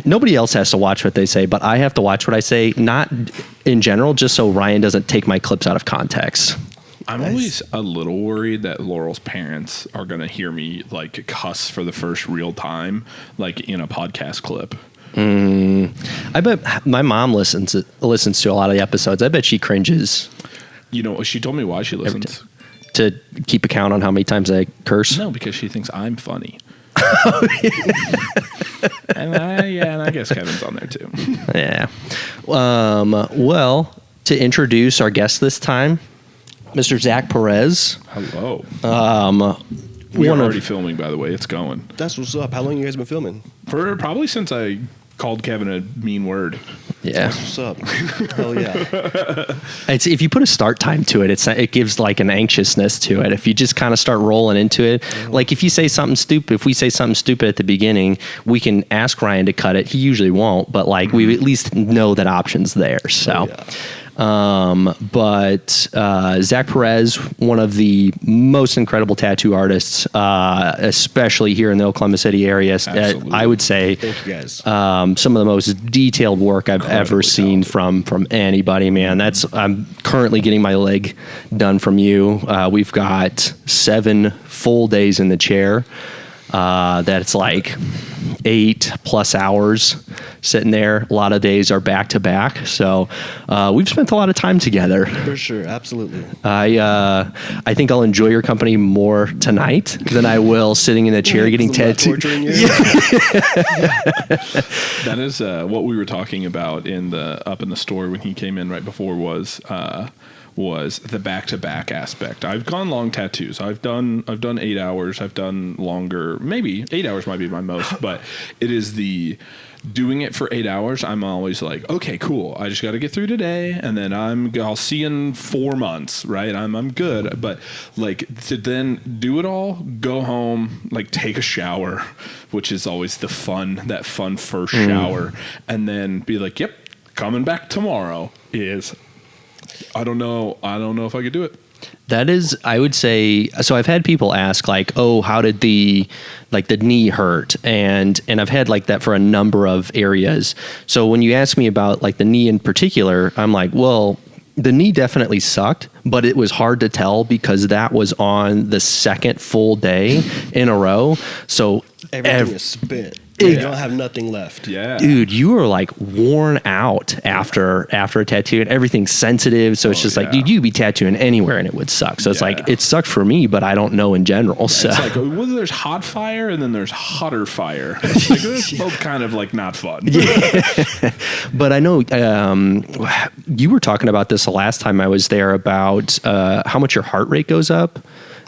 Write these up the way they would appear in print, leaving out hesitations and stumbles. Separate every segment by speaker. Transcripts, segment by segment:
Speaker 1: nobody else has to watch what they say, but I have to watch what I say, not in general, just so Ryan doesn't take my clips out of context.
Speaker 2: I'm always a little worried that Laurel's parents are going to hear me like cuss for the first real time, like in a podcast clip.
Speaker 1: I bet my mom listens to a lot of the episodes. I bet she cringes.
Speaker 2: You know, she told me why she listens.
Speaker 1: To keep account on how many times I curse?
Speaker 2: No, because she thinks I'm funny. And I guess Kevin's on there too.
Speaker 1: Yeah. Well, to introduce our guest this time, Mr. Zach Perez.
Speaker 2: Hello. We are already filming, by the way. It's going.
Speaker 3: That's what's up. How long you guys been filming?
Speaker 2: For probably since I called Kevin a mean word.
Speaker 1: Yeah.
Speaker 3: That's what's up. Hell yeah.
Speaker 1: It's, if you put a start time to it, it gives like an anxiousness to it. If you just kind of start rolling into it, like if we say something stupid at the beginning, we can ask Ryan to cut it. He usually won't, but like we at least know that option's there. So.
Speaker 3: Yeah.
Speaker 1: But Zach Perez, one of the most incredible tattoo artists, especially here in the Oklahoma City area. I would say,
Speaker 3: thank you guys.
Speaker 1: Some of the most detailed work I've ever seen from anybody, man. I'm currently getting my leg done from you. We've got 7 full days in the chair. That's like 8+ hours sitting there. A lot of days are back to back. So, we've spent a lot of time together.
Speaker 3: For sure. Absolutely.
Speaker 1: I think I'll enjoy your company more tonight than I will sitting in a chair getting tattooed.
Speaker 2: That is, what we were talking about up in the store when he came in right before was the back-to-back aspect. I've gone long tattoos. I've done 8 hours. I've done longer. Maybe 8 hours might be my most, but it is the doing it for 8 hours. I'm always like, okay, cool. I just got to get through today, and then I'll see you in 4 months, right? I'm good. But like to then do it all, go home, like take a shower, which is always that fun first shower, and then be like, yep, coming back tomorrow is. I don't know if I could do it.
Speaker 1: That is, I would say, so I've had people ask like, oh, how did the knee hurt? And I've had like that for a number of areas. So when you ask me about like the knee in particular, I'm like, well, the knee definitely sucked, but it was hard to tell because that was on the second full day in a row. So
Speaker 3: everything is spent. You don't have nothing left.
Speaker 2: Yeah.
Speaker 1: Dude, you were like worn out after a tattoo, and everything's sensitive. So it's just like, dude, you'd be tattooing anywhere and it would suck. So it's like, it sucked for me, but I don't know in general. Yeah, so
Speaker 2: it's like, well, there's hot fire and then there's hotter fire. Like, it's both kind of like not fun.
Speaker 1: Yeah. But I know you were talking about this the last time I was there about how much your heart rate goes up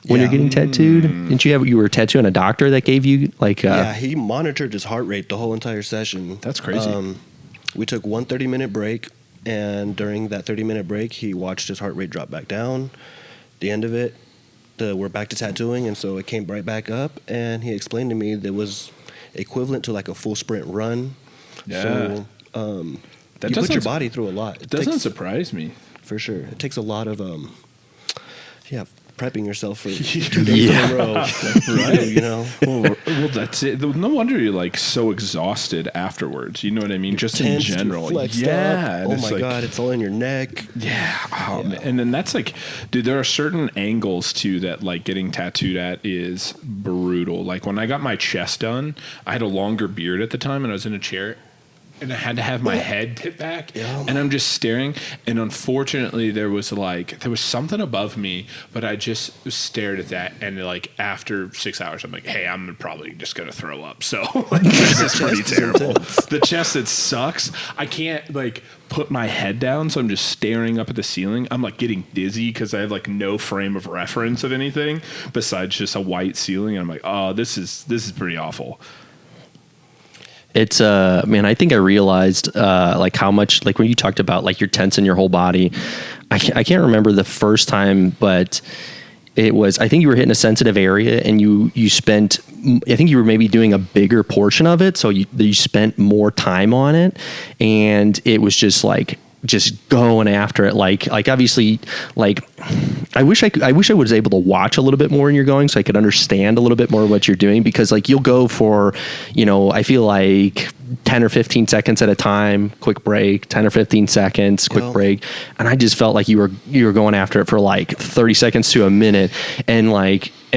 Speaker 1: when you're getting tattooed. Didn't you were tattooing a doctor that gave you like
Speaker 3: he monitored his heart rate the whole entire session.
Speaker 2: That's crazy.
Speaker 3: We took 1 30-minute break, and during that 30-minute break he watched his heart rate drop back down. The end of it, we're back to tattooing, and so it came right back up, and he explained to me that it was equivalent to like a full sprint run.
Speaker 2: Yeah.
Speaker 3: So you put your body through a lot.
Speaker 2: It doesn't surprise me.
Speaker 3: For sure. It takes a lot of prepping yourself for 2 days in a row.
Speaker 2: Right.
Speaker 3: You know?
Speaker 2: Well, that's it. No wonder you're like so exhausted afterwards. You know what I mean? Just in general.
Speaker 3: Yeah. Oh my God, it's all in your neck.
Speaker 2: Yeah. Oh, yeah. And then that's like, dude, there are certain angles too that like getting tattooed at is brutal. Like when I got my chest done, I had a longer beard at the time and I was in a chair. And I had to have my head tip back, and I'm just staring. And unfortunately, there was something above me, but I just stared at that. And like after 6 hours, I'm like, hey, I'm probably just gonna throw up. So like, this is pretty terrible. The chest, it sucks. I can't like put my head down, so I'm just staring up at the ceiling. I'm like getting dizzy because I have like no frame of reference of anything besides just a white ceiling. And I'm like, oh, this is pretty awful.
Speaker 1: It's man, I think I realized like how much, like when you talked about like you're tense in your whole body. I can't remember the first time, but it was, I think you were hitting a sensitive area and you spent, I think you were maybe doing a bigger portion of it. So you spent more time on it, and it was just going after it. Like obviously, like I wish I was able to watch a little bit more when you're going, so I could understand a little bit more what you're doing, because like you'll go for, I feel like 10 or 15 seconds at a time, quick break, 10 or 15 seconds, quick break. And I just felt like you were going after it for like 30 seconds to a minute. And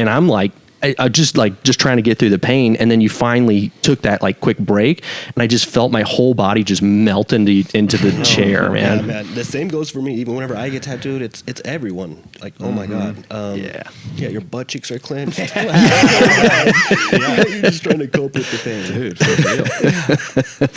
Speaker 1: I'm like, I just trying to get through the pain, and then you finally took that like quick break, and I just felt my whole body just melt into the chair, man.
Speaker 3: Yeah, man. The same goes for me. Even whenever I get tattooed, it's everyone. Like, oh my god, yeah, your butt cheeks are clenched. Yeah, you're just trying to cope with the pain,
Speaker 2: Dude, for real.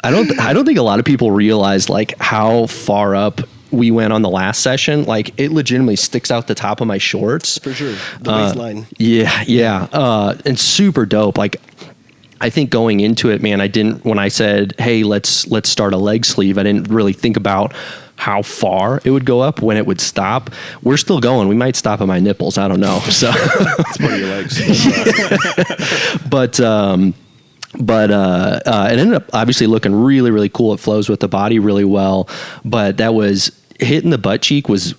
Speaker 1: I don't think a lot of people realize like how far up we went on the last session. Like it legitimately sticks out the top of my shorts.
Speaker 3: For sure. The waistline.
Speaker 1: Yeah. And super dope. Like I think going into it, man, when I said, hey, let's start a leg sleeve, I didn't really think about how far it would go up, when it would stop. We're still going. We might stop at my nipples. I don't know. So
Speaker 2: It's part of your legs.
Speaker 1: but it ended up obviously looking really, really cool. It flows with the body really well, but that was hitting the butt cheek was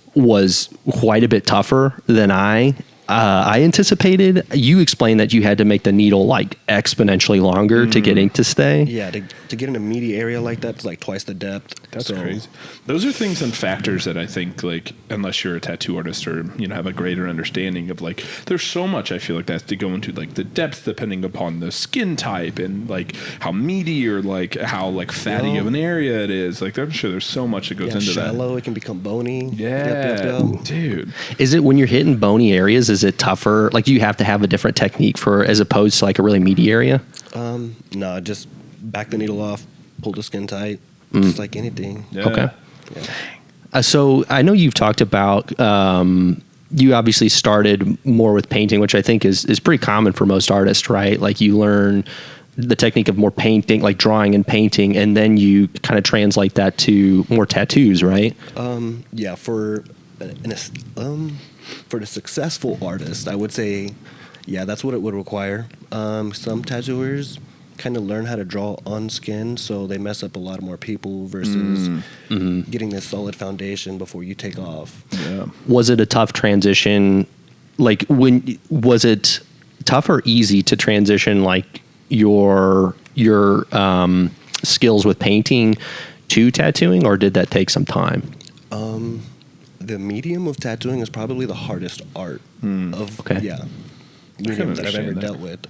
Speaker 1: quite a bit tougher than I anticipated. You explained that you had to make the needle like exponentially longer to get ink to stay.
Speaker 3: Yeah, to get in a meaty area like that, it's like twice the depth.
Speaker 2: That's crazy. Those are things and factors that I think, like, unless you're a tattoo artist or have a greater understanding of, like, there's so much I feel like that has to go into like the depth depending upon the skin type and like how meaty or like how like fatty of an area it is. Like I'm sure there's so much that goes into
Speaker 3: shallow,
Speaker 2: that.
Speaker 3: it can become bony.
Speaker 2: Yeah,
Speaker 3: Yep.
Speaker 2: dude.
Speaker 1: Is it when you're hitting bony areas? Is it tougher? Like, do you have to have a different technique as opposed to like a really meaty area?
Speaker 3: No, just back the needle off, pull the skin tight, just like anything.
Speaker 2: Yeah.
Speaker 1: Okay.
Speaker 3: Yeah.
Speaker 1: So I know you've talked about, you obviously started more with painting, which I think is pretty common for most artists, right? Like you learn the technique of more painting, like drawing and painting, and then you kind of translate that to more tattoos, right?
Speaker 3: Yeah, for the successful artist, I would say, yeah, that's what it would require. Some tattooers kind of learn how to draw on skin, so they mess up a lot more people versus getting this solid foundation before you take off.
Speaker 2: Yeah.
Speaker 1: Was it a tough transition? Like, was it tough or easy to transition like your skills with painting to tattooing, or did that take some time?
Speaker 3: The medium of tattooing is probably the hardest art medium that I've ever dealt with.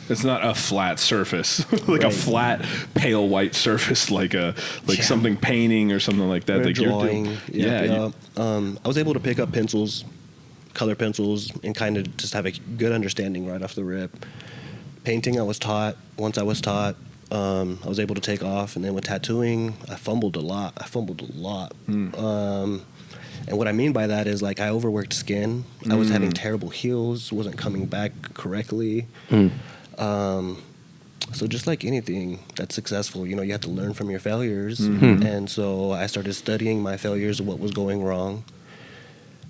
Speaker 2: It's not a flat surface, like a flat, pale white surface, like something painting or something like that.
Speaker 3: Or
Speaker 2: Like
Speaker 3: drawing. I was able to pick up pencils, color pencils, and kind of just have a good understanding right off the rip. Painting, I was taught. Once I was taught, I was able to take off. And then with tattooing, I fumbled a lot. And what I mean by that is, like, I overworked skin. I was having terrible heals, wasn't coming back correctly. So just like anything that's successful, you have to learn from your failures. And so I started studying my failures, what was going wrong.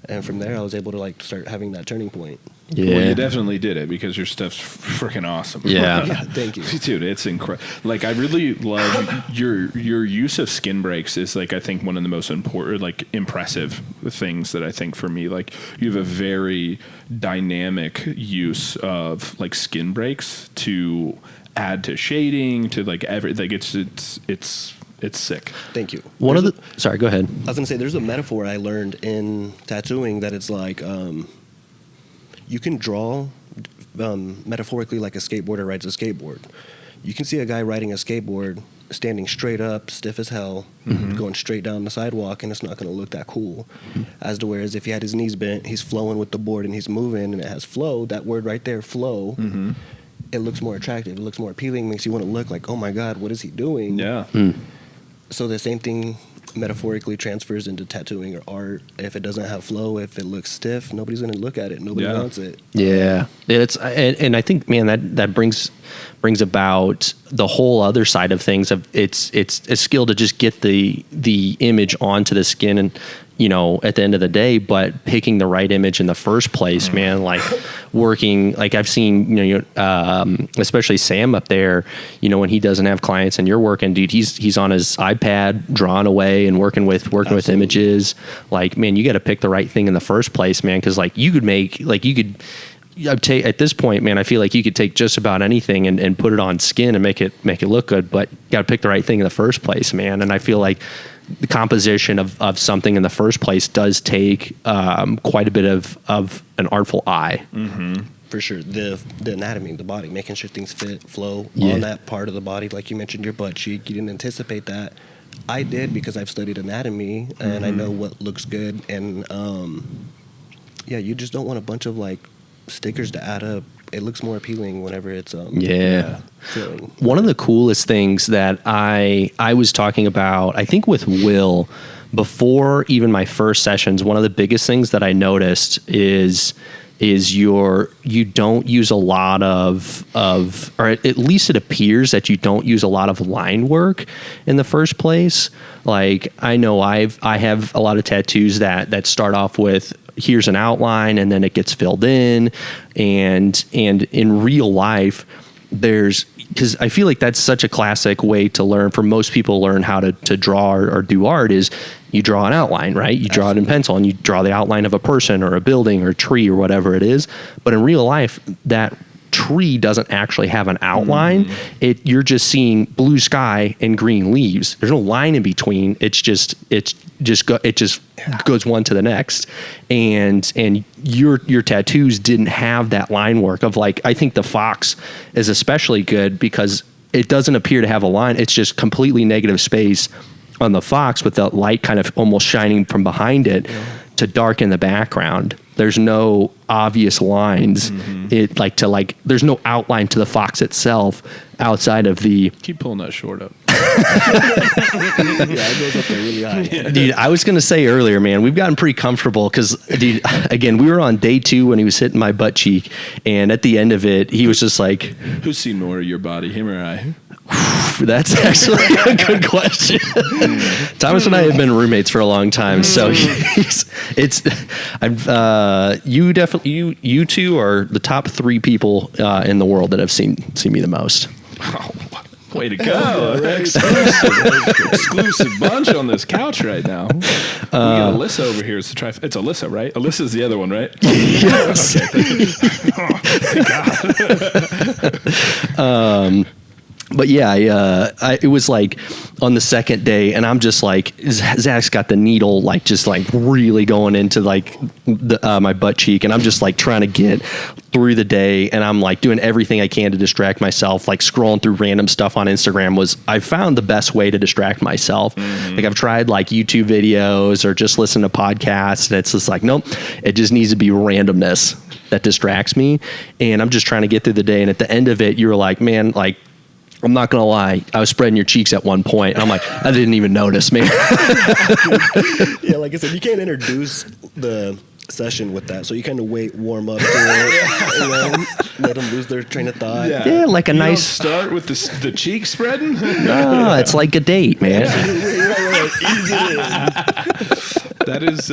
Speaker 3: And from there, I was able to like start having that turning point.
Speaker 2: Yeah. Well, you definitely did it because your stuff's freaking awesome.
Speaker 1: Yeah.
Speaker 3: Yeah, thank you.
Speaker 2: Dude, it's incredible. Like, I really love your use of skin breaks is, like, I think one of the most important, like, impressive things that I think for me, like, you have a very dynamic use of, like, skin breaks to add to shading, to, like, it's sick.
Speaker 3: Thank you.
Speaker 1: Sorry, go ahead.
Speaker 3: I was gonna say there's a metaphor I learned in tattooing that it's like you can draw metaphorically like a skateboarder rides a skateboard. You can see a guy riding a skateboard standing straight up, stiff as hell, going straight down the sidewalk, and it's not going to look that cool. As to whereas if he had his knees bent, he's flowing with the board and he's moving and it has flow, that word right there, flow, it looks more attractive, it looks more appealing, makes you want to look like, oh my God, what is he doing?
Speaker 2: Yeah.
Speaker 3: So the same thing metaphorically transfers into tattooing or art. If it doesn't have flow, if it looks stiff, nobody's going to look at it. Nobody wants it.
Speaker 1: Yeah. And I think, man, that brings about the whole other side of things. Of it's a skill to just get the image onto the skin, and at the end of the day, but picking the right image in the first place, man, like working, like I've seen, especially Sam up there, when he doesn't have clients and you're working, dude, he's on his iPad drawing away and working with images. Like, man, you got to pick the right thing in the first place, man. Cause like at this point, man, I feel like you could take just about anything and put it on skin and make it look good, but you got to pick the right thing in the first place, man. And I feel like the composition of something in the first place does take quite a bit of an artful eye.
Speaker 2: Mm-hmm.
Speaker 3: For sure. The anatomy, the body, making sure things flow on that part of the body. Like you mentioned, your butt cheek, you didn't anticipate that. I did, because I've studied anatomy and I know what looks good. And you just don't want a bunch of like stickers to add up. It looks more appealing whenever it's filling.
Speaker 1: One of the coolest things that I was talking about, I think with Will, before even my first sessions, one of the biggest things that I noticed is you don't use a lot of or at least it appears that you don't use a lot of line work in the first place. Like, I know I have a lot of tattoos that start off with, here's an outline, and then it gets filled in, and in real life, because I feel like that's such a classic way to learn, for most people learn how to draw or do art, is you draw an outline, right? You draw it in pencil and you draw the outline of a person or a building or a tree or whatever it is. But in real life, that tree doesn't actually have an outline. You're just seeing blue sky and green leaves. There's no line in between. It just goes one to the next. And your tattoos didn't have that line work of, like, I think the fox is especially good because it doesn't appear to have a line. It's just completely negative space on the fox with the light kind of almost shining from behind it to darken the background. There's no obvious lines. There's no outline to the fox itself outside of the...
Speaker 2: Keep pulling that short up.
Speaker 3: It goes up there really high.
Speaker 1: Dude, I was going to say earlier, man, we've gotten pretty comfortable because, dude, again, we were on day 2 when he was hitting my butt cheek, and at the end of it, he was just like...
Speaker 2: Who's seen more of your body, him or I?
Speaker 1: That's actually a good question. Thomas and I have been roommates for a long time, so you two are the top 3 people in the world that have seen me the most.
Speaker 2: Oh, way to go. Exclusive bunch on this couch right now. We got Alyssa over here. It's Alyssa, right? Alyssa's the other one, right?
Speaker 1: Yes.
Speaker 2: Okay.
Speaker 1: But yeah, it was like on the second day, and I'm just like, Zach's got the needle like just like really going into like my butt cheek, and I'm just like trying to get through the day, and I'm like doing everything I can to distract myself, like scrolling through random stuff on Instagram. I found the best way to distract myself. Like, I've tried like YouTube videos or just listen to podcasts, and it's just like, nope, it just needs to be randomness that distracts me, and I'm just trying to get through the day. And at the end of it, you were like, man, like, I'm not going to lie, I was spreading your cheeks at one point, and I'm like, I didn't even notice, man.
Speaker 3: Yeah, like I said, you can't introduce the session with that, so you kind of warm up to it, and then let them lose their train of thought.
Speaker 1: Yeah, like a
Speaker 2: you
Speaker 1: nice...
Speaker 2: don't start with the cheek spreading?
Speaker 1: No, it's like a date, man.
Speaker 3: Ease it in.
Speaker 2: That's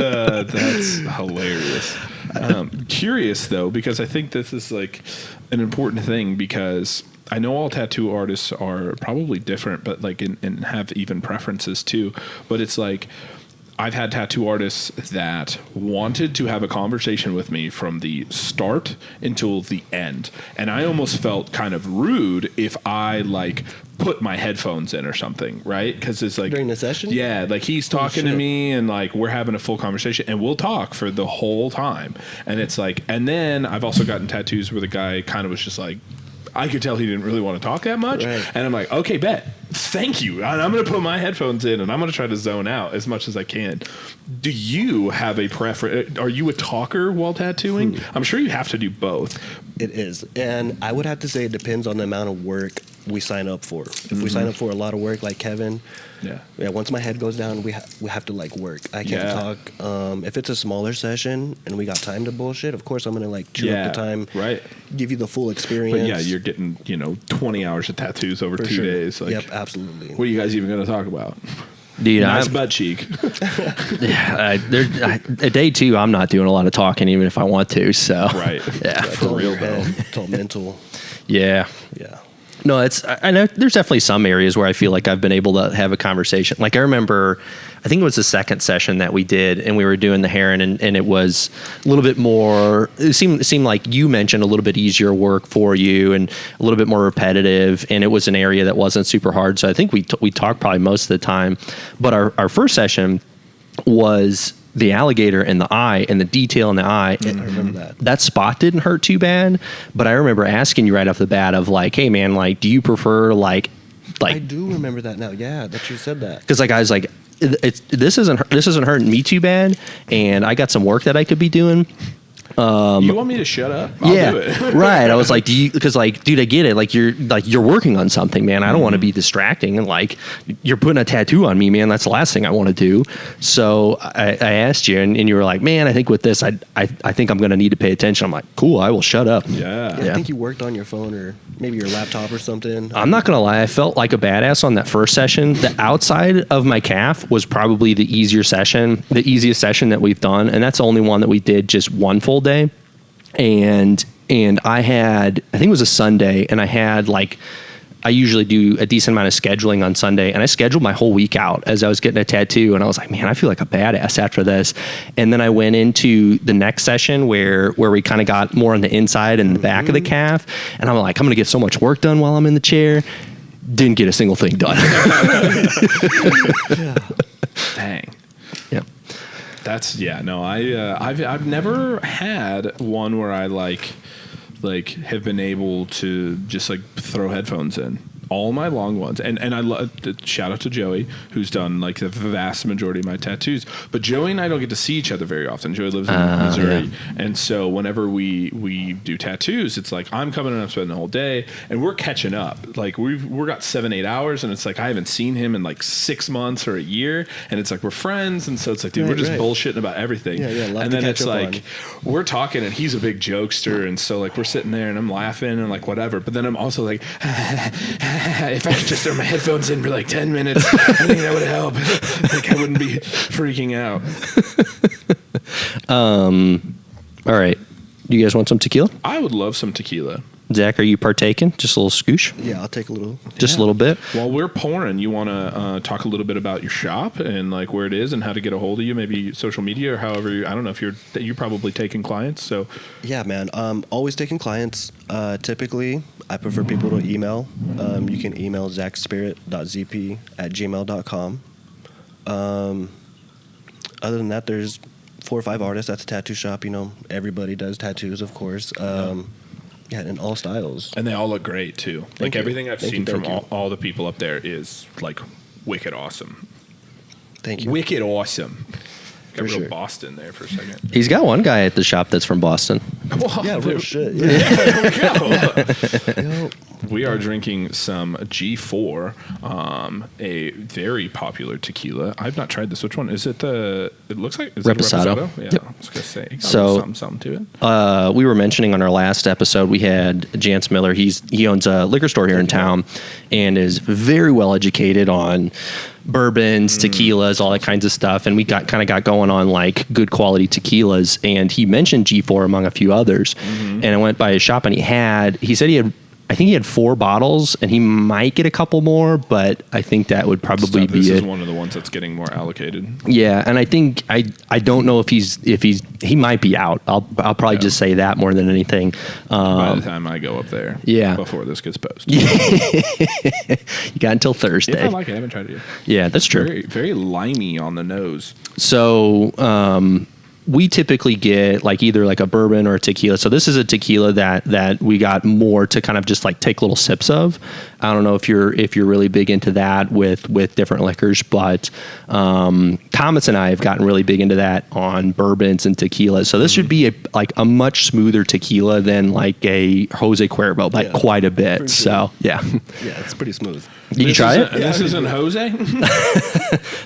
Speaker 2: hilarious. Curious, though, because I think this is like an important thing, because I know all tattoo artists are probably different, but like and have even preferences too. But it's like, I've had tattoo artists that wanted to have a conversation with me from the start until the end. And I almost felt kind of rude if I like put my headphones in or something, right? Because it's like...
Speaker 3: During the session?
Speaker 2: Yeah, like he's talking to me and like we're having a full conversation and we'll talk for the whole time. And it's like... And then I've also gotten tattoos where the guy kind of was just like... I could tell he didn't really want to talk that much. Right. And I'm like, okay, bet. Thank you. And I'm going to put my headphones in and I'm going to try to zone out as much as I can. Do you have a preference? Are you a talker while tattooing? I'm sure you have to do both.
Speaker 3: It is. And I would have to say it depends on the amount of work we sign up for. If we sign up for a lot of work like Kevin, once my head goes down, we have to like work. I can't talk. If it's a smaller session and we got time to bullshit, of course I'm going to like chew up the time,
Speaker 2: right?
Speaker 3: Give you the full experience.
Speaker 2: But yeah, you're getting, 20 hours of tattoos over 2 days. Like,
Speaker 3: yep, absolutely.
Speaker 2: What are you guys even going to talk about?
Speaker 1: Dude,
Speaker 2: nice butt cheek.
Speaker 1: At day 2, I'm not doing a lot of talking, even if I want to. So
Speaker 2: Right.
Speaker 1: yeah,
Speaker 3: For real though. It's all mental.
Speaker 1: yeah.
Speaker 3: Yeah.
Speaker 1: No, I know there's definitely some areas where I feel like I've been able to have a conversation. Like I remember, I think it was the second session that we did, and we were doing the heron, and it was a little bit more. It seemed like you mentioned a little bit easier work for you, and a little bit more repetitive, and it was an area that wasn't super hard. So I think we talked probably most of the time. But our first session was the alligator and the eye and the detail in the eye.
Speaker 3: I remember that.
Speaker 1: That spot didn't hurt too bad, but I remember asking you right off the bat of like, hey man, like, do you prefer like
Speaker 3: I do remember that now. Yeah, that you said that.
Speaker 1: because like I was like, this isn't hurting me too bad, and I got some work that I could be doing.
Speaker 2: You want me to shut up? I'll do it.
Speaker 1: Right. I was like, because like, dude, I get it. Like you're working on something, man. I don't want to be distracting, and like you're putting a tattoo on me, man. That's the last thing I want to do. So I asked you, and you were like, man, I think with this, I think I'm going to need to pay attention. I'm like, cool, I will shut up.
Speaker 2: Yeah.
Speaker 3: I think you worked on your phone or maybe your laptop or something.
Speaker 1: I'm not going to lie. I felt like a badass on that first session. The outside of my calf was probably the easiest session that we've done. And that's the only one that we did just one full day. And I think it was a Sunday, and I usually do a decent amount of scheduling on Sunday, and I scheduled my whole week out as I was getting a tattoo, and I was like, man, I feel like a badass after this. And then I went into the next session where we kind of got more on the inside and the back of the calf, and I'm like, I'm going to get so much work done while I'm in the chair. Didn't get a single thing done.
Speaker 2: Dang.
Speaker 1: Yeah.
Speaker 2: That's I've never had one where I like have been able to just like throw headphones in. All my long ones, and I love, shout out to Joey, who's done like the vast majority of my tattoos. But Joey and I don't get to see each other very often. Joey lives in Missouri, and so whenever we do tattoos, it's like I'm coming and I'm spending the whole day, and we're catching up. Like we're got 7-8 hours, and it's like I haven't seen him in like 6 months or a year, and it's like we're friends, and so it's like, dude, we're just bullshitting about everything. And then it's like we're talking, and he's a big jokester, and so like we're sitting there, and I'm laughing and like whatever, but then I'm also like. If I could just throw my headphones in for like 10 minutes, I think that would help. Like I wouldn't be freaking out.
Speaker 1: All right. Do you guys want some tequila?
Speaker 2: I would love some tequila.
Speaker 1: Zach, are you partaking? Just a little scoosh?
Speaker 3: Yeah, I'll take a little.
Speaker 1: Just a little bit?
Speaker 2: While we're pouring, you want to talk a little bit about your shop and like where it is and how to get a hold of you, maybe social media or however I don't know if you're probably taking clients. So
Speaker 3: yeah, man. Always taking clients. Typically, I prefer people to email. You can email zachspirit.zp@gmail.com. Other than that, there's 4 or 5 artists at the tattoo shop. You know, everybody does tattoos, of course. Yeah, in all styles.
Speaker 2: And they all look great, too. Like, everything I've seen from all the people up there is, like, wicked awesome.
Speaker 3: Thank you.
Speaker 2: Wicked awesome. Got real
Speaker 3: sure.
Speaker 2: Boston there for a second.
Speaker 1: He's got one guy at the shop that's from Boston.
Speaker 3: Yeah, real shit.
Speaker 2: Yeah, there we go.
Speaker 3: Yo,
Speaker 2: We are drinking some G4, a very popular tequila. I've not tried this. Which one is it? It looks like is
Speaker 1: Reposado.
Speaker 2: It Reposado? Yeah,
Speaker 1: Yep.
Speaker 2: I was gonna say.
Speaker 1: So
Speaker 2: something to it.
Speaker 1: We were mentioning on our last episode, we had Jance Miller. He owns a liquor store here in town and is very well educated on bourbons, tequilas, all that kinds of stuff. And we got going on like good quality tequilas. And he mentioned G4 among a few others. And I went by his shop, and he said I think he had 4 bottles, and he might get a couple more, but I think that would probably be
Speaker 2: This
Speaker 1: it.
Speaker 2: is one of the ones that's getting more allocated.
Speaker 1: Yeah, and I think I don't know if he might be out. I'll probably just say that more than anything.
Speaker 2: By the time I go up there, before this gets posted,
Speaker 1: You got until Thursday.
Speaker 2: if I like it, I haven't tried it yet.
Speaker 1: Yeah, that's true.
Speaker 2: Very, very limey on the nose.
Speaker 1: So we typically get like either like a bourbon or a tequila. So this is a tequila that we got more to kind of just like take little sips of. I don't know if you're really big into that with different liquors, but Thomas and I have gotten really big into that on bourbons and tequilas. So this should be a much smoother tequila than like a Jose Cuervo, by quite a bit. So yeah,
Speaker 3: yeah, it's pretty smooth.
Speaker 1: Did you try it?
Speaker 2: This isn't Jose.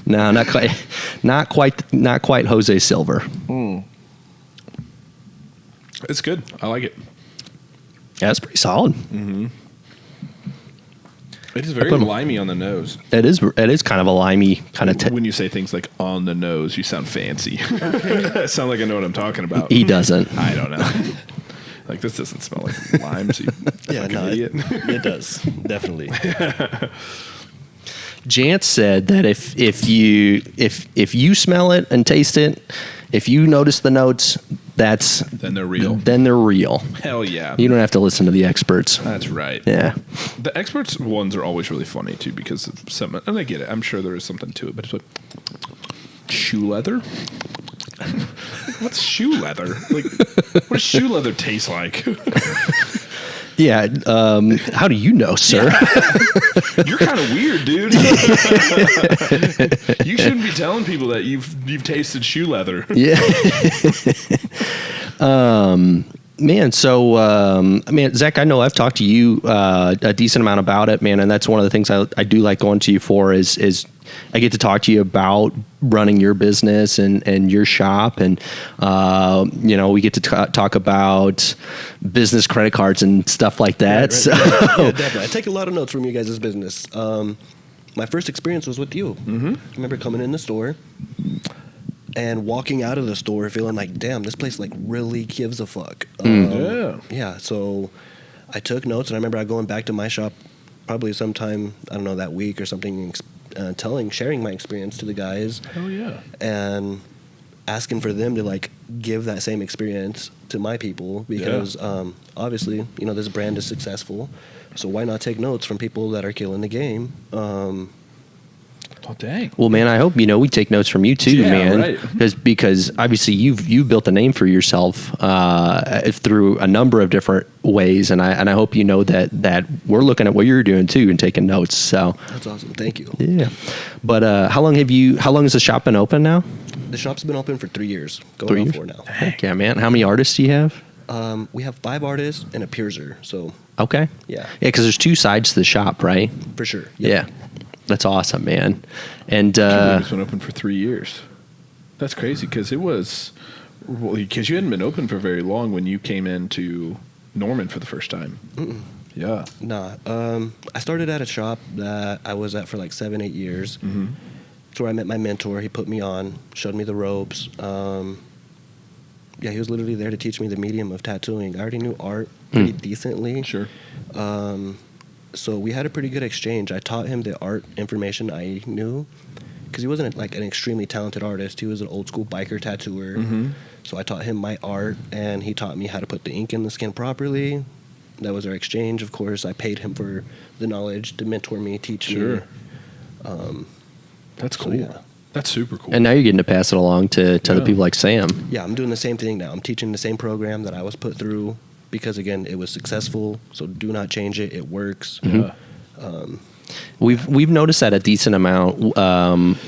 Speaker 1: No, not quite Jose Silver.
Speaker 2: It's good. I like it.
Speaker 1: Yeah, it's pretty solid.
Speaker 2: It is very limey on the nose.
Speaker 1: It is kind of a limey kind of.
Speaker 2: When you say things like on the nose, you sound fancy. I sound like I know what I'm talking about.
Speaker 1: He doesn't.
Speaker 2: I don't know. Like, this doesn't smell like limes. You idiot.
Speaker 3: It does. Definitely.
Speaker 1: Jance said that if you smell it and taste it, if you notice the notes,
Speaker 2: then they're real.
Speaker 1: Then they're real.
Speaker 2: Hell yeah.
Speaker 1: You don't have to listen to the experts.
Speaker 2: That's right.
Speaker 1: Yeah.
Speaker 2: The experts ones are always really funny too because of some, and I get it. I'm sure there is something to it, but it's like shoe leather. What's shoe leather? Like, what does shoe leather taste like?
Speaker 1: Yeah. How do you know, sir?
Speaker 2: Yeah. You're kind of weird, dude. You shouldn't be telling people that you've tasted shoe leather.
Speaker 1: Yeah. Man, so Zach, I know I've talked to you a decent amount about it, man, and that's one of the things I do like going to you for is I get to talk to you about running your business and your shop, and we get to talk about business credit cards and stuff like that.
Speaker 3: Right.
Speaker 1: So
Speaker 3: Yeah, definitely. I take a lot of notes from you guys' business. My first experience was with you. Mm-hmm. I remember coming in the store and walking out of the store feeling like, damn, this place like really gives a fuck. Yeah. So I took notes, and I remember going back to my shop probably sometime, I don't know, that week or something, sharing my experience to the guys.
Speaker 2: Hell yeah.
Speaker 3: And asking for them to like give that same experience to my people because obviously, this brand is successful. So why not take notes from people that are killing the game?
Speaker 2: Oh, dang.
Speaker 1: Well, man, I hope we take notes from you too, man.
Speaker 2: Right.
Speaker 1: Because obviously you've built a name for yourself through a number of different ways, and I hope you know that we're looking at what you're doing too and taking notes. So
Speaker 3: that's awesome. Thank you.
Speaker 1: Yeah. But how long has the shop been open now?
Speaker 3: The shop's been open for 3 years. Going on 4 now.
Speaker 1: Heck yeah, man. How many artists do you have?
Speaker 3: We have 5 artists and a piercer. So
Speaker 1: okay.
Speaker 3: Yeah.
Speaker 1: Yeah, because there's 2 sides to the shop, right?
Speaker 3: For sure. Yep.
Speaker 1: Yeah. That's awesome, man. And
Speaker 2: it's been open for 3 years. That's crazy because because you hadn't been open for very long when you came into Norman for the first time.
Speaker 3: Mm-mm.
Speaker 2: Yeah.
Speaker 3: Nah. I started at a shop that I was at for like 7-8 years.
Speaker 2: Mm-hmm.
Speaker 3: That's where I met my mentor. He put me on, showed me the ropes. He was literally there to teach me the medium of tattooing. I already knew art pretty decently.
Speaker 2: Sure.
Speaker 3: So we had a pretty good exchange. I taught him the art information I knew because he wasn't like an extremely talented artist. He was an old school biker tattooer.
Speaker 2: Mm-hmm.
Speaker 3: So I taught him my art, and he taught me how to put the ink in the skin properly. That was our exchange. Of course, I paid him for the knowledge to mentor me, teach me.
Speaker 2: That's cool.
Speaker 3: So, yeah.
Speaker 2: That's super cool.
Speaker 1: And now you're getting to pass it along to the people like Sam.
Speaker 3: Yeah, I'm doing the same thing now. I'm teaching the same program that I was put through because, again, it was successful. So do not change it. It works.
Speaker 1: Mm-hmm. We've noticed that a decent amount.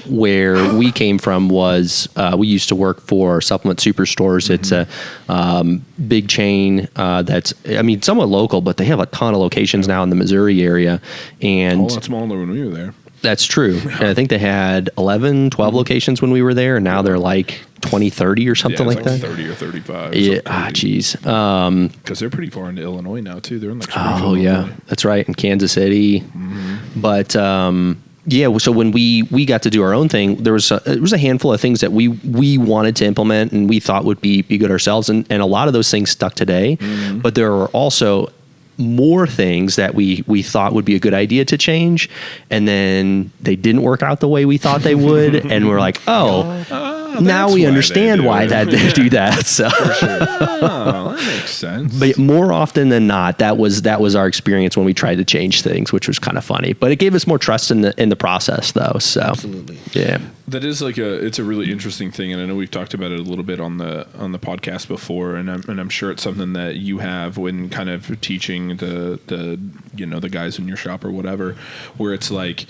Speaker 1: Where we came from was we used to work for Supplement Superstores. Mm-hmm. It's a big chain that's somewhat local, but they have a ton of locations now in the Missouri area. And
Speaker 2: a lot smaller when we were there.
Speaker 1: That's true. And I think they had 11, 12 locations when we were there, and now they're like 20, 30 or something like that.
Speaker 2: 30 or 35.
Speaker 1: Yeah. Geez.
Speaker 2: Because they're pretty far into Illinois now, too. They're in like Springfield, Illinois.
Speaker 1: That's right. In Kansas City. Mm-hmm. But, so when we got to do our own thing, there was a handful of things that we wanted to implement and we thought would be good ourselves. And a lot of those things stuck today. Mm-hmm. But there were also more things that we thought would be a good idea to change, and then they didn't work out the way we thought they would, and we're like, now we understand why they do that. So
Speaker 2: for sure. That makes sense.
Speaker 1: But more often than not, that was our experience when we tried to change things, which was kind of funny. But it gave us more trust in the process, though. So
Speaker 3: absolutely,
Speaker 1: yeah.
Speaker 2: That is it's a really interesting thing, and I know we've talked about it a little bit on the podcast before, and I'm sure it's something that you have when kind of teaching the guys in your shop or whatever, where it's like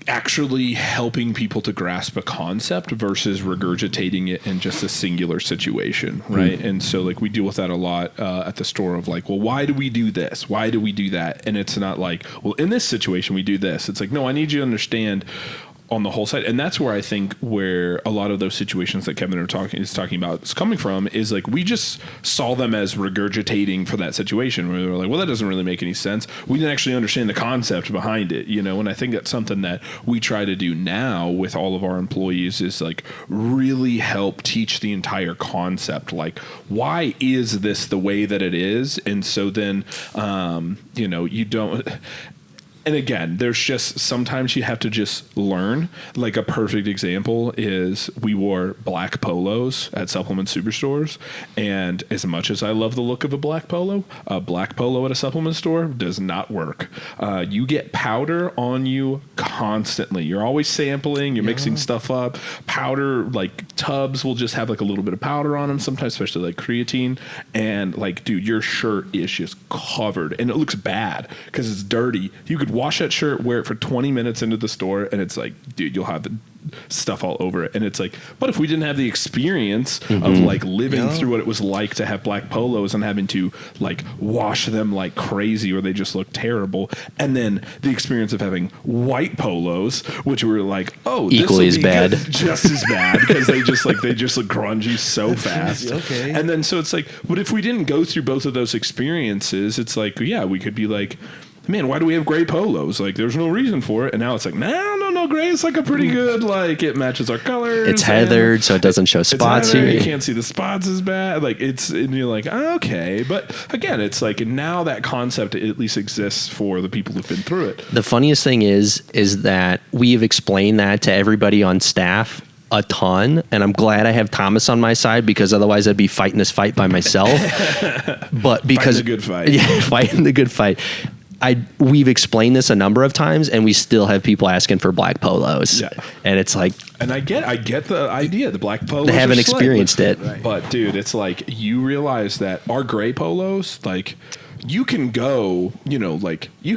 Speaker 2: actually helping people to grasp a concept versus regurgitating it in just a singular situation, right? Mm-hmm. And so like we deal with that a lot at the store of like, well, why do we do this? Why do we do that? And it's not like, well, in this situation we do this. It's like, no, I need you to understand on the whole side. And that's where I think where a lot of those situations that Kevin is talking about is coming from is like, we just saw them as regurgitating for that situation where they were like, well, that doesn't really make any sense. We didn't actually understand the concept behind it, you know? And I think that's something that we try to do now with all of our employees is like really help teach the entire concept. Like, why is this the way that it is? And so then, you know, you don't... And again, there's just sometimes you have to just learn. Like a perfect example is we wore black polos at supplement superstores. And as much as I love the look of a black polo at a supplement store does not work. You get powder on you constantly. You're always sampling. You're mixing stuff up. Powder, like tubs will just have like a little bit of powder on them sometimes, especially like creatine. And like, dude, your shirt is just covered. And it looks bad because it's dirty. You could wash that shirt, wear it for 20 minutes into the store, and it's like, dude, you'll have the stuff all over it. And it's like, but if we didn't have the experience of like living through what it was like to have black polos and having to like wash them like crazy or they just look terrible, and then the experience of having white polos, which were like, oh,
Speaker 1: equally as bad,
Speaker 2: just as bad, because they just look grungy so fast.
Speaker 3: Okay.
Speaker 2: And then so it's like, but if we didn't go through both of those experiences, it's like, yeah, we could be like, man, why do we have gray polos? Like, there's no reason for it. And now it's like, no, gray is like a pretty good, like, it matches our colors.
Speaker 1: It's heathered, so it doesn't show spots here.
Speaker 2: You can't see the spots as bad. Like, and you're like, okay. But again, it's like, now that concept at least exists for the people who've been through it.
Speaker 1: The funniest thing is that we have explained that to everybody on staff a ton, and I'm glad I have Thomas on my side, because otherwise I'd be fighting this fight by myself. But because
Speaker 2: fighting the good fight.
Speaker 1: Yeah, fighting the good fight. We've explained this a number of times, and we still have people asking for black polos. Yeah. And it's like,
Speaker 2: and I get the idea. The black polos,
Speaker 1: they haven't experienced it.
Speaker 2: Right. But dude, it's like, you realize that our gray polos, like, you can go, you know, like you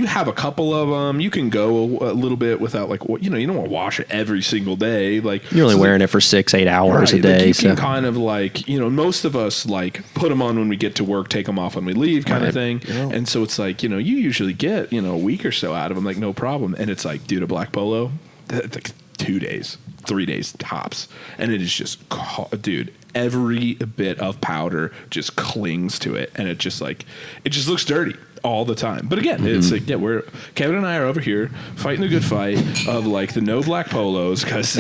Speaker 2: have a couple of them. You can go a little bit without, like, you know, you don't want to wash it every single day. Like,
Speaker 1: you're only wearing it for 6-8 hours a day.
Speaker 2: Like, you can kind of like, you know, most of us like put them on when we get to work, take them off when we leave, kind of thing. Yeah. And so it's like, you know, you usually get, you know, a week or so out of them, like, no problem. And it's like, dude, a black polo, that's like 2 days, 3 days tops, and it is just, dude, every bit of powder just clings to it, and it just looks dirty all the time. But again, it's like, yeah, Kevin and I are over here fighting the good fight of like the no black polos, because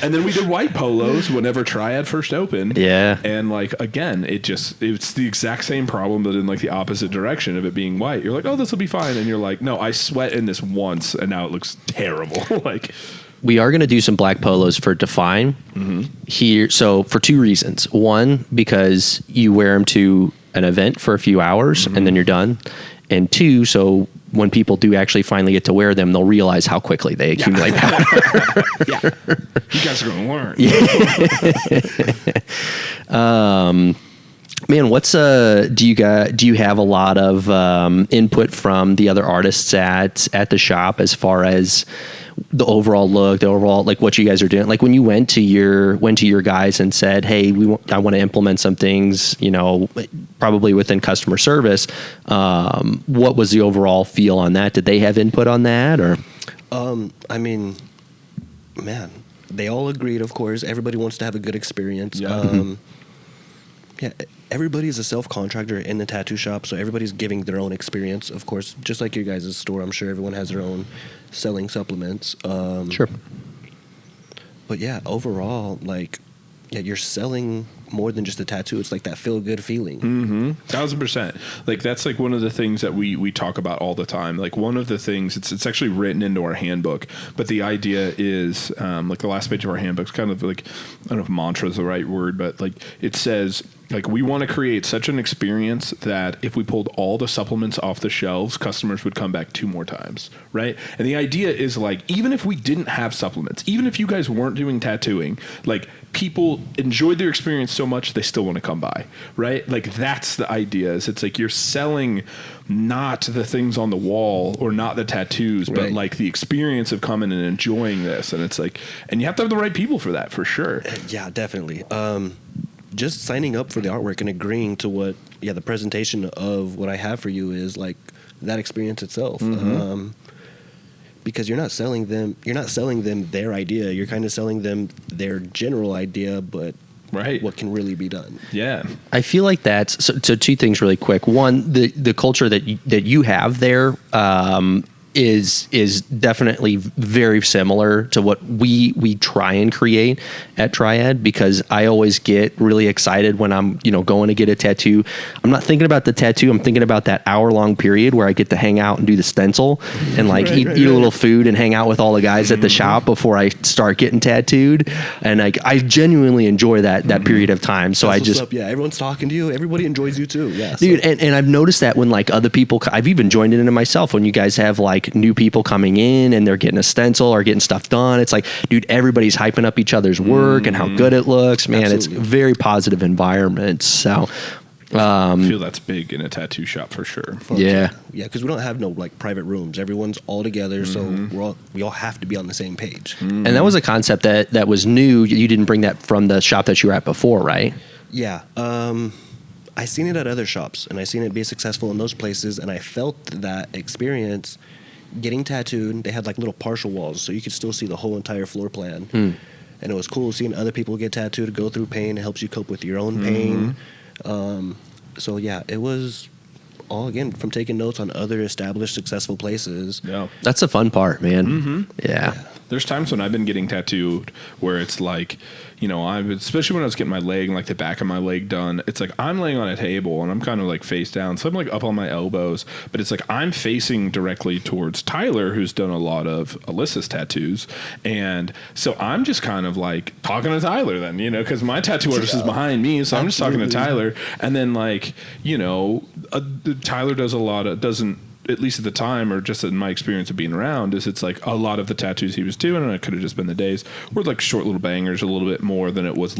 Speaker 2: and then we did white polos whenever TRIAD first opened.
Speaker 1: Yeah.
Speaker 2: And like, again, it's the exact same problem, but in like the opposite direction of it being white. You're like, oh, this will be fine, and you're like, no, I sweat in this once and now it looks terrible. Like,
Speaker 1: we are going to do some black polos for Define here. So for 2 reasons. One, because you wear them to an event for a few hours and then you're done. And 2, so when people do actually finally get to wear them, they'll realize how quickly they accumulate powder.
Speaker 2: Yeah. You guys are going to learn.
Speaker 1: Man, do you have a lot of input from the other artists at the shop as far as the overall look, like what you guys are doing? Like when you went to your guys and said, "Hey, I want to implement some things," you know, probably within customer service. What was the overall feel on that? Did they have input on that, or?
Speaker 3: I mean, man, they all agreed. Of course, everybody wants to have a good experience. Yeah. Yeah, everybody's a self-contractor in the tattoo shop, so everybody's giving their own experience, of course. Just like your guys' store, I'm sure everyone has their own selling supplements.
Speaker 1: Sure.
Speaker 3: But yeah, overall, like, yeah, you're selling more than just a tattoo. It's like that feel-good feeling.
Speaker 2: 1000%. Like, that's like one of the things that we talk about all the time. Like, one of the things, it's actually written into our handbook, but the idea is, like, the last page of our handbook is kind of like, I don't know if mantra is the right word, but like, it says, like, we want to create such an experience that if we pulled all the supplements off the shelves, customers would come back 2 more times, right? And the idea is, like, even if we didn't have supplements, even if you guys weren't doing tattooing, like, people enjoyed their experience so much they still want to come by, right? Like, that's the idea. Is it's like you're selling not the things on the wall or not the tattoos, but like the experience of coming and enjoying this. And it's like, and you have to have the right people for that, for sure.
Speaker 3: Yeah, definitely. Just signing up for the artwork and agreeing to what, the presentation of what I have for you is, like, that experience itself. because you're not selling them their idea. You're kind of selling them their general idea, but
Speaker 2: right,
Speaker 3: what can really be done.
Speaker 2: Yeah.
Speaker 1: I feel like that's so two things really quick. One, the culture that you have there is definitely very similar to what we try and create at TRIAD, because I always get really excited when I'm going to get a tattoo. I'm not thinking about the tattoo. I'm thinking about that hour-long period where I get to hang out and do the stencil and eat a little food and hang out with all the guys at the shop before I start getting tattooed. And I genuinely enjoy that period of time. So
Speaker 3: That's what's up. Yeah, everyone's talking to you. Everybody enjoys you too. Yeah,
Speaker 1: dude. So. And I've noticed that when other people, I've even joined it into myself when you guys have new people coming in and they're getting a stencil or getting stuff done. It's like, dude, everybody's hyping up each other's work and how good it looks, man. Absolutely. It's a very positive environment. So
Speaker 2: I feel that's big in a tattoo shop for sure.
Speaker 3: Yeah, because we don't have no private rooms. Everyone's all together, so we all have to be on the same page.
Speaker 1: And that was a concept that was new. You didn't bring that from the shop that you were at before, right?
Speaker 3: Yeah. I seen it at other shops, and I seen it be successful in those places, and I felt that experience getting tattooed. They had little partial walls, so you could still see the whole entire floor plan. And it was cool seeing other people get tattooed, go through pain. It helps you cope with your own pain. So yeah, it was all, again, from taking notes on other established successful places.
Speaker 2: Yeah,
Speaker 1: that's the fun part, man. Yeah.
Speaker 2: There's times when I've been getting tattooed where it's especially when I was getting my leg and the back of my leg done, it's I'm laying on a table and I'm kind of face down. So I'm up on my elbows, but it's I'm facing directly towards Tyler, who's done a lot of Alyssa's tattoos. And so I'm just kind of talking to Tyler then, because my tattoo artist is behind me. So I'm just talking to Tyler. And then Tyler does doesn't, at least at the time, or just in my experience of being around, is it's a lot of the tattoos he was doing, and it could have just been the days, were short little bangers a little bit more than it was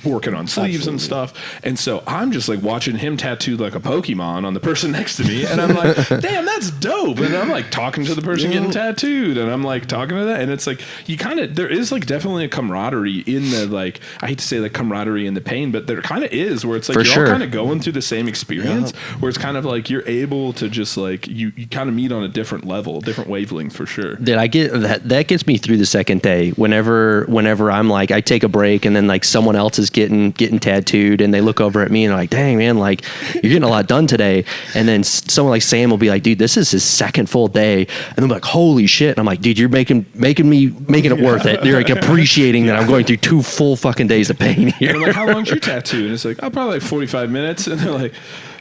Speaker 2: working on sleeves and stuff. And so I'm just watching him tattoo a Pokemon on the person next to me, and I'm damn, that's dope. And I'm talking to the person getting tattooed, and I'm talking to that, and it's you kind of, there is definitely a camaraderie in the I hate to say camaraderie in the pain, but there kind of is, where it's you're all kind of going through the same experience, where it's kind of you're able to just you kind of meet on a different level, different wavelength for sure.
Speaker 1: Did I get that gets me through the second day whenever I'm I take a break and then someone else is getting tattooed and they look over at me and they're dang, man, you're getting a lot done today. And then someone like Sam will be dude, this is his second full day. And they'll be holy shit. And I'm dude, you're making it worth it. You're appreciating that I'm going through 2 full fucking days of pain here.
Speaker 2: They're how long's your tattoo? And it's probably 45 minutes. And they're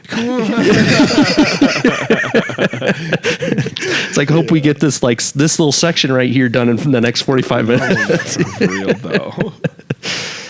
Speaker 2: come on.
Speaker 1: It's hope we get this this little section right here done in the next 45 minutes.
Speaker 2: For real though.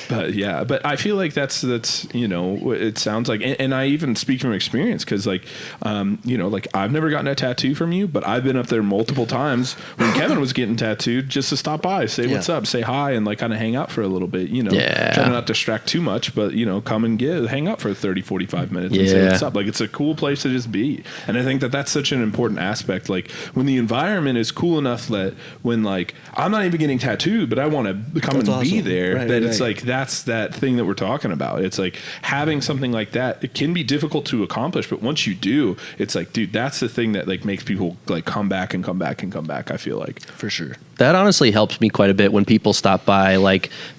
Speaker 2: But yeah, but I feel that's it sounds and I even speak from experience, because I've never gotten a tattoo from you, but I've been up there multiple times when Kevin was getting tattooed, just to stop by, say what's up, say hi, and kind of hang out for a little bit, try to not distract too much, but come and hang out for 30, 45 minutes and say what's up. It's a cool place to just be. And I think that's such an important aspect. When the environment is cool enough that when I'm not even getting tattooed, but I want to come and be there, right, that it's that's that thing that we're talking about. It's having something like that. It can be difficult to accomplish, but once you do, it's dude, that's the thing that makes people come back and come back and come back. I feel
Speaker 3: for sure.
Speaker 1: That honestly helps me quite a bit when people stop by.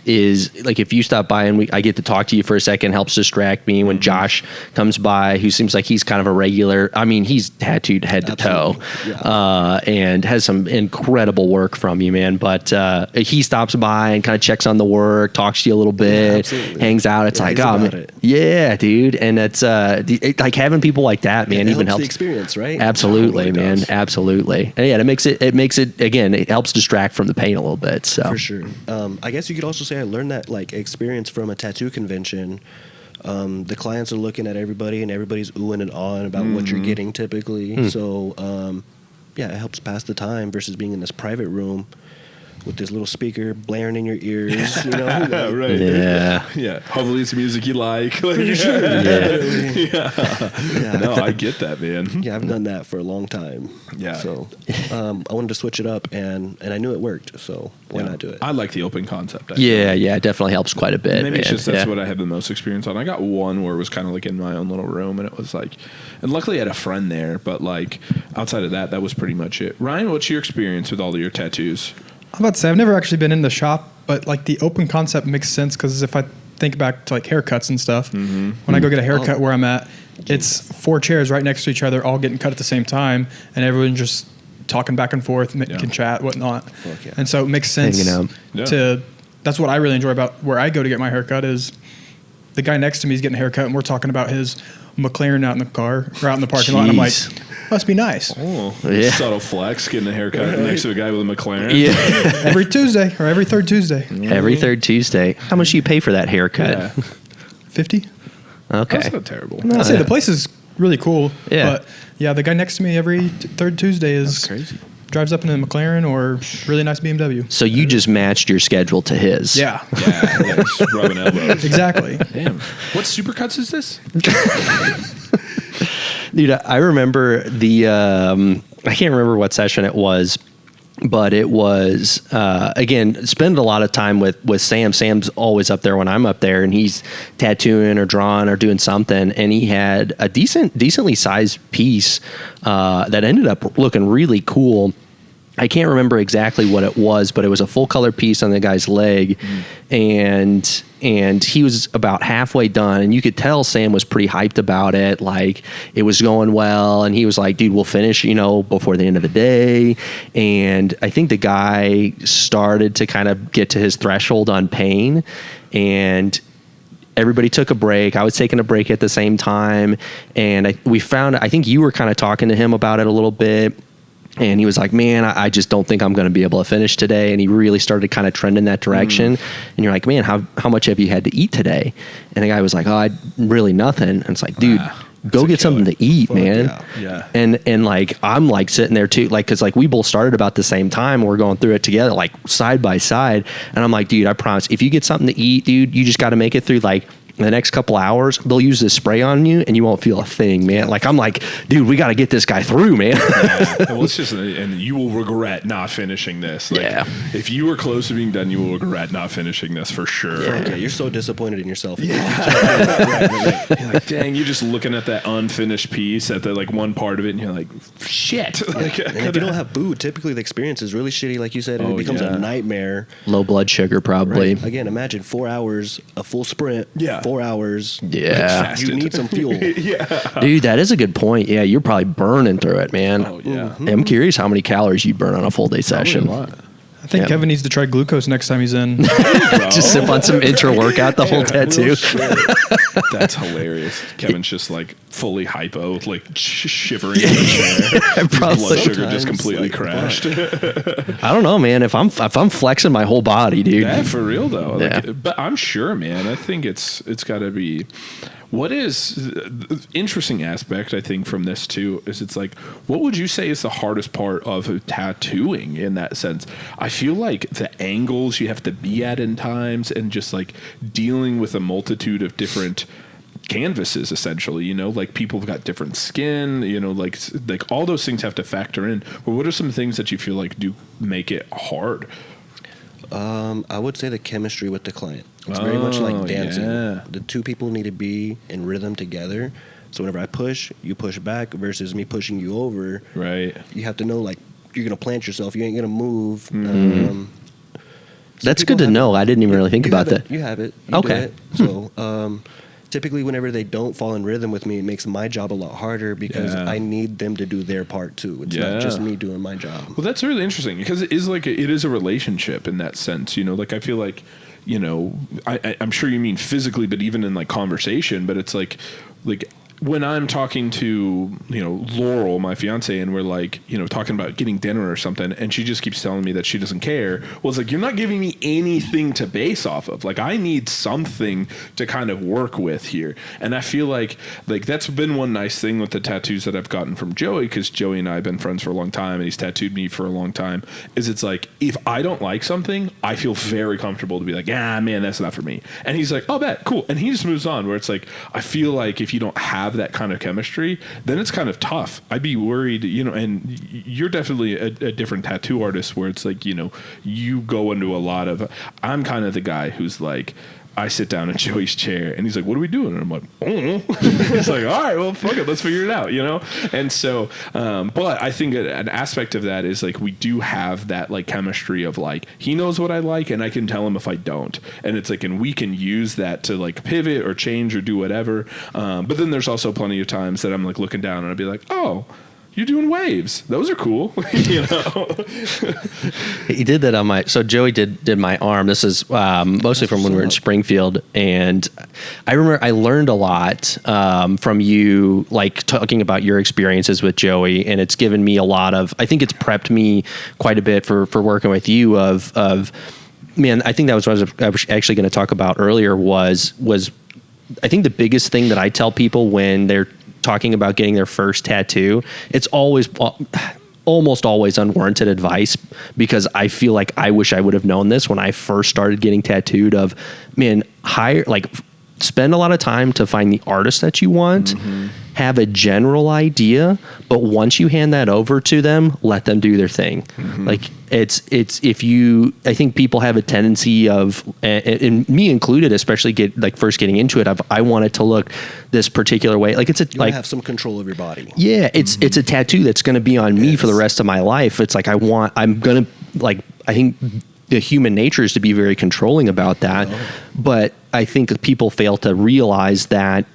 Speaker 1: If you stop by and I get to talk to you for a second, helps distract me. When Josh comes by, who seems like he's kind of a regular. I mean, he's tattooed head to toe, and has some incredible work from you, man. But he stops by and kind of checks on the work, talks to you a little bit, hangs out. It's oh man, yeah, dude. And it's having people like that, man, even helps the
Speaker 3: experience, right?
Speaker 1: Absolutely, man, absolutely. And yeah, it makes it again. It helps distract from the pain a little bit. So
Speaker 3: for sure. I guess you could also say I learned that experience from a tattoo convention. The clients are looking at everybody and everybody's oohing and ahhing about what you're getting typically. So it helps pass the time versus being in this private room. with this little speaker blaring in your ears, you know?
Speaker 2: Yeah, right.
Speaker 1: Yeah.
Speaker 2: Hopefully it's music you like.
Speaker 3: Pretty sure.
Speaker 2: Yeah. No, I get that, man.
Speaker 3: Yeah, I've done that for a long time.
Speaker 2: Yeah.
Speaker 3: So I wanted to switch it up, and I knew it worked, so why not do it?
Speaker 2: I like the open concept.
Speaker 1: Yeah, it definitely helps quite a bit.
Speaker 2: Maybe it's
Speaker 1: man.
Speaker 2: just that's what I have the most experience on. I got one where it was kind of like in my own little room, and it was like, and luckily I had a friend there, but like outside of that was pretty much it. Ryan, what's your experience with all of your tattoos?
Speaker 4: I'm about to say I've never actually been in the shop, but like the open concept makes sense because if I think back to like haircuts and stuff, when I go get a haircut where I'm at, it's 4 chairs right next to each other, all getting cut at the same time, and everyone just talking back and forth, can chat, whatnot.
Speaker 3: Yeah.
Speaker 4: And so it makes sense to. That's what I really enjoy about where I go to get my haircut is the guy next to me is getting a haircut, and we're talking about his McLaren out in the car or out in the parking lot. And I'm like, must be nice.
Speaker 2: Oh, subtle flex, getting a haircut next to a guy with a McLaren.
Speaker 1: Yeah.
Speaker 4: Every Tuesday or every third Tuesday.
Speaker 1: Every third Tuesday. How much do you pay for that haircut?
Speaker 2: Yeah.
Speaker 4: 50.
Speaker 1: Okay.
Speaker 2: That's not terrible.
Speaker 4: I'll say the place is really cool.
Speaker 1: Yeah.
Speaker 4: But yeah, the guy next to me every third Tuesday is
Speaker 2: Crazy.
Speaker 4: drives up in a McLaren or really nice BMW.
Speaker 1: So you just matched your schedule to his.
Speaker 4: Yeah.
Speaker 2: Yeah, just rubbing elbows.
Speaker 4: Exactly.
Speaker 2: Damn. What Supercuts is this?
Speaker 1: Dude, I remember I can't remember what session it was, but it was, again, spend a lot of time with Sam. Sam's always up there when I'm up there, and he's tattooing or drawing or doing something, and he had a decently sized piece that ended up looking really cool. I can't remember exactly what it was, but it was a full color piece on the guy's leg, and he was about halfway done, and you could tell Sam was pretty hyped about it, like it was going well, and he was like, dude, we'll finish, before the end of the day. And I think the guy started to kind of get to his threshold on pain, and everybody took a break. I was taking a break at the same time, and I think you were kind of talking to him about it a little bit. And he was like, man, I just don't think I'm going to be able to finish today. And he really started kind of trending that direction. And you're like, man, how much have you had to eat today? And the guy was like, really nothing. And it's like, dude, go get something to eat, man.
Speaker 2: Yeah.
Speaker 1: And like, I'm like sitting there too, like, cause like we both started about the same time. We're going through it together, like side by side. And I'm like, dude, I promise if you get something to eat, dude, you just got to make it through like the next couple hours. They'll use this spray on you and you won't feel a thing, man. Like, I'm like, dude, we got to get this guy through, man.
Speaker 2: Well, it's just, and you will regret not finishing this. Like, if you were close to being done, you will regret not finishing this for sure.
Speaker 3: Yeah, you're so disappointed in yourself.
Speaker 2: You're like, dang, you're just looking at that unfinished piece at the like one part of it, and you're like, shit. Like,
Speaker 3: and if you don't have food, typically the experience is really shitty, like you said, and it becomes a nightmare.
Speaker 1: Low blood sugar, probably.
Speaker 3: Right. Again, imagine 4 hours, a full sprint.
Speaker 2: Yeah.
Speaker 3: 4 hours.
Speaker 1: Yeah.
Speaker 3: You need some fuel.
Speaker 1: Dude, that is a good point. Yeah, you're probably burning through it, man.
Speaker 2: Oh, yeah.
Speaker 3: Mm-hmm.
Speaker 1: I'm curious how many calories you burn on a full day session.
Speaker 2: Probably a lot.
Speaker 4: I think Kevin needs to try glucose next time he's in.
Speaker 1: Just sip on some intra workout the whole tattoo.
Speaker 2: That's hilarious. Kevin's just like fully hypo, like shivering in the chair. His blood sugar just completely crashed.
Speaker 1: I don't know, man. If I'm flexing my whole body, dude.
Speaker 2: Yeah, for real though.
Speaker 1: Yeah.
Speaker 2: Like, but I'm sure, man. I think it's got to be. What is the interesting aspect, I think, from this too, is it's like, what would you say is the hardest part of tattooing in that sense? I feel like the angles you have to be at in times, and just like dealing with a multitude of different canvases, essentially, like people have got different skin, like all those things have to factor in. But what are some things that you feel like do make it hard?
Speaker 3: I would say the chemistry with the client. It's very much like dancing.
Speaker 2: Yeah.
Speaker 3: The two people need to be in rhythm together. So whenever I push, you push back versus me pushing you over.
Speaker 2: Right.
Speaker 3: You have to know, like, you're going to plant yourself. You ain't going to move.
Speaker 1: That's good to know. I didn't even really think about that.
Speaker 3: You have it. You do it. So typically whenever they don't fall in rhythm with me, it makes my job a lot harder because I need them to do their part too. It's not just me doing my job.
Speaker 2: Well, that's really interesting because it is like it is a relationship in that sense. Like I feel like, I'm sure you mean physically, but even in like conversation. But it's like when I'm talking to, Laurel, my fiance, and we're like, talking about getting dinner or something, and she just keeps telling me that she doesn't care. Well, it's like, you're not giving me anything to base off of. Like, I need something to kind of work with here. And I feel like that's been one nice thing with the tattoos that I've gotten from Joey, because Joey and I have been friends for a long time, and he's tattooed me for a long time, is it's like, if I don't like something, I feel very comfortable to be like, man, that's not for me. And he's like, oh, bet, cool. And he just moves on, where it's like, I feel like if you don't have that kind of chemistry, then it's kind of tough. I'd be worried, and you're definitely a different tattoo artist, where it's like, you go into a lot of, I'm kind of the guy who's like, I sit down in Joey's chair and he's like, what are we doing? And I'm like, oh. He's like, all right, well, fuck it, let's figure it out, And so, but I think an aspect of that is like, we do have that like chemistry of like, he knows what I like and I can tell him if I don't. And it's like, and we can use that to like pivot or change or do whatever. But then there's also plenty of times that I'm like looking down and I'd be like, oh, you're doing waves. Those are cool.
Speaker 1: He did that on so Joey did my arm. This is mostly from when we were in Springfield. And I remember I learned a lot from you, like talking about your experiences with Joey. And it's given me a lot of, I think it's prepped me quite a bit for working with you of man, I think that was what I was actually going to talk about earlier was I think the biggest thing that I tell people when they're talking about getting their first tattoo, it's almost always unwarranted advice, because I feel like I wish I would have known this when I first started getting tattooed of, man, spend a lot of time to find the artist that you want, have a general idea, but once you hand that over to them, let them do their thing. Like it's I think people have a tendency of, and me included, especially first getting into it, I want it to look this particular way. Like you
Speaker 3: have some control of your body.
Speaker 1: Yeah. It's a tattoo that's going to be on me for the rest of my life. It's like, I think the human nature is to be very controlling about that. But I think people fail to realize that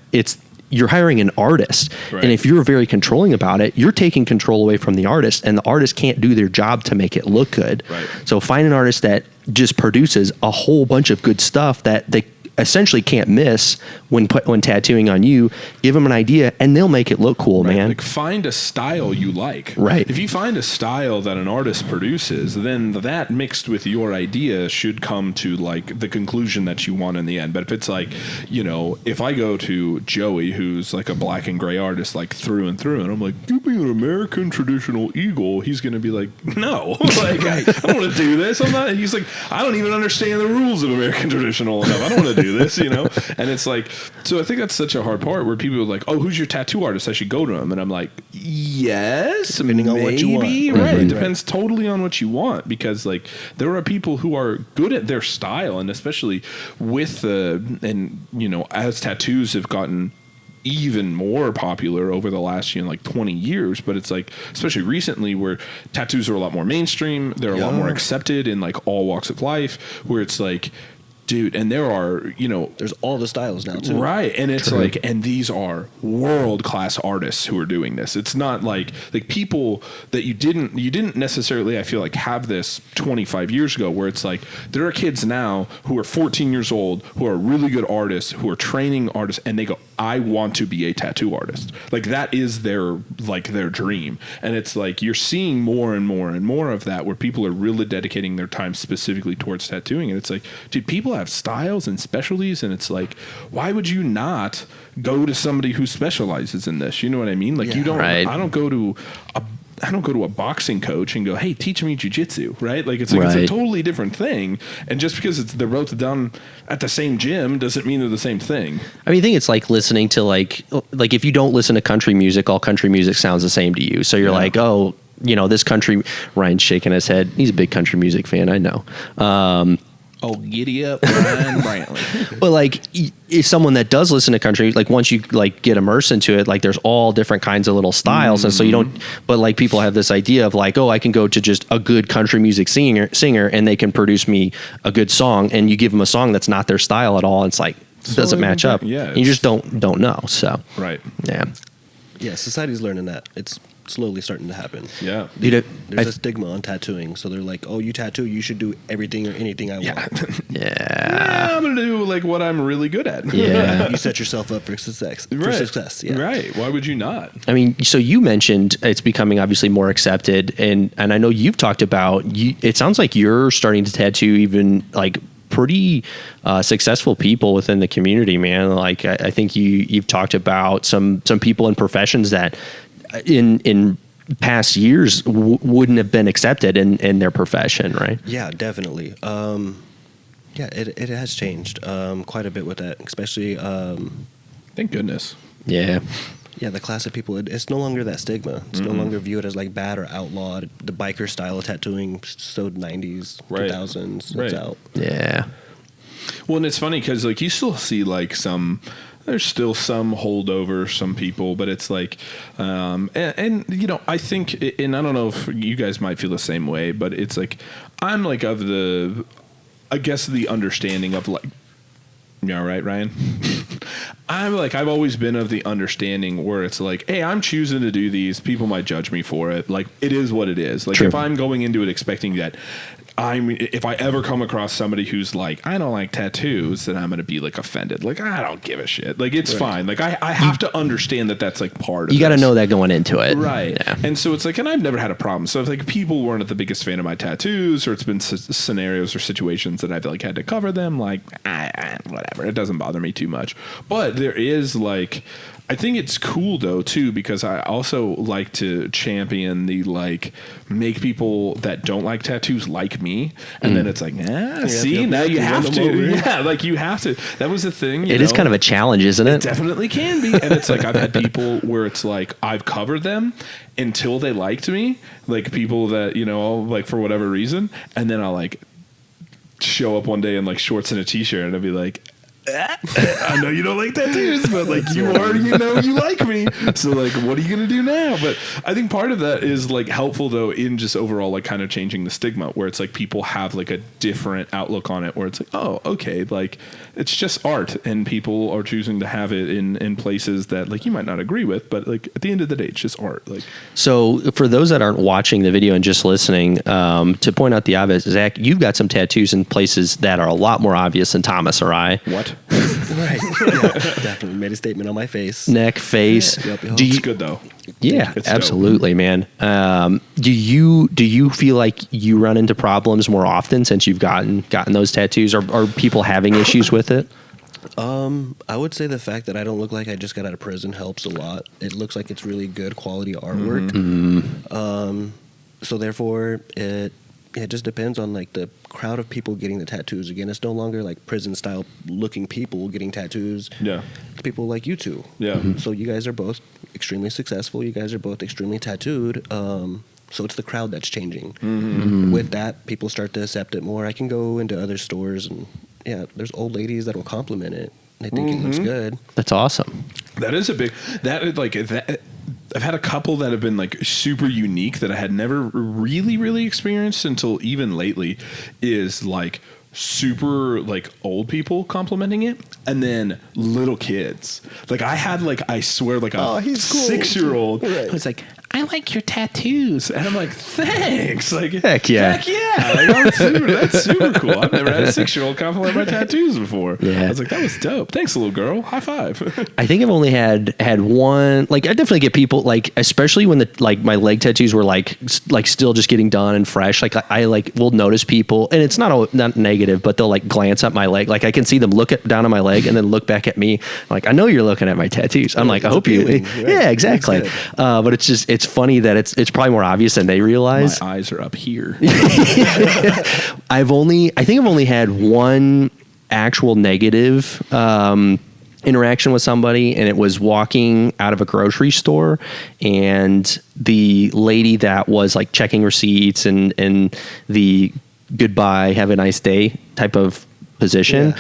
Speaker 1: you're hiring an artist. Right. And if you're very controlling about it, you're taking control away from the artist, and the artist can't do their job to make it look good. Right. So find an artist that just produces a whole bunch of good stuff that they essentially can't miss when tattooing on you. Give them an idea and they'll make it look cool, man.
Speaker 2: Like, find a style you like.
Speaker 1: Right.
Speaker 2: If you find a style that an artist produces, then that mixed with your idea should come to like the conclusion that you want in the end. But if it's like, if I go to Joey, who's like a black and gray artist, like through and through, and I'm like, give me an American traditional eagle, he's going to be like, no, like, I don't want to do this. I'm not. He's like, I don't even understand the rules of American traditional enough. I don't want to do this, And it's like, so I think that's such a hard part where people are like, oh, who's your tattoo artist? I should go to him. And I'm like, yes,
Speaker 3: depending on what you want.
Speaker 2: Right. It depends totally on what you want, because like there are people who are good at their style, and especially with as tattoos have gotten even more popular over the last 20 years, but it's like, especially recently, where tattoos are a lot more mainstream, they're a lot more accepted in like all walks of life, where it's like, dude, and there are,
Speaker 3: there's all the styles now too.
Speaker 2: Right. And it's like, and these are world-class artists who are doing this. It's not like people that you didn't necessarily, I feel like, have this 25 years ago, where it's like, there are kids now who are 14 years old, who are really good artists, who are training artists, and they go, I want to be a tattoo artist. Like, that is their dream. And it's like, you're seeing more and more and more of that, where people are really dedicating their time specifically towards tattooing. And it's like, dude, people have styles and specialties, and it's like, why would you not go to somebody who specializes in this? You know what I mean? Like, you don't. Right. I don't go to a boxing coach and go, hey, teach me jiu-jitsu, right? Like, it's like, it's a totally different thing. And just because they're both done at the same gym doesn't mean they're the same thing.
Speaker 1: I mean, I think it's like listening to like if you don't listen to country music, all country music sounds the same to you. So you're like, oh, this country, Ryan's shaking his head. He's a big country music fan, I know.
Speaker 2: Oh, giddy up, Ryan Brantley.
Speaker 1: But like, if someone that does listen to country, like once you like get immersed into it, like there's all different kinds of little styles, and so you don't. But like, people have this idea of like, oh, I can go to just a good country music singer, and they can produce me a good song, and you give them a song that's not their style at all. It's like, it doesn't match up. Yeah, you just don't know. So
Speaker 2: right,
Speaker 1: yeah.
Speaker 3: Society's learning that. It's slowly starting to happen.
Speaker 2: Yeah.
Speaker 3: There's a stigma on tattooing, so they're like, oh, you tattoo, you should do everything or anything I want.
Speaker 2: Yeah, I'm gonna do like what I'm really good at.
Speaker 1: Yeah.
Speaker 3: You set yourself up for success. Yeah.
Speaker 2: Right. Why would you not?
Speaker 1: I mean, so you mentioned it's becoming obviously more accepted, and I know you've talked about, it sounds like you're starting to tattoo even like pretty successful people within the community, man. Like I think you've talked about some people in professions that in past years wouldn't have been accepted in their profession, right?
Speaker 3: Yeah, definitely. Yeah, it has changed quite a bit with that, especially.
Speaker 2: Thank goodness.
Speaker 1: Yeah.
Speaker 3: Yeah, the class of people, it's no longer that stigma. It's no longer viewed as like bad or outlawed. The biker style of tattooing, so 90s,
Speaker 2: Right.
Speaker 3: 2000s,
Speaker 2: Right.
Speaker 3: it's out.
Speaker 1: Yeah.
Speaker 2: Well, and it's funny because like you still see like there's still some holdover, some people, but it's like, and you know, I think, and I don't know if you guys might feel the same way, but it's like, I'm like of the, I guess the understanding of like, yeah, right, Ryan? I've always been of the understanding where it's like, hey, I'm choosing to do these. People might judge me for it. Like, it is what it is. Like,
Speaker 1: True.
Speaker 2: if I'm going into it expecting that if I ever come across somebody who's like, I don't like tattoos, then I'm going to be like offended. Like, I don't give a shit. Like, it's fine. Like, I have to understand that that's like part of it.
Speaker 1: You got to know that going into it.
Speaker 2: Right.
Speaker 1: Yeah.
Speaker 2: And so it's like, and I've never had a problem. So if like people weren't the biggest fan of my tattoos, or it's been scenarios or situations that I've like had to cover them, like, whatever. It doesn't bother me too much. But there is like, I think it's cool though too, because I also like to champion the like make people that don't like tattoos like me, and then it's like, see, now you have to, like you have to. That was the thing.
Speaker 1: It is kind of a challenge, isn't it?
Speaker 2: It definitely can be, and it's like I've had people where it's like I've covered them until they liked me, like people that like for whatever reason, and then I'll like show up one day in like shorts and a t-shirt, and I'll be like, I know you don't like tattoos, but like you already you like me, so like what are you gonna do now? But I think part of that is like helpful though in just overall like kind of changing the stigma, where it's like people have like a different outlook on it, where it's like, oh, okay, like it's just art, and people are choosing to have it in places that like you might not agree with, but like at the end of the day it's just art. Like, so
Speaker 1: for those that aren't watching the video and just listening, to point out the obvious, Zach, you've got some tattoos in places that are a lot more obvious than Thomas or I.
Speaker 2: what?
Speaker 3: Right. Yeah, definitely made a statement on my face.
Speaker 1: Neck, face.
Speaker 3: Yeah, yep.
Speaker 1: Do you,
Speaker 2: It's good though.
Speaker 1: yeah,
Speaker 2: It's
Speaker 1: absolutely, man. Do you feel like you run into problems more often since you've gotten those tattoos? Are people having issues with it?
Speaker 3: I would say the fact that I don't look like I just got out of prison helps a lot. It looks like it's really good quality artwork. So therefore, it just depends on like the crowd of people getting the tattoos. Again, it's no longer like prison style looking people getting tattoos.
Speaker 2: Yeah.
Speaker 3: It's people like you two.
Speaker 2: Yeah.
Speaker 3: So you guys are both extremely successful. You guys are both extremely tattooed. So it's the crowd that's changing. With that, people start to accept it more. I can go into other stores and there's old ladies that will compliment it. They think it looks good.
Speaker 1: That's awesome.
Speaker 2: That is a big that. I've had a couple that have been like super unique that I had never really experienced until even lately, is like super like old people complimenting it, and then little kids. Like I had like, I swear, like a
Speaker 3: he's cool.
Speaker 2: 6-year-old
Speaker 3: Right.
Speaker 2: who's like, I like your tattoos, and I'm like, thanks. Like,
Speaker 1: Heck yeah.
Speaker 2: Like, that's super cool. I've never had a 6-year-old compliment my tattoos before.
Speaker 1: Yeah.
Speaker 2: I was like, that was dope. Thanks, little girl. High five.
Speaker 1: I think I've only had one. Like, I definitely get people, like, especially when my leg tattoos were like still just getting done and fresh. Like I like will notice people, and it's not negative, but they'll like glance at my leg. Like I can see them look down at my leg and then look back at me. I'm like, I know you're looking at my tattoos. I'm like, I hope you.
Speaker 3: appealing, right?
Speaker 1: Yeah, exactly. But it's funny that it's probably more obvious than they realize.
Speaker 2: My eyes are up here.
Speaker 1: I've only had one actual negative interaction with somebody, and it was walking out of a grocery store, and the lady that was like checking receipts and the goodbye, have a nice day type of position.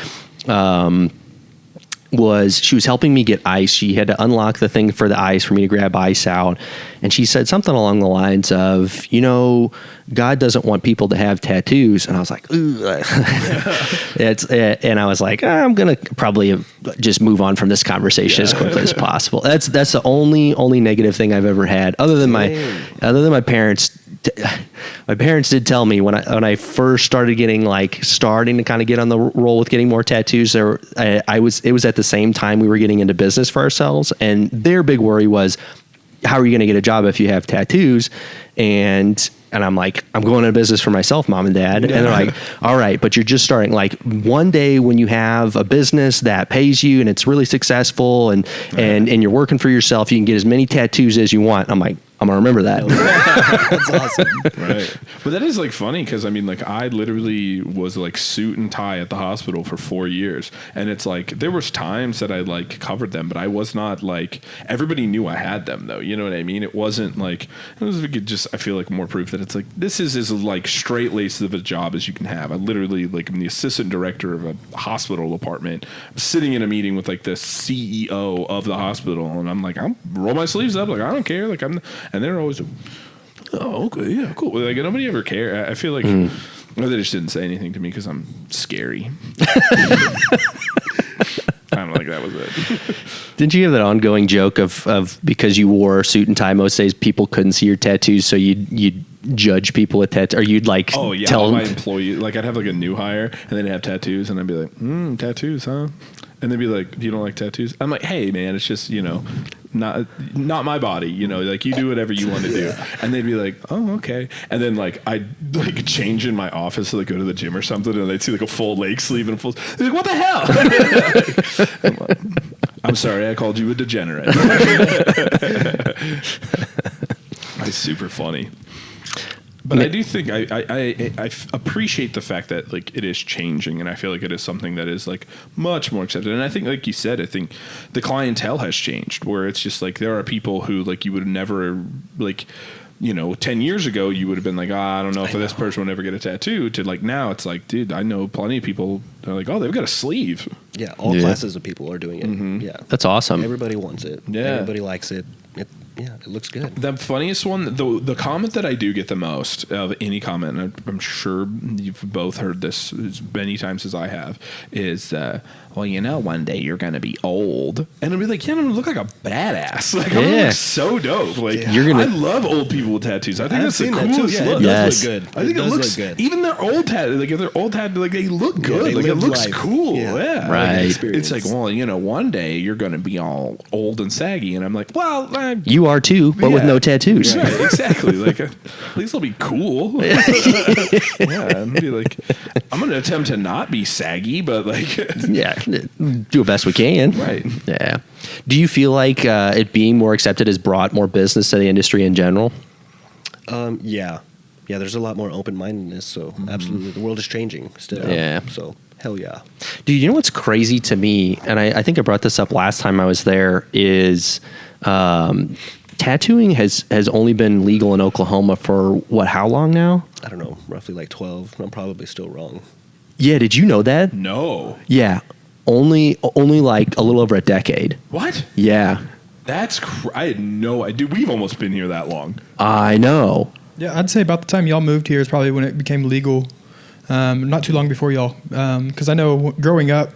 Speaker 1: She was helping me get ice. She had to unlock the thing for the ice for me to grab ice out. And she said something along the lines of, God doesn't want people to have tattoos. And I was like, and I was like, I'm going to probably just move on from this conversation as quickly as possible. That's the only negative thing I've ever had, other than my parents my parents did tell me when I first started starting to kind of get on the roll with getting more tattoos. It was at the same time we were getting into business for ourselves, and their big worry was, how are you going to get a job if you have tattoos? And I'm like, I'm going into business for myself, Mom and Dad. And they're like, all right, but you're just starting. Like, one day when you have a business that pays you and it's really successful and you're working for yourself, you can get as many tattoos as you want. I'm like, I'm going to remember that.
Speaker 3: That's awesome.
Speaker 2: Right. But that is like funny because I mean, like, I literally was like suit and tie at the hospital for 4 years. And it's like, there was times that I like covered them, but I was not like, everybody knew I had them though. You know what I mean? It wasn't like, it was just, I feel like more proof that it's like, this is as like straight laced of a job as you can have. I literally like, I'm the assistant director of a hospital department. I'm sitting in a meeting with like the CEO of the hospital. And I'm like, I'll roll my sleeves up. Like, I don't care. Like and they're always, oh, okay, yeah, cool. Like, nobody ever care. I feel like they just didn't say anything to me because I'm scary. Kind of like that was it.
Speaker 1: Didn't you have that ongoing joke of because you wore a suit and tie most days, people couldn't see your tattoos, so you'd judge people with tattoos, or you'd like tell
Speaker 2: my employee, like I'd have like a new hire and they'd have tattoos and I'd be like, tattoos, huh? And they'd be like, do you don't like tattoos? I'm like, hey man, it's just, not my body, like you do whatever you want to do. And they'd be like, oh, okay. And then like I'd like change in my office, so they go to the gym or something, and they'd see like a full leg sleeve and a full. They're like, what the hell? I'm sorry, I called you a degenerate. That's super funny. But I do think I appreciate the fact that like it is changing, and I feel like it is something that is like much more accepted. And I think, like you said, I think the clientele has changed, where it's just like there are people who like you would never like, 10 years ago you would have been like, I don't know if this person will ever get a tattoo, to like now it's like, dude, I know plenty of people that are like, oh, they've got a sleeve.
Speaker 3: Yeah, all classes of people are doing it. Mm-hmm. Yeah,
Speaker 1: that's awesome.
Speaker 3: Everybody wants it.
Speaker 2: Yeah,
Speaker 3: everybody likes it. It looks good.
Speaker 2: The funniest one, the comment that I do get the most of any comment, and I'm sure you've both heard this as many times as I have, is, well, one day you're going to be old. And I'll be like, I'm going to look like a badass. Like, I'm going to look so dope. Like, I love old people with tattoos. I think that's the coolest look.
Speaker 3: It does look good.
Speaker 2: I think it looks
Speaker 3: good.
Speaker 2: Even their old tattoos, like if they're old tattoos, like they look good. Like it looks cool. Yeah.
Speaker 1: Right.
Speaker 2: Like, it's like, well, one day you're going to be all old and saggy. And I'm like, well,
Speaker 1: you are too, but with no tattoos.
Speaker 2: Right, exactly. Like, at least I'll be cool. Yeah, and be like, I'm going to attempt to not be saggy, but like,
Speaker 1: do the best we can.
Speaker 2: Right.
Speaker 1: Yeah. Do you feel like it being more accepted has brought more business to the industry in general?
Speaker 3: Yeah. There's a lot more open-mindedness. So absolutely, the world is changing still.
Speaker 1: Yeah.
Speaker 3: So hell yeah.
Speaker 1: Dude, you know what's crazy to me, and I think I brought this up last time I was there, is tattooing has only been legal in Oklahoma for how long now?
Speaker 3: I don't know, roughly like 12. I'm probably still wrong.
Speaker 1: Yeah, did you know that?
Speaker 2: No.
Speaker 1: Yeah, only like a little over a decade.
Speaker 2: What?
Speaker 1: Yeah.
Speaker 2: That's I had no idea. We've almost been here that long.
Speaker 1: I know.
Speaker 4: Yeah, I'd say about the time y'all moved here is probably when it became legal. Not too long before y'all, because I know growing up,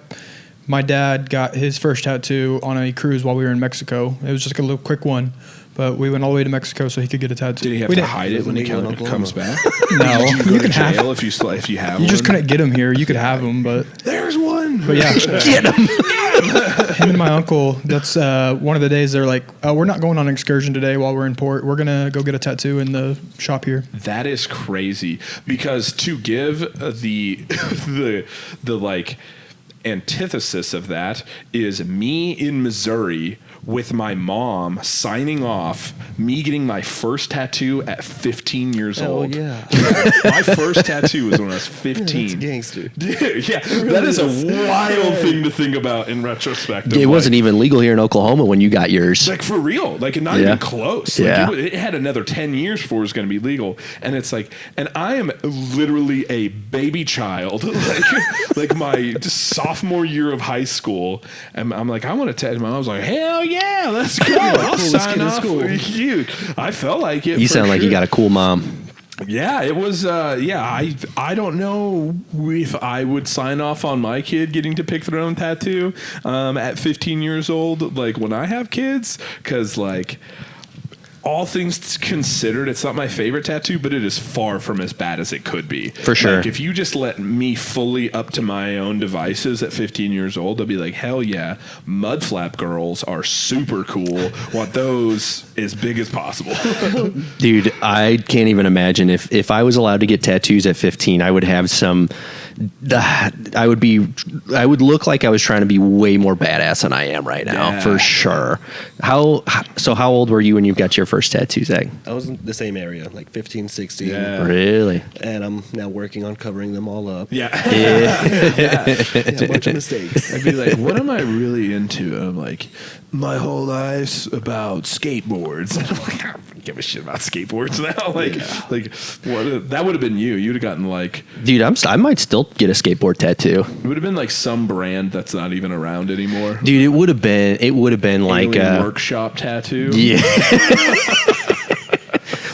Speaker 4: my dad got his first tattoo on a cruise while we were in Mexico. It was just a little quick one, but we went all the way to Mexico so he could get a tattoo.
Speaker 2: Did he have to hide it when he comes back?
Speaker 4: No,
Speaker 2: you can jail if you have.
Speaker 4: You just couldn't get them here. You could have them, but
Speaker 2: there's one.
Speaker 4: But yeah,
Speaker 1: get him.
Speaker 4: Him and my uncle. That's one of the days they're like, we're not going on an excursion today while we're in port. We're gonna go get a tattoo in the shop here.
Speaker 2: That is crazy, because to give the like antithesis of that is me in Missouri with my mom signing off, me getting my first tattoo at 15 years old.
Speaker 3: Yeah.
Speaker 2: My first tattoo was when I was 15.
Speaker 3: That's gangster.
Speaker 2: Yeah, that is a wild thing to think about in retrospect.
Speaker 1: It wasn't even legal here in Oklahoma when you got yours.
Speaker 2: Like, for real. Like, not even close. Like,
Speaker 1: yeah.
Speaker 2: It had another 10 years before it was going to be legal. And it's like, and I am literally a baby child. like my sophomore year of high school. And I'm like, I want to tattoo. My mom was like, hell yeah, let's go. I'll sign off for you. I felt like it.
Speaker 1: You sound like you got a cool mom.
Speaker 2: Yeah, it was. I don't know if I would sign off on my kid getting to pick their own tattoo at 15 years old, like when I have kids, because like all things considered, it's not my favorite tattoo, but it is far from as bad as it could be.
Speaker 1: For sure.
Speaker 2: Like, if you just let me fully up to my own devices at 15 years old, I'll be like, hell yeah, mud flap girls are super cool. Want those as big as possible.
Speaker 1: Dude, I can't even imagine if I was allowed to get tattoos at 15, I would have some. I would look like I was trying to be way more badass than I am right now, for sure. How old were you when you got your first tattoo, Zach?
Speaker 3: I was in the same area, like 15, 16.
Speaker 2: Yeah.
Speaker 1: Really?
Speaker 3: And I'm now working on covering them all up.
Speaker 2: Yeah.
Speaker 3: Yeah, a bunch of mistakes.
Speaker 2: I'd be like, what am I really into? And I'm like, my whole life's about skateboards. And I'm like, I don't give a shit about skateboards now. What? That would have been you. You'd have gotten like,
Speaker 1: Dude, I might still get a skateboard tattoo.
Speaker 2: it would have been like some brand that's not even around anymore.
Speaker 1: Dude, it would have been like
Speaker 2: Alien
Speaker 1: a
Speaker 2: workshop tattoo.
Speaker 1: yeah.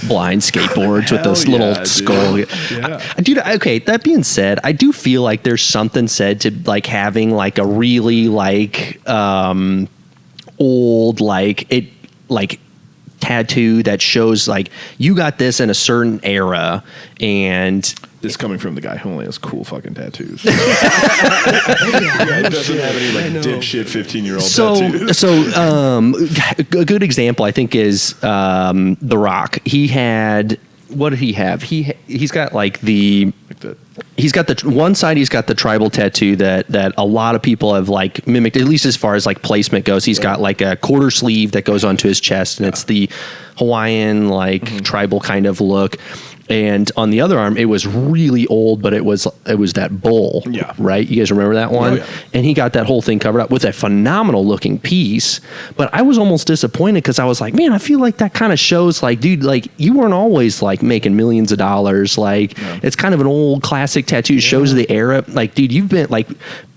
Speaker 1: Blind skateboards with this
Speaker 2: Hell
Speaker 1: little
Speaker 2: yeah,
Speaker 1: skull.
Speaker 2: dude. Yeah.
Speaker 1: Dude, okay, that being said, I do feel like there's something said to like having like a really like old like tattoo that shows like you got this in a certain era, and
Speaker 2: This coming from the guy who only has cool fucking tattoos. He doesn't have any like dipshit 15-year-old tattoos.
Speaker 1: a good example I think is The Rock. He had, what did he have? He's got like he's got the one side, he's got the tribal tattoo that a lot of people have like mimicked, at least as far as like placement goes. He's got like a quarter sleeve that goes onto his chest, and it's the Hawaiian like tribal kind of look. And on the other arm, it was really old, but it was that bull, right? You guys remember that one? Oh, yeah. And he got that whole thing covered up with a phenomenal looking piece. But I was almost disappointed because I was like, man, I feel like that kind of shows like, dude, like you weren't always like making millions of dollars. Like it's kind of an old classic tattoo. It shows the era. Like, dude, you've been like,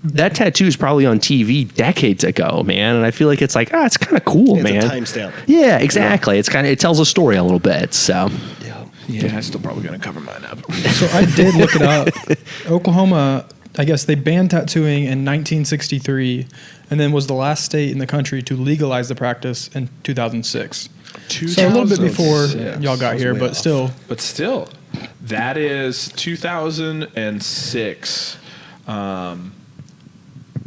Speaker 1: that tattoo is probably on TV decades ago, man. And I feel like it's like, it's kind of cool, man.
Speaker 3: It's a timestamp.
Speaker 1: Yeah, exactly. It's it tells a story a little bit. So.
Speaker 2: Yeah, I'm still probably going to cover mine up.
Speaker 4: So I did look it up. Oklahoma, I guess they banned tattooing in 1963 and then was the last state in the country to legalize the practice in 2006. So a little bit before y'all got here, but still.
Speaker 2: But still, that is 2006.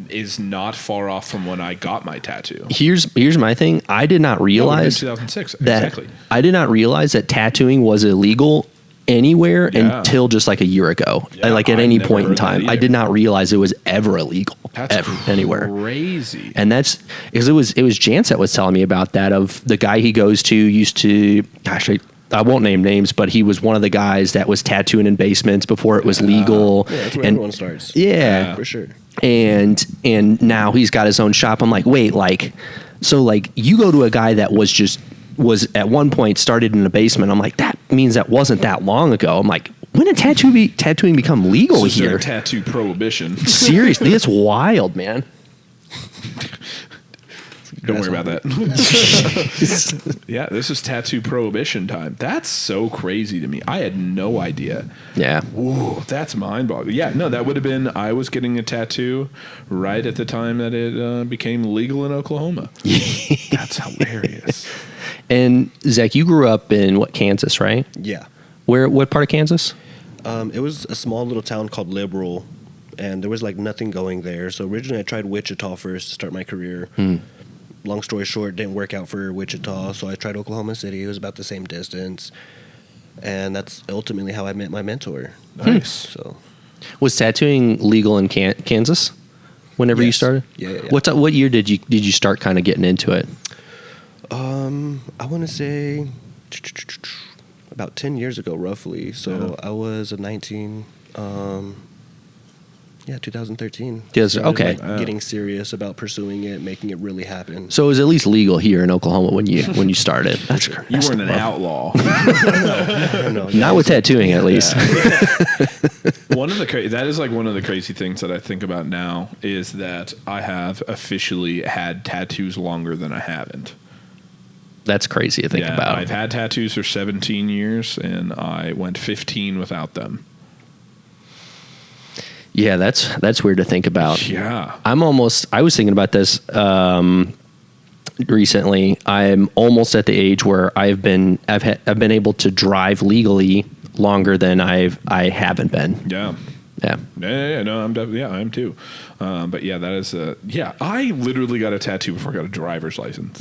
Speaker 2: Is not far off from when I got my tattoo.
Speaker 1: Here's my thing. I did not realize
Speaker 2: 2006.
Speaker 1: That
Speaker 2: exactly.
Speaker 1: I did not realize that tattooing was illegal anywhere until just like a year ago.
Speaker 2: Yeah,
Speaker 1: like at any point in time, I did not realize it was ever illegal.
Speaker 2: That's
Speaker 1: anywhere.
Speaker 2: Crazy.
Speaker 1: And that's because it was Jance that was telling me about that. Of the guy he goes to used to. Gosh, I won't name names, but he was one of the guys that was tattooing in basements before it was legal.
Speaker 3: Yeah, that's where everyone starts.
Speaker 1: Yeah,
Speaker 3: for sure.
Speaker 1: And now he's got his own shop. I'm like, wait, like, so like you go to a guy that was at one point started in a basement. I'm like, that means that wasn't that long ago. I'm like, when did tattooing become legal here?
Speaker 2: Tattoo prohibition.
Speaker 1: Seriously, it's wild, man.
Speaker 2: Don't worry about that. Yeah, this is tattoo prohibition time. That's so crazy to me. I had no idea.
Speaker 1: Yeah.
Speaker 2: Whoa, that's mind-boggling. Yeah, no, that would have been, I was getting a tattoo right at the time that it became legal in Oklahoma. That's hilarious.
Speaker 1: And Zach, you grew up in Kansas, right?
Speaker 3: Yeah.
Speaker 1: What part of Kansas?
Speaker 3: It was a small little town called Liberal, and there was like nothing going there. So originally I tried Wichita first to start my career. Long story short, didn't work out for Wichita, so I tried Oklahoma City. It was about the same distance, and that's ultimately how I met my mentor.
Speaker 2: Nice.
Speaker 3: So,
Speaker 1: was tattooing legal in Kansas whenever you started?
Speaker 3: Yeah.
Speaker 1: What year did you start kind of getting into it?
Speaker 3: I want to say about 10 years ago, roughly. So I was a 19. 2013.
Speaker 1: Okay.
Speaker 3: Getting serious about pursuing it, making it really happen.
Speaker 1: So it was at least legal here in Oklahoma when you started. That's great.
Speaker 2: You weren't an outlaw.
Speaker 3: No,
Speaker 1: not with tattooing, at least.
Speaker 2: That is like one of the crazy things that I think about now is that I have officially had tattoos longer than I haven't.
Speaker 1: That's crazy to think about.
Speaker 2: I've had tattoos for 17 years, and I went 15 without them.
Speaker 1: Yeah, that's weird to think about.
Speaker 2: Yeah.
Speaker 1: I was thinking about this. recently. I'm almost at the age where I've been able to drive legally longer than I haven't been.
Speaker 2: Yeah.
Speaker 1: Yeah.
Speaker 2: No, I am too. But yeah, that is I literally got a tattoo before I got a driver's license.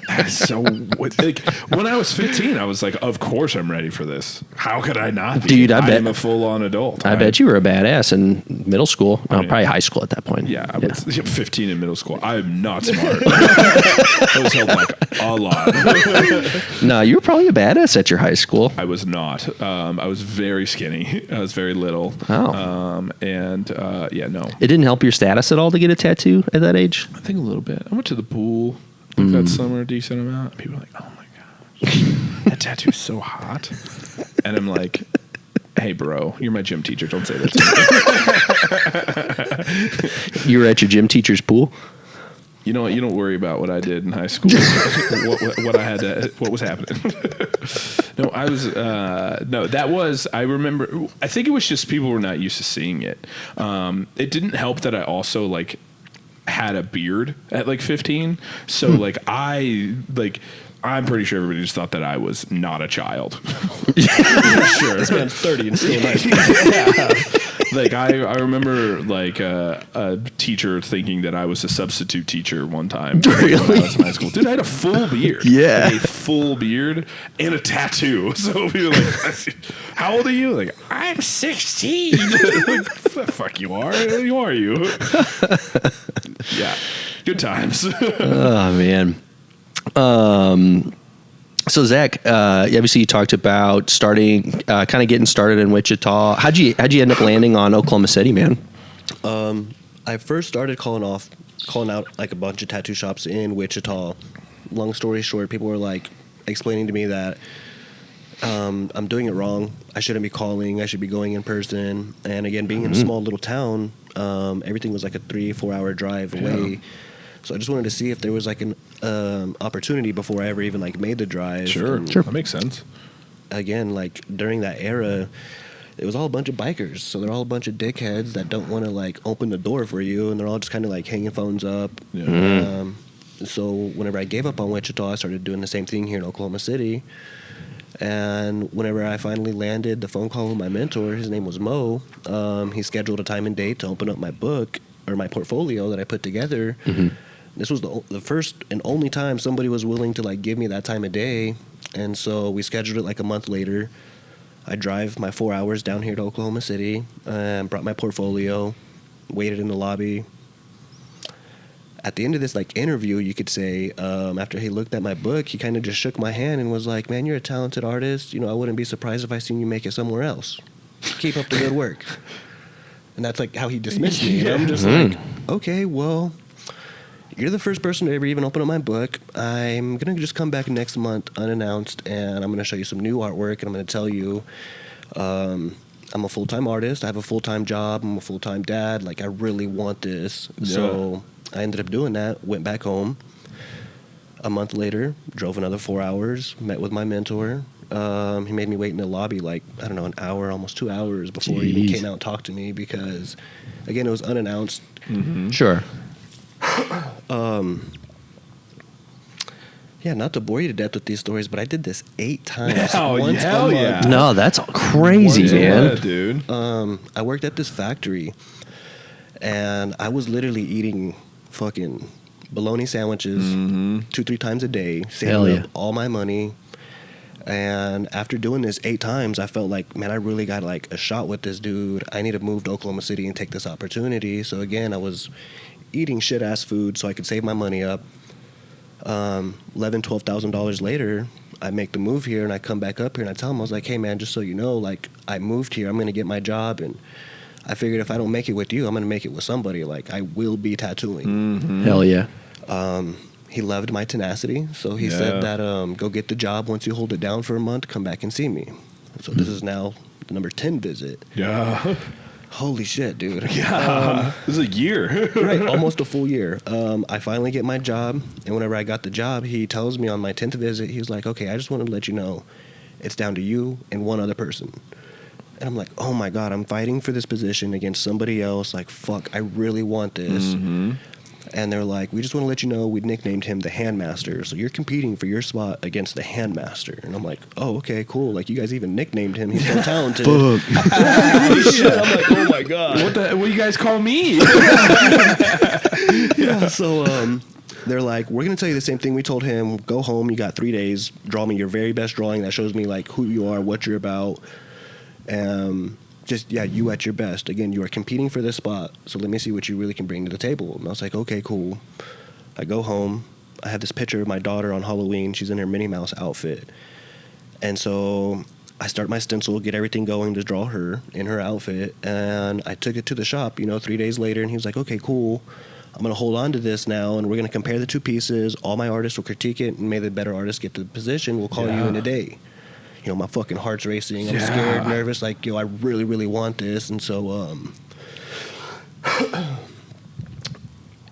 Speaker 2: That's so like when I was 15, I was like, of course I'm ready for this. How could I not be?
Speaker 1: Dude, I bet
Speaker 2: I'm a full-on adult.
Speaker 1: I bet you were a badass in middle school. Probably high school at that point.
Speaker 2: Yeah, I was 15 in middle school. I am not smart. I was held like a lot.
Speaker 1: No, you were probably a badass at your high school.
Speaker 2: I was not. I was very skinny. I was very little.
Speaker 1: Oh.
Speaker 2: No.
Speaker 1: It didn't help your status at all to get a tattoo at that age?
Speaker 2: I think a little bit. I went to the pool like that summer, a decent amount. People were like, oh my gosh, that tattoo's so hot. And I'm like, hey, bro, you're my gym teacher. Don't say that to me.
Speaker 1: You were at your gym teacher's pool?
Speaker 2: You know what? You don't worry about what I did in high school. what I had to, what was happening. No, I was, I remember, I think it was just people were not used to seeing it. It didn't help that I also like had a beard at like 15. So I'm pretty sure everybody just thought that I was not a child. For sure.
Speaker 3: This man's 30 and still nice.
Speaker 2: Yeah. Like I remember like a teacher thinking that I was a substitute teacher one time
Speaker 1: Really?
Speaker 2: when I was in high school. Dude, I had a full beard.
Speaker 1: Yeah.
Speaker 2: Like a full beard and a tattoo. So we were like, how old are you? Like, I'm 16. Like, the fuck you are? Who are you? Yeah. Good times.
Speaker 1: Oh, man. So Zach, obviously you talked about starting, kind of getting started in Wichita. How'd you end up landing on Oklahoma City, man?
Speaker 3: I first started calling out like a bunch of tattoo shops in Wichita. Long story short, people were like explaining to me that I'm doing it wrong. I shouldn't be calling. I should be going in person. And again, being in a small little town, everything was like a 3-4 hour drive away.
Speaker 2: Yeah.
Speaker 3: So I just wanted to see if there was like an opportunity before I ever even like made the drive.
Speaker 2: Sure.
Speaker 3: And
Speaker 2: That makes sense.
Speaker 3: again, like during that era, it was all a bunch of bikers. So they're all a bunch of dickheads that don't want to like open the door for you, and they're all just kind of like hanging phones up.
Speaker 2: Yeah.
Speaker 3: So whenever I gave up on Wichita, I started doing the same thing here in Oklahoma City. And whenever I finally landed the phone call with my mentor, his name was Mo. He scheduled a time and date to open up my book or my portfolio that I put together.
Speaker 1: Mm-hmm.
Speaker 3: This was the first and only time somebody was willing to like give me that time of day. And so we scheduled it like a month later. I drive my 4 hours down here to Oklahoma City, brought my portfolio, waited in the lobby. At the end of this like interview, you could say, after he looked at my book, he kind of just shook my hand and was like, man, you're a talented artist. You know, I wouldn't be surprised if I seen you make it somewhere else. Keep up the good work. And that's like how he dismissed me. And I'm just like, okay, well, you're the first person to ever even open up my book. I'm going to just come back next month unannounced, and I'm going to show you some new artwork, and I'm going to tell you I'm a full-time artist. I have a full-time job. I'm a full-time dad. Like, I really want this. Yeah. So I ended up doing that, went back home. A month later, drove another 4 hours, met with my mentor. He made me wait in the lobby like, I don't know, an hour, almost 2 hours before he even came out and talked to me because, again, it was unannounced.
Speaker 1: Mm-hmm. Sure.
Speaker 3: Yeah, not to bore you to death with these stories, but I did this 8 times.
Speaker 2: Oh,
Speaker 3: once
Speaker 2: hell
Speaker 3: a
Speaker 2: yeah.
Speaker 3: month.
Speaker 1: No, that's crazy,
Speaker 2: Once a
Speaker 1: man.
Speaker 2: month, dude.
Speaker 3: I worked at this factory, and I was literally eating fucking bologna sandwiches 2-3 times a day, saving up all my money. And after doing this 8 times, I felt like, man, I really got like a shot with this dude. I need to move to Oklahoma City and take this opportunity. So again, I was eating shit ass food so I could save my money up. $11,000-$12,000 later, I make the move here and I come back up here and I tell him, I was like, hey man, just so you know, like I moved here, I'm gonna get my job, and I figured if I don't make it with you, I'm gonna make it with somebody. Like I will be tattooing.
Speaker 2: Mm-hmm.
Speaker 1: Hell yeah.
Speaker 3: He loved my tenacity, so he said that go get the job. Once you hold it down for a month, come back and see me. So this is now the number 10 visit.
Speaker 2: Yeah.
Speaker 3: Holy shit, dude.
Speaker 2: Yeah. This is a year.
Speaker 3: Right, almost a full year. I finally get my job, and whenever I got the job, he tells me on my 10th visit, he was like, okay, I just wanted to let you know it's down to you and one other person. And I'm like, oh my God, I'm fighting for this position against somebody else. Like, fuck, I really want this.
Speaker 2: Mm-hmm.
Speaker 3: And they're like, we just want to let you know we nicknamed him the Handmaster. So you're competing for your spot against the Handmaster. And I'm like, oh, okay, cool. Like, you guys even nicknamed him. He's so talented. Holy shit. I'm like, oh my God.
Speaker 2: What do you guys call me?
Speaker 3: Yeah. So they're like, we're going to tell you the same thing we told him. Go home. You got 3 days. Draw me your very best drawing that shows me like who you are, what you're about. Just, you at your best. Again, you are competing for this spot, so let me see what you really can bring to the table. And I was like, okay, cool. I go home. I have this picture of my daughter on Halloween. She's in her Minnie Mouse outfit. And so I start my stencil, get everything going to draw her in her outfit, and I took it to the shop, 3 days later, and he was like, okay, cool. I'm going to hold on to this now, and we're going to compare the two pieces. All my artists will critique it, and may the better artist get the position. We'll call you in a day. My fucking heart's racing. I'm scared, nervous. Like, I really, really want this. And so,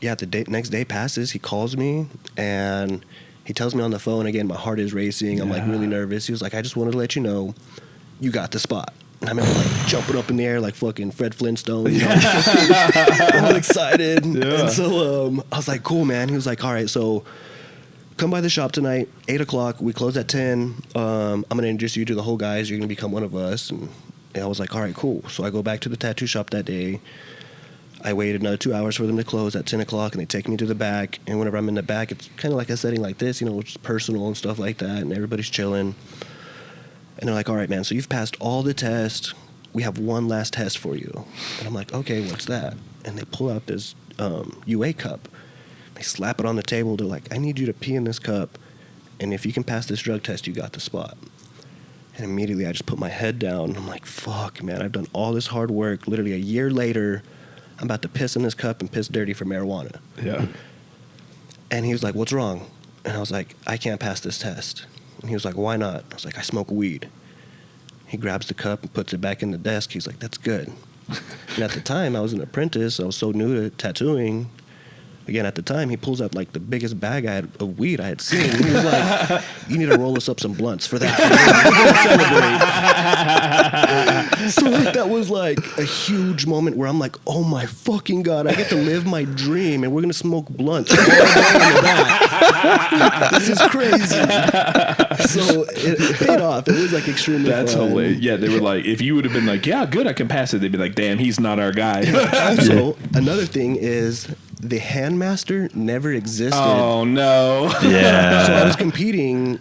Speaker 3: the next day passes. He calls me, and he tells me on the phone, again, my heart is racing. I'm, like, really nervous. He was like, I just wanted to let you know you got the spot. And I remember, like, jumping up in the air like fucking Fred Flintstone. All excited. Yeah. And so I was like, cool, man. He was like, all right, so come by the shop tonight, 8 o'clock. We close at 10. I'm going to introduce you to the whole guys. You're going to become one of us. And I was like, all right, cool. So I go back to the tattoo shop that day. I waited another 2 hours for them to close at 10 o'clock, and they take me to the back. And whenever I'm in the back, it's kind of like a setting like this, it's personal and stuff like that, and everybody's chilling. And they're like, all right, man, so you've passed all the tests. We have one last test for you. And I'm like, okay, what's that? And they pull out this UA cup. They slap it on the table. They're like, I need you to pee in this cup, and if you can pass this drug test, you got the spot. And immediately I just put my head down. I'm like, fuck, man, I've done all this hard work. Literally a year later, I'm about to piss in this cup and piss dirty for marijuana.
Speaker 2: Yeah.
Speaker 3: And he was like, what's wrong? And I was like, I can't pass this test. And he was like, why not? I was like, I smoke weed. He grabs the cup and puts it back in the desk. He's like, that's good. And at the time, I was an apprentice. I was so new to tattooing. Again, at the time, he pulls out, like, the biggest bag I had of weed I had seen. He was like, you need to roll us up some blunts for that. So, like, that was, like, a huge moment where I'm like, oh, my fucking God, I get to live my dream, and we're going to smoke blunts. This is crazy. So, it paid off. It was, like, extremely fun. That's
Speaker 2: hilarious. Yeah, they were like, if you would have been like, yeah, good, I can pass it, they'd be like, damn, he's not our guy.
Speaker 3: Also, another thing is, the Handmaster never existed.
Speaker 2: Oh, no.
Speaker 1: Yeah.
Speaker 3: So I was competing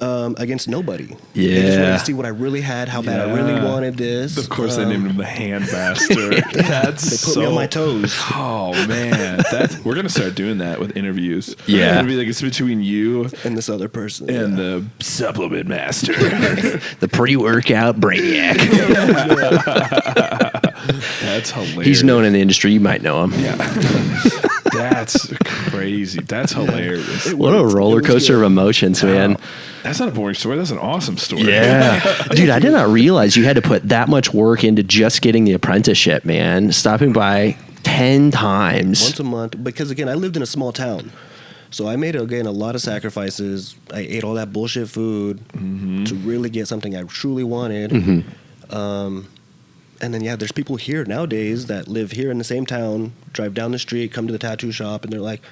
Speaker 3: against nobody.
Speaker 1: Yeah.
Speaker 3: They just wanted to see what I really had, how bad I really wanted this.
Speaker 2: Of course, they named him the Handmaster.
Speaker 3: They put me on my toes.
Speaker 2: Oh, man. We're going to start doing that with interviews.
Speaker 1: Yeah.
Speaker 2: It'll be like it's between you
Speaker 3: and this other person.
Speaker 2: And the supplement master.
Speaker 1: The pre-workout brainiac.
Speaker 2: That's hilarious.
Speaker 1: He's known in the industry. You might know him.
Speaker 2: Yeah. That's crazy. That's hilarious.
Speaker 1: What a roller coaster of emotions, man.
Speaker 2: That's not a boring story. That's an awesome story.
Speaker 1: Yeah. Dude, I did not realize you had to put that much work into just getting the apprenticeship, man. Stopping by 10 times.
Speaker 3: Once a month. Because, again, I lived in a small town. So I made, again, a lot of sacrifices. I ate all that bullshit food to really get something I truly wanted. And then, there's people here nowadays that live here in the same town, drive down the street, come to the tattoo shop, and they're like,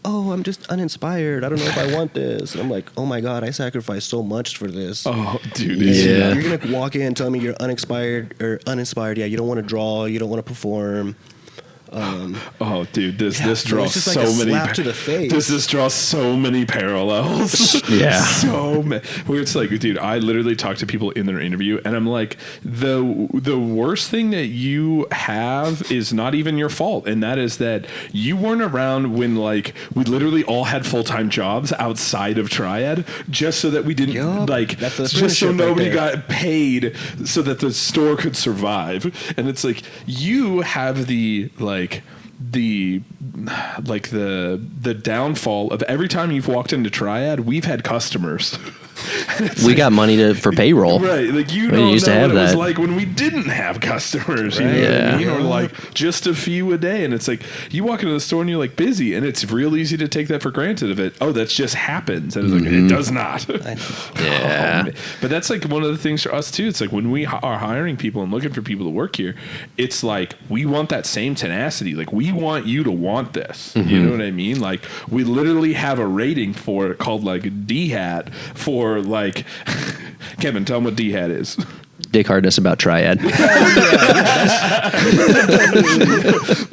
Speaker 3: oh, I'm just uninspired. I don't know if I want this. And I'm like, oh, my God, I sacrificed so much for this.
Speaker 2: Oh, dude.
Speaker 3: Yeah. You're going to walk in and tell me you're uninspired. Yeah, you don't want to draw. You don't want to perform.
Speaker 2: Oh, dude, this draws
Speaker 3: just
Speaker 2: so
Speaker 3: like a
Speaker 2: many.
Speaker 3: slap to the face.
Speaker 2: This draws so many parallels.
Speaker 1: Yeah,
Speaker 2: so many. Where it's like, dude, I literally talk to people in their interview, and I'm like, the worst thing that you have is not even your fault, and that is that you weren't around when like we literally all had full-time jobs outside of Triad, just so that we didn't just so nobody got paid, so that the store could survive. And it's like you have the downfall of every time you've walked into Triad, we've had customers.
Speaker 1: We got money for payroll.
Speaker 2: Right. Like, you
Speaker 1: We
Speaker 2: don't
Speaker 1: used to
Speaker 2: know
Speaker 1: have
Speaker 2: what it was
Speaker 1: that.
Speaker 2: like when we didn't have customers. You know what
Speaker 1: Yeah.
Speaker 2: I mean? Or like just a few a day. And it's like, you walk into the store and you're like busy, and it's real easy to take that for granted of it. Oh, that just happens. And it's like, it does not.
Speaker 3: I know.
Speaker 1: Yeah.
Speaker 2: But that's like one of the things for us too. It's like when we are hiring people and looking for people to work here, it's like we want that same tenacity. Like, we want you to want this. You know what I mean? Like, we literally have a rating for it called like D-hat for like Kevin, tell them what D-hat is.
Speaker 1: Dick hardness about TRIAD.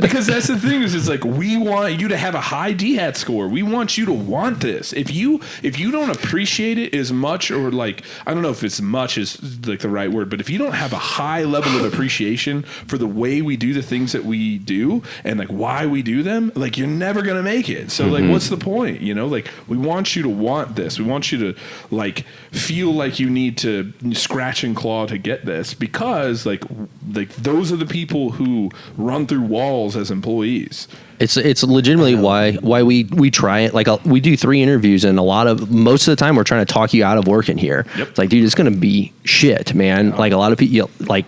Speaker 2: Because that's the thing is, it's like, we want you to have a high D-hat score. We want you to want this. If you don't appreciate it as much, or like, I don't know if it's much is like the right word, but if you don't have a high level of appreciation for the way we do the things that we do and like why we do them, like, you're never going to make it. So like, what's the point? You know, like, we want you to want this. We want you to like feel like you need to scratch and claw to get this, because like those are the people who run through walls as employees.
Speaker 1: It's legitimately why we try it. Like, we do 3 interviews, and most of the time we're trying to talk you out of working here.
Speaker 2: Yep.
Speaker 1: It's like, dude, it's going to be shit, man. Like, a lot of people, like,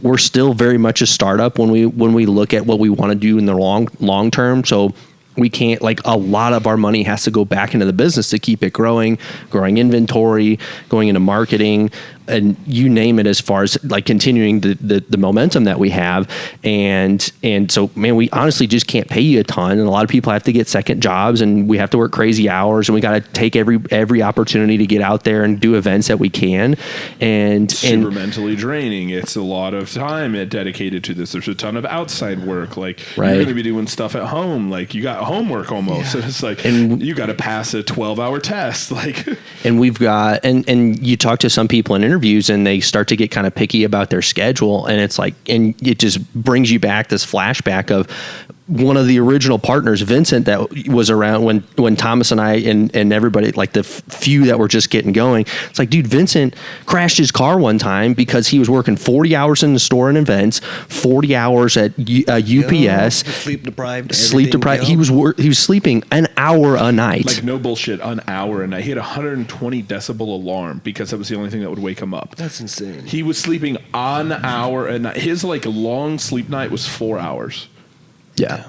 Speaker 1: we're still very much a startup when we look at what we want to do in the long term. So we can't, like, a lot of our money has to go back into the business to keep it growing inventory, going into marketing, and you name it, as far as like continuing the momentum that we have. And so, man, we honestly just can't pay you a ton. And a lot of people have to get second jobs, and we have to work crazy hours, and we got to take every opportunity to get out there and do events that we can. And
Speaker 2: Super mentally draining. It's a lot of time dedicated to this. There's a ton of outside work. Like,
Speaker 1: Right.
Speaker 2: you're going to be doing stuff at home. Like, you got homework almost. And it's like,
Speaker 1: And
Speaker 2: you got to pass a 12-hour test. Like,
Speaker 1: and we've got, and you talk to some people in interviews, and they start to get kind of picky about their schedule. And it's like, and it just brings you back this flashback of one of the original partners, Vincent, that was around when Thomas and I and everybody, like the few that were just getting going. It's like, dude, Vincent crashed his car one time because he was working 40 hours in the store and events, 40 hours at UPS.
Speaker 3: Sleep deprived.
Speaker 1: He was sleeping an hour a night.
Speaker 2: like, no bullshit, an hour. And he had a 120 decibel alarm because that was the only thing that would wake him up.
Speaker 3: That's insane.
Speaker 2: He was sleeping an hour a night. His like long sleep night was 4 hours.
Speaker 1: Yeah.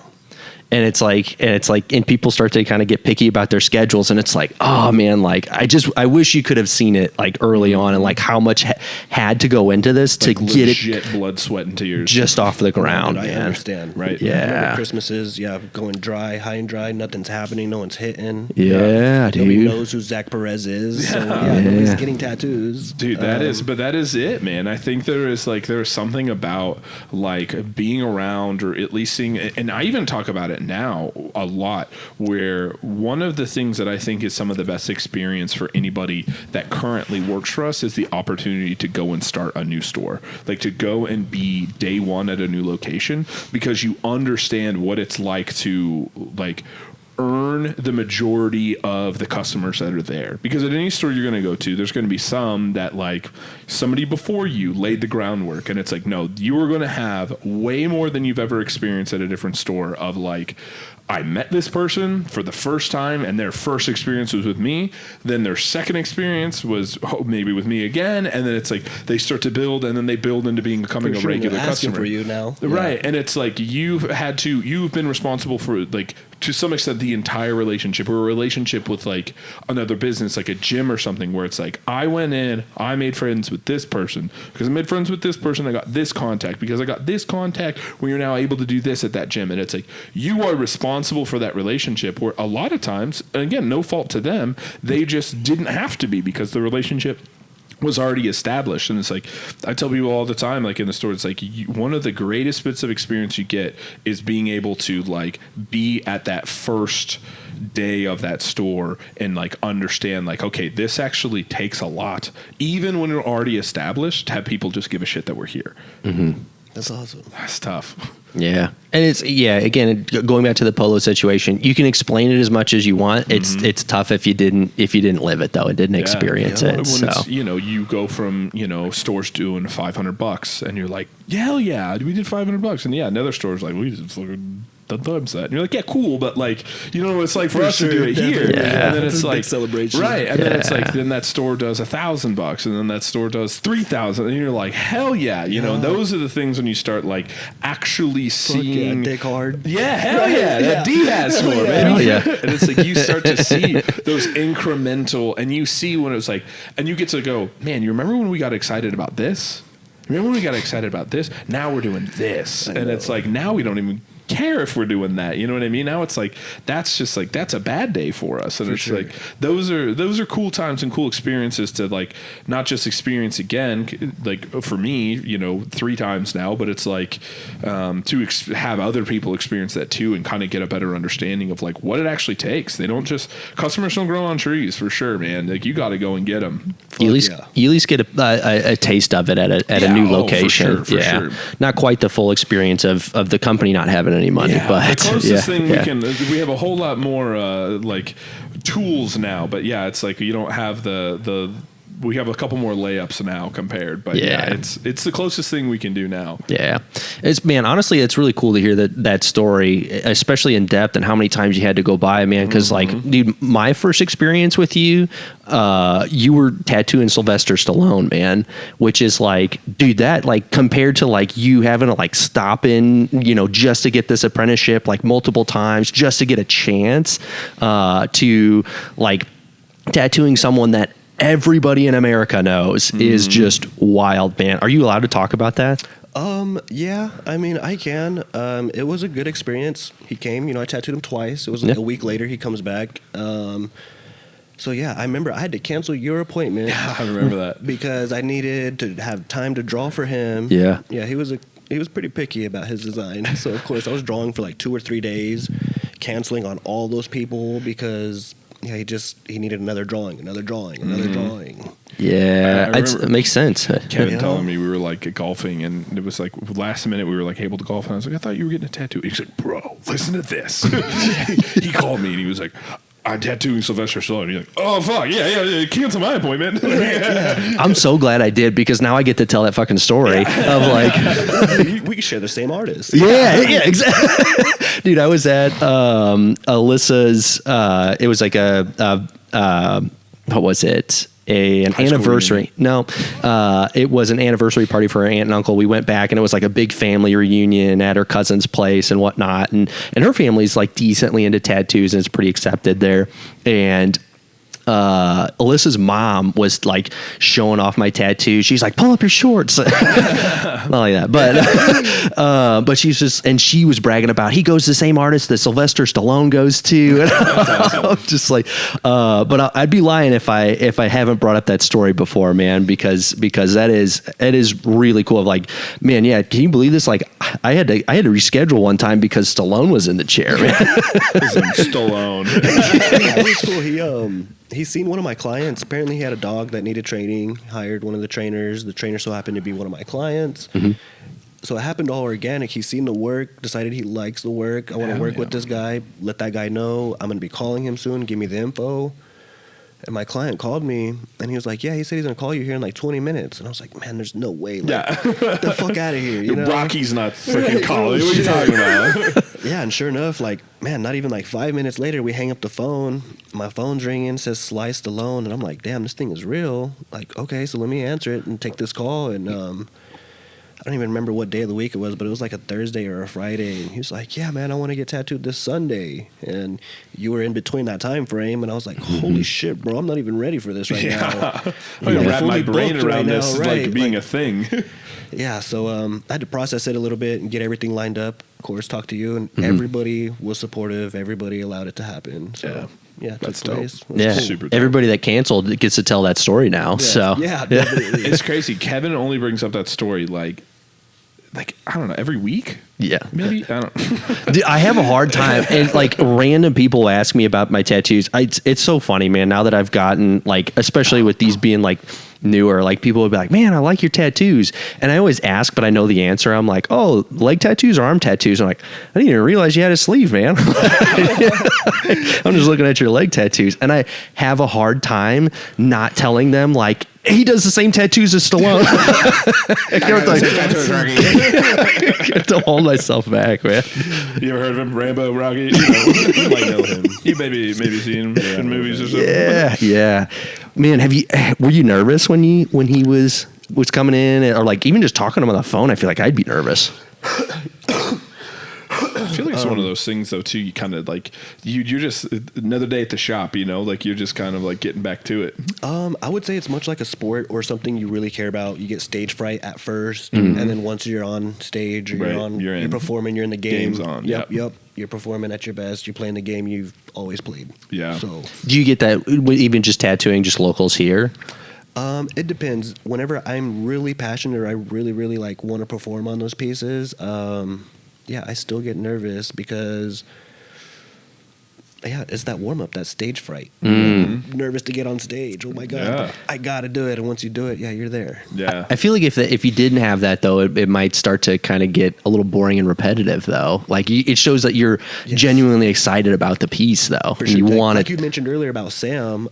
Speaker 1: And it's like, and people start to kind of get picky about their schedules, and it's like, oh man, like, I wish you could have seen it like early on, and like how much had to go into this to
Speaker 2: Like,
Speaker 1: get
Speaker 2: legit
Speaker 1: it
Speaker 2: blood, sweat, and tears.
Speaker 1: just off the ground.
Speaker 3: I
Speaker 1: Man.
Speaker 3: understand.
Speaker 2: Right.
Speaker 1: Yeah.
Speaker 3: I remember Christmases, going dry, high and dry. Nothing's happening. No one's hitting.
Speaker 1: Yeah,
Speaker 3: Nobody
Speaker 1: dude.
Speaker 3: knows who Zach Perez is. So nobody's getting tattoos.
Speaker 2: Dude, that is it, man. I think there's something about like being around, or at least seeing, and I even talk about it now a lot, where one of the things that I think is some of the best experience for anybody that currently works for us is the opportunity to go and start a new store, like to go and be day one at a new location, because you understand what it's like to like earn the majority of the customers that are there. Because at any store you're going to go to, there's going to be some that like somebody before you laid the groundwork, and it's like, no, you are going to have way more than you've ever experienced at a different store of like, I met this person for the first time, and their first experience was with me. Then their second experience was maybe with me again, and then it's like they start to build, and then they build into becoming a regular customer
Speaker 3: for you now,
Speaker 2: right? And it's like you've been responsible for like, to some extent, the entire relationship, or a relationship with like another business, like a gym or something, where it's like, I went in, I made friends with this person, because I made friends with this person, I got this contact, because I got this contact, we are now able to do this at that gym. And it's like, you are responsible for that relationship, where a lot of times, and again, no fault to them, they just didn't have to be, because the relationship was already established. And it's like, I tell people all the time, like in the store, it's like one of the greatest bits of experience you get is being able to like be at that first day of that store and like understand like, okay, this actually takes a lot, even when we're already established, to have people just give a shit that we're here.
Speaker 1: Mm-hmm.
Speaker 3: That's awesome.
Speaker 2: That's tough.
Speaker 1: Yeah. And it's, again, going back to the polo situation, you can explain it as much as you want. It's tough if you didn't live it though, and didn't experience it.
Speaker 2: When
Speaker 1: So
Speaker 2: it's, you go from, stores doing $500 and you're like, yeah, hell yeah, we did $500. And yeah, another store's like, we did fucking thumbs that. And you're like, yeah, cool, but like, you know, it's like for us to do it here.
Speaker 1: Yeah.
Speaker 2: And then
Speaker 3: It's
Speaker 2: it's
Speaker 3: a big
Speaker 2: like
Speaker 3: celebration.
Speaker 2: right? And then it's like, then that store does $1,000, and then that store does $3,000, and you're like, hell yeah, you know. Those are the things when you start like actually seeing
Speaker 3: dick hard.
Speaker 2: Yeah, hell yeah, that D-hat score, man.
Speaker 1: Hell yeah.
Speaker 2: And it's like you start to see those incremental, and you see when it was like, and you get to go, man, you remember when we got excited about this? Remember when we got excited about this? Now we're doing this. And it's like, now we don't even care if we're doing that. You know what I mean? Now it's like, that's just like, that's a bad day for us. And it's like, those are cool times and cool experiences to like, not just experience again, like for me, you know, 3 times now, but it's like, to have other people experience that too, and kind of get a better understanding of like what it actually takes. They don't just, customers don't grow on trees for sure, man. Like you got to go and get them.
Speaker 1: You at least get a taste of it at a new location.
Speaker 2: For sure.
Speaker 1: Not quite the full experience of the company not having any money, but
Speaker 2: the closest thing we have a whole lot more like tools now, but yeah, it's like you don't have we have a couple more layups now compared, but it's the closest thing we can do now. Yeah.
Speaker 1: Honestly, it's really cool to hear that story, especially in depth and how many times you had to go by, man. Cause like, dude, my first experience with you, you were tattooing Sylvester Stallone, man, which is like, dude, that like compared to like you having to like stop in, you know, just to get this apprenticeship, like multiple times just to get a chance, to like tattooing someone that everybody in America knows is just wild, man. Are you allowed to talk about that?
Speaker 3: Yeah, I mean, I can. It was a good experience. He came, you know, I tattooed him twice. It was like a week later, he comes back. So yeah, I remember I had to cancel your appointment.
Speaker 2: Yeah, I remember that.
Speaker 3: Because I needed to have time to draw for him.
Speaker 1: Yeah.
Speaker 3: Yeah, he was pretty picky about his design. So of course I was drawing for like 2 or 3 days, canceling on all those people because he needed another drawing.
Speaker 1: Yeah, it makes sense.
Speaker 2: Kevin telling me we were like golfing, and it was like last minute we were like able to golf, and I was like, I thought you were getting a tattoo. He's like, bro, listen to this. He called me and he was like, I'm tattooing Sylvester Stallone. He's like, oh fuck, yeah, cancel my appointment.
Speaker 1: I'm so glad I did, because now I get to tell that fucking story of like
Speaker 3: we can share the same artist.
Speaker 1: Yeah, exactly. Dude, I was at Alyssa's. It was like what was it? An anniversary. No, it was an anniversary party for her aunt and uncle. We went back and it was like a big family reunion at her cousin's place and whatnot. And her family's like decently into tattoos and it's pretty accepted there. And Alyssa's mom was like showing off my tattoo. She's like, pull up your shorts. Not like that, but she's just, and she was bragging about, he goes to the same artist that Sylvester Stallone goes to. And I'm just like, but I'd be lying if I haven't brought up that story before, man, because it is really cool. Of like, man, yeah, can you believe this? Like I had to reschedule one time because Stallone was in the chair, man.
Speaker 2: Stallone.
Speaker 3: Yeah, it was cool. He's seen one of my clients. Apparently he had a dog that needed training, hired one of the trainers. The trainer so happened to be one of my clients. Mm-hmm. So it happened all organic. He's seen the work, decided he likes the work. I want to work with this guy. Let that guy know. I'm going to be calling him soon. Give me the info. And my client called me, and he was like, yeah, he said he's going to call you here in like 20 minutes. And I was like, man, there's no way. Like, get the fuck out of here. You know?
Speaker 2: Rocky's not freaking calling. What are you talking about?
Speaker 3: Yeah, and sure enough, like, man, not even like 5 minutes later, we hang up the phone. My phone's ringing, says Sly Stallone, and I'm like, damn, this thing is real. Like, okay, so let me answer it and take this call. And I don't even remember what day of the week it was, but it was like a Thursday or a Friday. And he was like, yeah, man, I want to get tattooed this Sunday. And you were in between that time frame. And I was like, holy shit, bro, I'm not even ready for this right now.
Speaker 2: I'm going to wrap my brain around this like being a thing.
Speaker 3: Yeah, so I had to process it a little bit and get everything lined up. Of course, talk to you. And everybody was supportive. Everybody allowed it to happen. So. Yeah,
Speaker 2: that's dope.
Speaker 1: Yeah, super dope. Everybody that canceled gets to tell that story now.
Speaker 3: Yeah.
Speaker 1: So
Speaker 3: yeah, definitely.
Speaker 2: It's crazy. Kevin only brings up that story like I don't know, every week.
Speaker 1: Yeah,
Speaker 2: maybe I don't.
Speaker 1: Dude, I have a hard time, and like random people ask me about my tattoos. It's so funny, man. Now that I've gotten like, especially with these being like newer, like people would be like, "Man, I like your tattoos," and I always ask, but I know the answer. I'm like, "Oh, leg tattoos or arm tattoos?" I'm like, "I didn't even realize you had a sleeve, man." I'm just looking at your leg tattoos, and I have a hard time not telling them like He does the same tattoos as Stallone. I have to hold myself back, man.
Speaker 2: You ever heard of him, Rambo, Rocky? You might know him. You maybe seen him in movies or something.
Speaker 1: Yeah. Man, were you nervous when he was coming in, or like even just talking to him on the phone? I feel like I'd be nervous.
Speaker 2: I feel like it's one of those things though too. You kind of like you're just another day at the shop, like you're just kind of like getting back to it.
Speaker 3: I would say it's much like a sport or something you really care about. You get stage fright at first, and then once you're on stage or you're performing, you're in the game.
Speaker 2: Game's on.
Speaker 3: Yep. You're performing at your best. You're playing the game you've always played.
Speaker 2: Yeah.
Speaker 3: So
Speaker 1: do you get that even just tattooing just locals here?
Speaker 3: It depends. Whenever I'm really passionate or I really, really like want to perform on those pieces, I still get nervous because, it's that warm up, that stage fright. Nervous to get on stage. Oh my God, I got to do it. And once you do it, you're there.
Speaker 2: Yeah.
Speaker 1: I feel like if you didn't have that though, it might start to kind of get a little boring and repetitive though. Like it shows that you're genuinely excited about the piece though.
Speaker 3: For sure.
Speaker 1: You want
Speaker 3: like you mentioned earlier about Sam,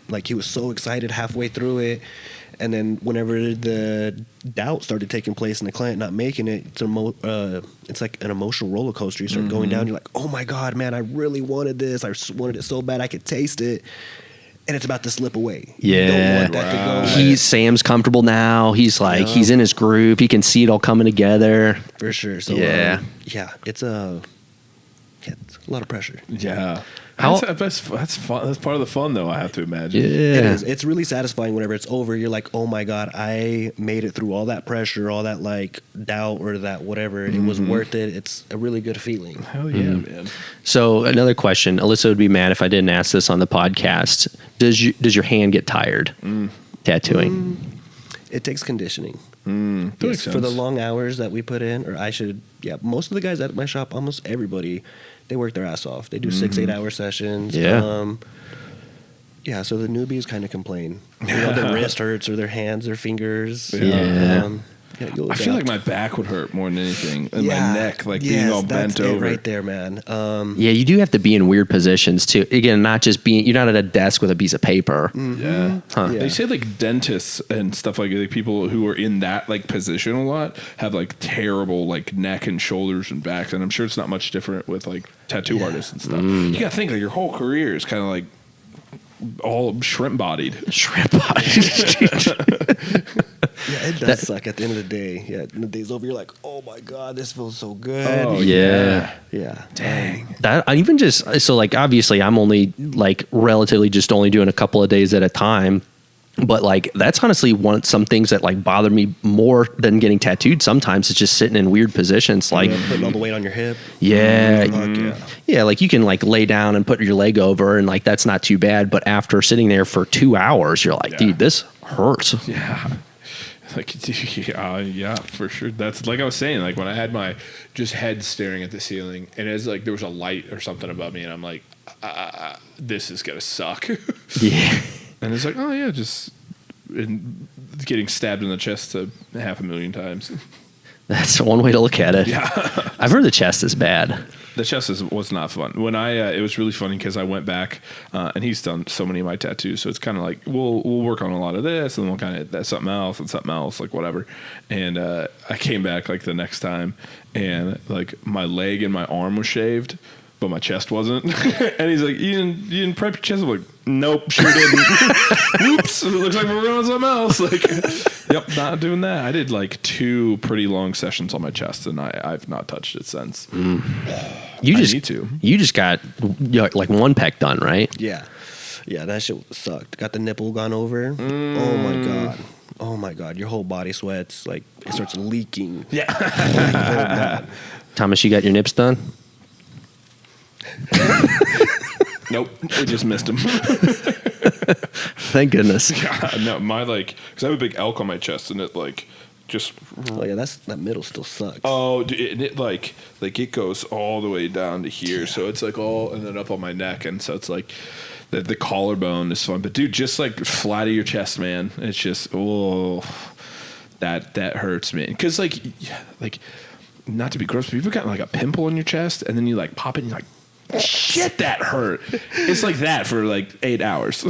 Speaker 3: like he was so excited halfway through it. And then whenever the doubt started taking place and the client not making it, it's like an emotional roller coaster. You start going down. You're like, oh my God, man, I really wanted this. I wanted it so bad I could taste it. And it's about to slip away.
Speaker 1: Yeah.
Speaker 3: You don't want that to go.
Speaker 1: Sam's comfortable now. He's like, he's in his groove. He can see it all coming together.
Speaker 3: For sure. So, it's a lot of pressure.
Speaker 2: Yeah. That's fun. That's part of the fun, though, I have to imagine.
Speaker 1: Yeah.
Speaker 3: It is. It's really satisfying whenever it's over. You're like, oh my God, I made it through all that pressure, all that like doubt or that whatever. It was worth it. It's a really good feeling.
Speaker 2: Hell yeah, man.
Speaker 1: So another question. Alyssa would be mad if I didn't ask this on the podcast. Does your hand get tired tattooing?
Speaker 3: It takes conditioning.
Speaker 2: Makes sense.
Speaker 3: For the long hours that we put in, most of the guys at my shop, almost everybody, they work their ass off. They do 6-8 hour sessions.
Speaker 1: Yeah.
Speaker 3: So the newbies kind of complain. Their wrist hurts or their hands, their fingers.
Speaker 1: Yeah.
Speaker 2: I feel like my back would hurt more than anything. And my neck, like being all bent over.
Speaker 3: Right there, man.
Speaker 1: You do have to be in weird positions too. Again, not just you're not at a desk with a piece of paper.
Speaker 2: Yeah.
Speaker 1: Huh.
Speaker 2: They say like dentists and stuff like people who are in that like position a lot have like terrible like neck and shoulders and backs. And I'm sure it's not much different with like tattoo artists and stuff. You got to think like your whole career is kind of like all shrimp bodied.
Speaker 3: It does suck at the end of the day. Yeah, when the day's over, you're like, oh my God, this feels so good.
Speaker 2: Oh,
Speaker 3: Yeah.
Speaker 2: Dang.
Speaker 1: That I even just so like obviously I'm only like relatively just only doing a couple of days at a time. But like that's honestly some things that like bother me more than getting tattooed. Sometimes it's just sitting in weird positions, like
Speaker 3: putting all the weight on your hip.
Speaker 1: Yeah, like you can like lay down and put your leg over, and like that's not too bad. But after sitting there for 2 hours, you're like, dude, this hurts.
Speaker 2: Yeah. Like, for sure. That's like I was saying, like when I had my just head staring at the ceiling, and it's like there was a light or something above me, and I'm like, this is gonna suck.
Speaker 1: Yeah.
Speaker 2: And it's like, oh yeah, just getting stabbed in the chest 500,000 times.
Speaker 1: That's one way to look at it.
Speaker 2: Yeah.
Speaker 1: I've heard the chest is bad.
Speaker 2: The chest was not fun. When it was really funny because I went back and he's done so many of my tattoos, so it's kind of like we'll work on a lot of this, and then we'll kind of that's something else and something else, like whatever. And I came back like the next time, and like my leg and my arm was shaved, but my chest wasn't. And he's like, you didn't prep your chest? I'm like, nope, sure didn't. Whoops, it looks like we're going on something else. Like, yep, not doing that. I did like 2 pretty long sessions on my chest, and I've not touched it since.
Speaker 1: You
Speaker 2: need to.
Speaker 1: You just got like one pec done, right?
Speaker 3: Yeah, that shit sucked. Got the nipple gone over. Oh my god, your whole body sweats. Like it starts leaking.
Speaker 2: Yeah.
Speaker 1: Thomas, you got your nips done?
Speaker 2: Nope, we just missed him.
Speaker 1: Thank goodness.
Speaker 2: Yeah, no, my like, because I have a big elk on my chest, and it like just.
Speaker 3: Oh yeah, that middle still sucks.
Speaker 2: Oh, it like it goes all the way down to here, so it's like all and then up on my neck, and so it's like the collarbone is fun, but dude, just like flat of your chest, man, it's just that hurts, man, because like not to be gross, but you've got like a pimple on your chest, and then you like pop it, and you're like, shit, that hurt. It's like that for like 8 hours.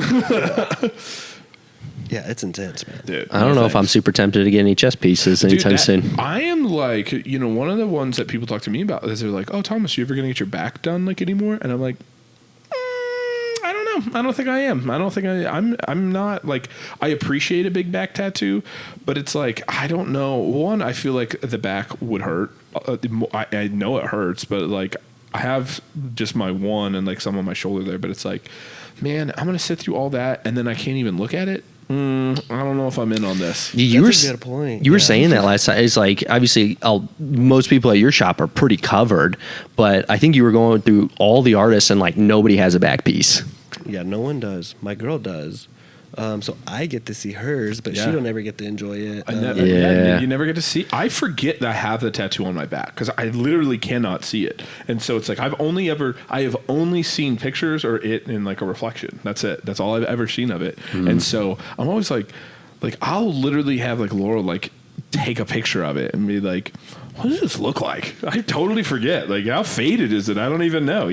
Speaker 3: Yeah, it's intense, man.
Speaker 2: Dude,
Speaker 1: I don't know if I'm super tempted to get any chest pieces anytime soon.
Speaker 2: I am like, one of the ones that people talk to me about is they're like, oh, Thomas, you ever going to get your back done like anymore? And I'm like, I don't know. I don't think I am. I don't think I'm not like, I appreciate a big back tattoo, but it's like, I don't know. One, I feel like the back would hurt. I know it hurts, but like I have just my one and like some on my shoulder there, but it's like, man, I'm going to sit through all that and then I can't even look at it. I don't know if I'm in on this.
Speaker 3: That's a good point.
Speaker 1: You were saying that last time. It's like, obviously, most people at your shop are pretty covered, but I think you were going through all the artists and like nobody has a back piece.
Speaker 3: Yeah, no one does. My girl does. So I get to see hers, but she don't ever get to enjoy it.
Speaker 2: You never get to see. I forget that I have the tattoo on my back because I literally cannot see it, and so it's like I have only seen pictures or it in like a reflection. That's it. That's all I've ever seen of it, and so I'm always like I'll literally have like Laurel like take a picture of it and be like, what does this look like? I totally forget. Like, how faded is it? I don't even know,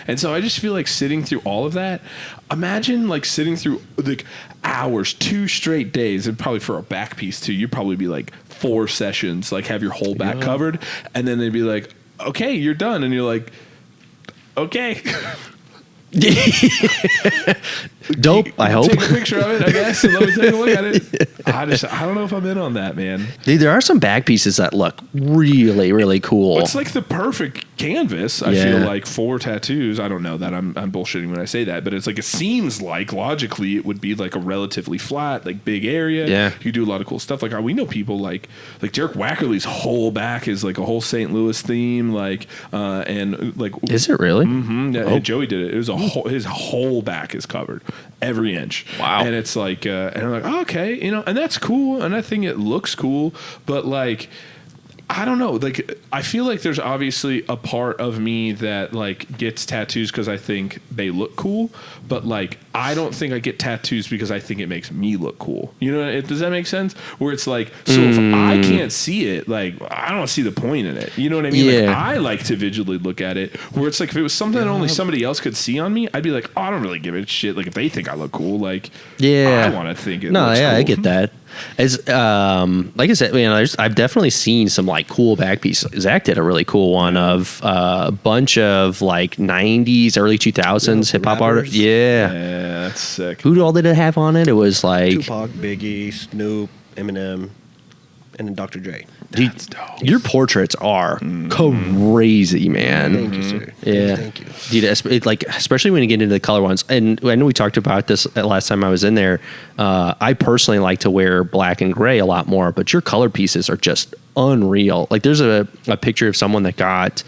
Speaker 2: And so I just feel like sitting through all of that. Imagine like sitting through like hours, 2 straight days, and probably for a back piece too, you'd probably be like 4 sessions, like have your whole back covered. And then they'd be like, okay, you're done. And you're like, okay.
Speaker 1: Dope. I hope.
Speaker 2: Take a picture of it, I guess, and let me take a look at it. I don't know if I'm in on that, man.
Speaker 1: Dude, there are some back pieces that look really, really cool.
Speaker 2: It's like the perfect canvas. I feel like for tattoos. I don't know that I'm bullshitting when I say that, but it's like it seems like logically it would be like a relatively flat, like big area.
Speaker 1: Yeah,
Speaker 2: you do a lot of cool stuff. Like we know people like Derek Wackerly's whole back is like a whole St. Louis theme. Like and like
Speaker 1: is it really?
Speaker 2: Mm-hmm. Yeah, Joey did it. It was his whole back is covered. Every inch.
Speaker 1: Wow.
Speaker 2: And it's like, and I'm like, oh, okay, and that's cool. And I think it looks cool. But like, I don't know. Like, I feel like there's obviously a part of me that like gets tattoos because I think they look cool. But like, I don't think I get tattoos because I think it makes me look cool. Does that make sense? Where it's like, so if I can't see it, like, I don't see the point in it. You know what I mean?
Speaker 1: Yeah.
Speaker 2: Like, I like to visually look at it. Where it's like, if it was something that only somebody else could see on me, I'd be like, oh, I don't really give a shit. Like, if they think I look cool, like, I want to think it looks cool.
Speaker 1: I get that. As like I said, I've definitely seen some like cool back pieces. Zach did a really cool one of a bunch of like 90s, early 2000s hip hop artists.
Speaker 2: Yeah, that's sick.
Speaker 1: Who all did it have on it? It was like
Speaker 3: Tupac, Biggie, Snoop, Eminem, and then Dr. Dre.
Speaker 2: That's dope.
Speaker 1: Your portraits are crazy, man.
Speaker 3: Thank you, sir.
Speaker 1: Yeah,
Speaker 3: Thank you.
Speaker 1: Dude, especially when you get into the color ones, and I know we talked about this last time I was in there. I personally like to wear black and gray a lot more, but your color pieces are just unreal. Like there's a picture of someone that got,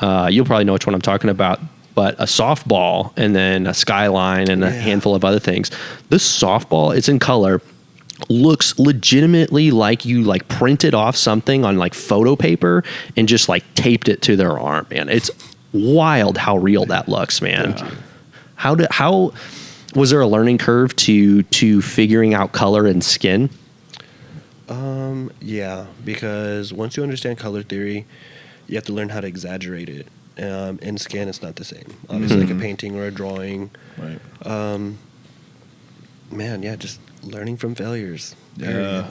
Speaker 1: you'll probably know which one I'm talking about, but a softball and then a skyline and a handful of other things. This softball, it's in color. Looks legitimately like you like printed off something on like photo paper and just like taped it to their arm, man. It's wild how real that looks, man. How was there a learning curve to figuring out color and skin?
Speaker 3: Yeah, because once you understand color theory, you have to learn how to exaggerate it. In skin, it's not the same. Obviously, like a painting or a drawing.
Speaker 2: Right.
Speaker 3: Just learning from failures.
Speaker 2: Yeah.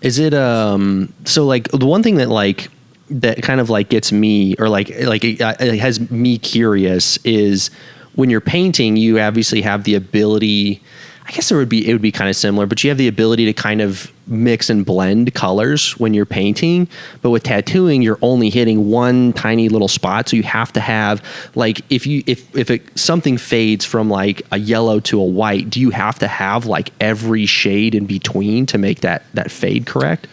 Speaker 1: Is it so like the one thing that kind of like gets me or it has me curious is when you're painting, you obviously have the ability, I guess it would be kind of similar, but you have the ability to kind of mix and blend colors when you're painting. But with tattooing, you're only hitting one tiny little spot, so you have to have like if something fades from like a yellow to a white, do you have to have like every shade in between to make that fade correct?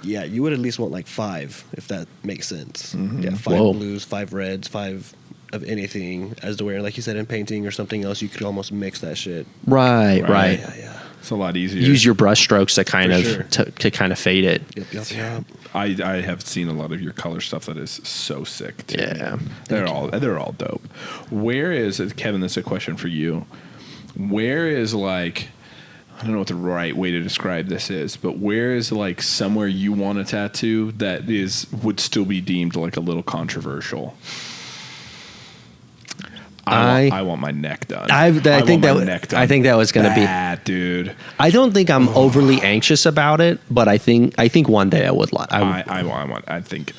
Speaker 3: Yeah, you would at least want like 5, if that makes sense.
Speaker 2: Mm-hmm.
Speaker 3: Yeah, 5 blues, 5 reds, 5 of anything, as to where, like you said, in painting or something else, you could almost mix that shit.
Speaker 1: Right.
Speaker 3: Yeah.
Speaker 2: It's a lot easier.
Speaker 1: Use your brush strokes to kind to kind of fade it.
Speaker 3: Yep.
Speaker 2: I have seen a lot of your color stuff that is so sick too.
Speaker 1: Yeah.
Speaker 2: They're all dope. Where is Kevin, this is a question for you. Where is like, I don't know what the right way to describe this is, but where is like somewhere you want a tattoo that would still be deemed like a little controversial? I want my neck done.
Speaker 1: I think that was going to be
Speaker 2: bad, dude.
Speaker 1: I don't think I'm overly anxious about it, but I think one day I would.
Speaker 2: I think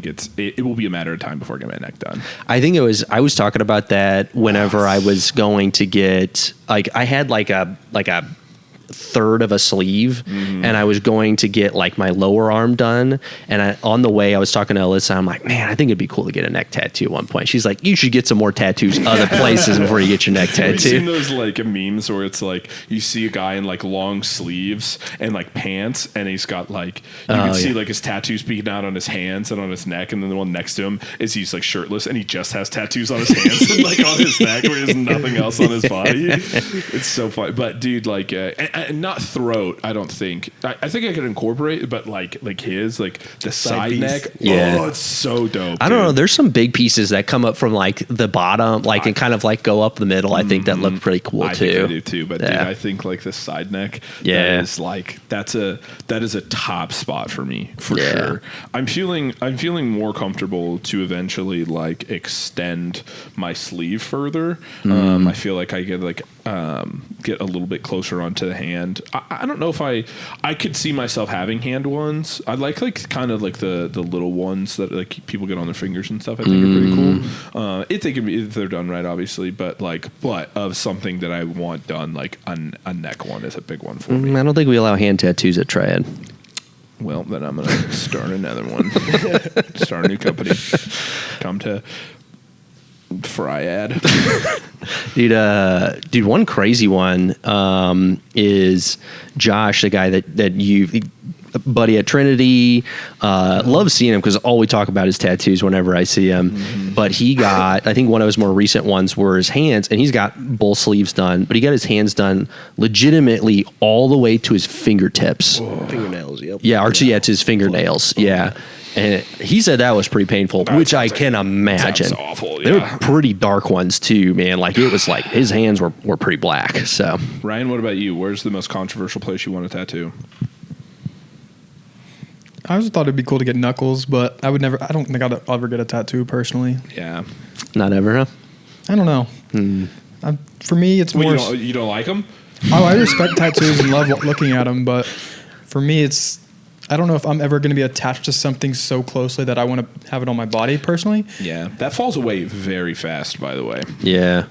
Speaker 2: it will be a matter of time before I get my neck done.
Speaker 1: I was talking about that whenever I was going to get, like, I had like a third of a sleeve, and I was going to get like my lower arm done, and on the way I was talking to Alyssa. I'm like, man, I think it'd be cool to get a neck tattoo at one point. She's like, you should get some more tattoos other places before you get your neck tattoo.
Speaker 2: Have you seen those like memes where it's like you see a guy in like long sleeves and like pants, and he's got like you can see like his tattoos peeking out on his hands and on his neck, and then the one next to him is he's like shirtless and he just has tattoos on his hands and like on his neck where he has nothing else on his body. It's so funny. But dude, like and not throat, I don't think. I think I could incorporate it, but like his, like the side neck.
Speaker 1: Yeah.
Speaker 2: Oh, it's so dope.
Speaker 1: I don't know. There's some big pieces that come up from like the bottom, like and kind of like go up the middle. I think that look pretty cool too.
Speaker 2: I think I do too. But dude, I think like the side neck, that is like that is a top spot for me for sure. I'm feeling more comfortable to eventually like extend my sleeve further. I feel like I get like get a little bit closer onto the hand. I don't know if I could see myself having hand ones. I like kind of like the little ones that like people get on their fingers and stuff. I think are pretty cool. If they're done right, obviously, but of something that I want done, like a neck one is a big one for me.
Speaker 1: I don't think we allow hand tattoos at TRIAD.
Speaker 2: Well, then I'm gonna start another one. Start a new company. Come to TRIAD.
Speaker 1: Dude, one crazy one is Josh, the guy that you buddy at Trinity. Love seeing him because all we talk about is tattoos whenever I see him. But he got, I think one of his more recent ones were his hands, and he's got both sleeves done, but he got his hands done legitimately all the way to his fingertips.
Speaker 3: Fingernails, yep.
Speaker 1: Yeah, actually, it's his fingernails. Yeah. And he said that was pretty painful, which I can imagine.
Speaker 2: Sounds awful.
Speaker 1: They were pretty dark ones too, man. Like it was like his hands were pretty black. So,
Speaker 2: Ryan, what about you? Where's the most controversial place you want a tattoo?
Speaker 4: I always thought it'd be cool to get knuckles, but I don't think I'd ever get a tattoo personally.
Speaker 2: Yeah.
Speaker 1: Not ever, huh?
Speaker 4: I don't know. For me, it's more.
Speaker 2: You don't like them?
Speaker 4: Oh, I respect tattoos and love looking at them, but for me, I don't know if I'm ever going to be attached to something so closely that I want to have it on my body personally.
Speaker 2: Yeah, that falls away very fast, by the way.
Speaker 1: Yeah.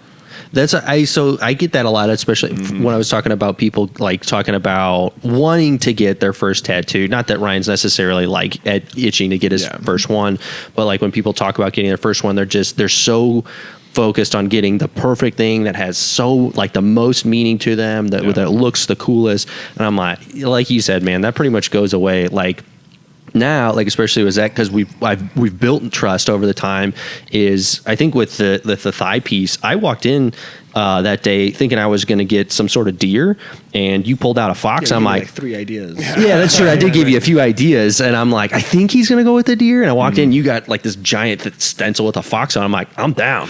Speaker 1: I get that a lot, especially when I was talking about people like talking about wanting to get their first tattoo. Not that Ryan's necessarily like itching to get his first one, but like when people talk about getting their first one, they're so focused on getting the perfect thing that has so like the most meaning to them, that looks the coolest. And I'm like you said, man, that pretty much goes away. Like now, like especially with that, because we've built trust over the time. Is I think with the thigh piece, I walked in that day thinking I was going to get some sort of deer, and you pulled out a fox. I'm like
Speaker 3: 3 ideas.
Speaker 1: Yeah, that's true. I did give you a few ideas, and I'm like, I think he's going to go with the deer. And I walked in, you got like this giant stencil with a fox on. I'm like, I'm down.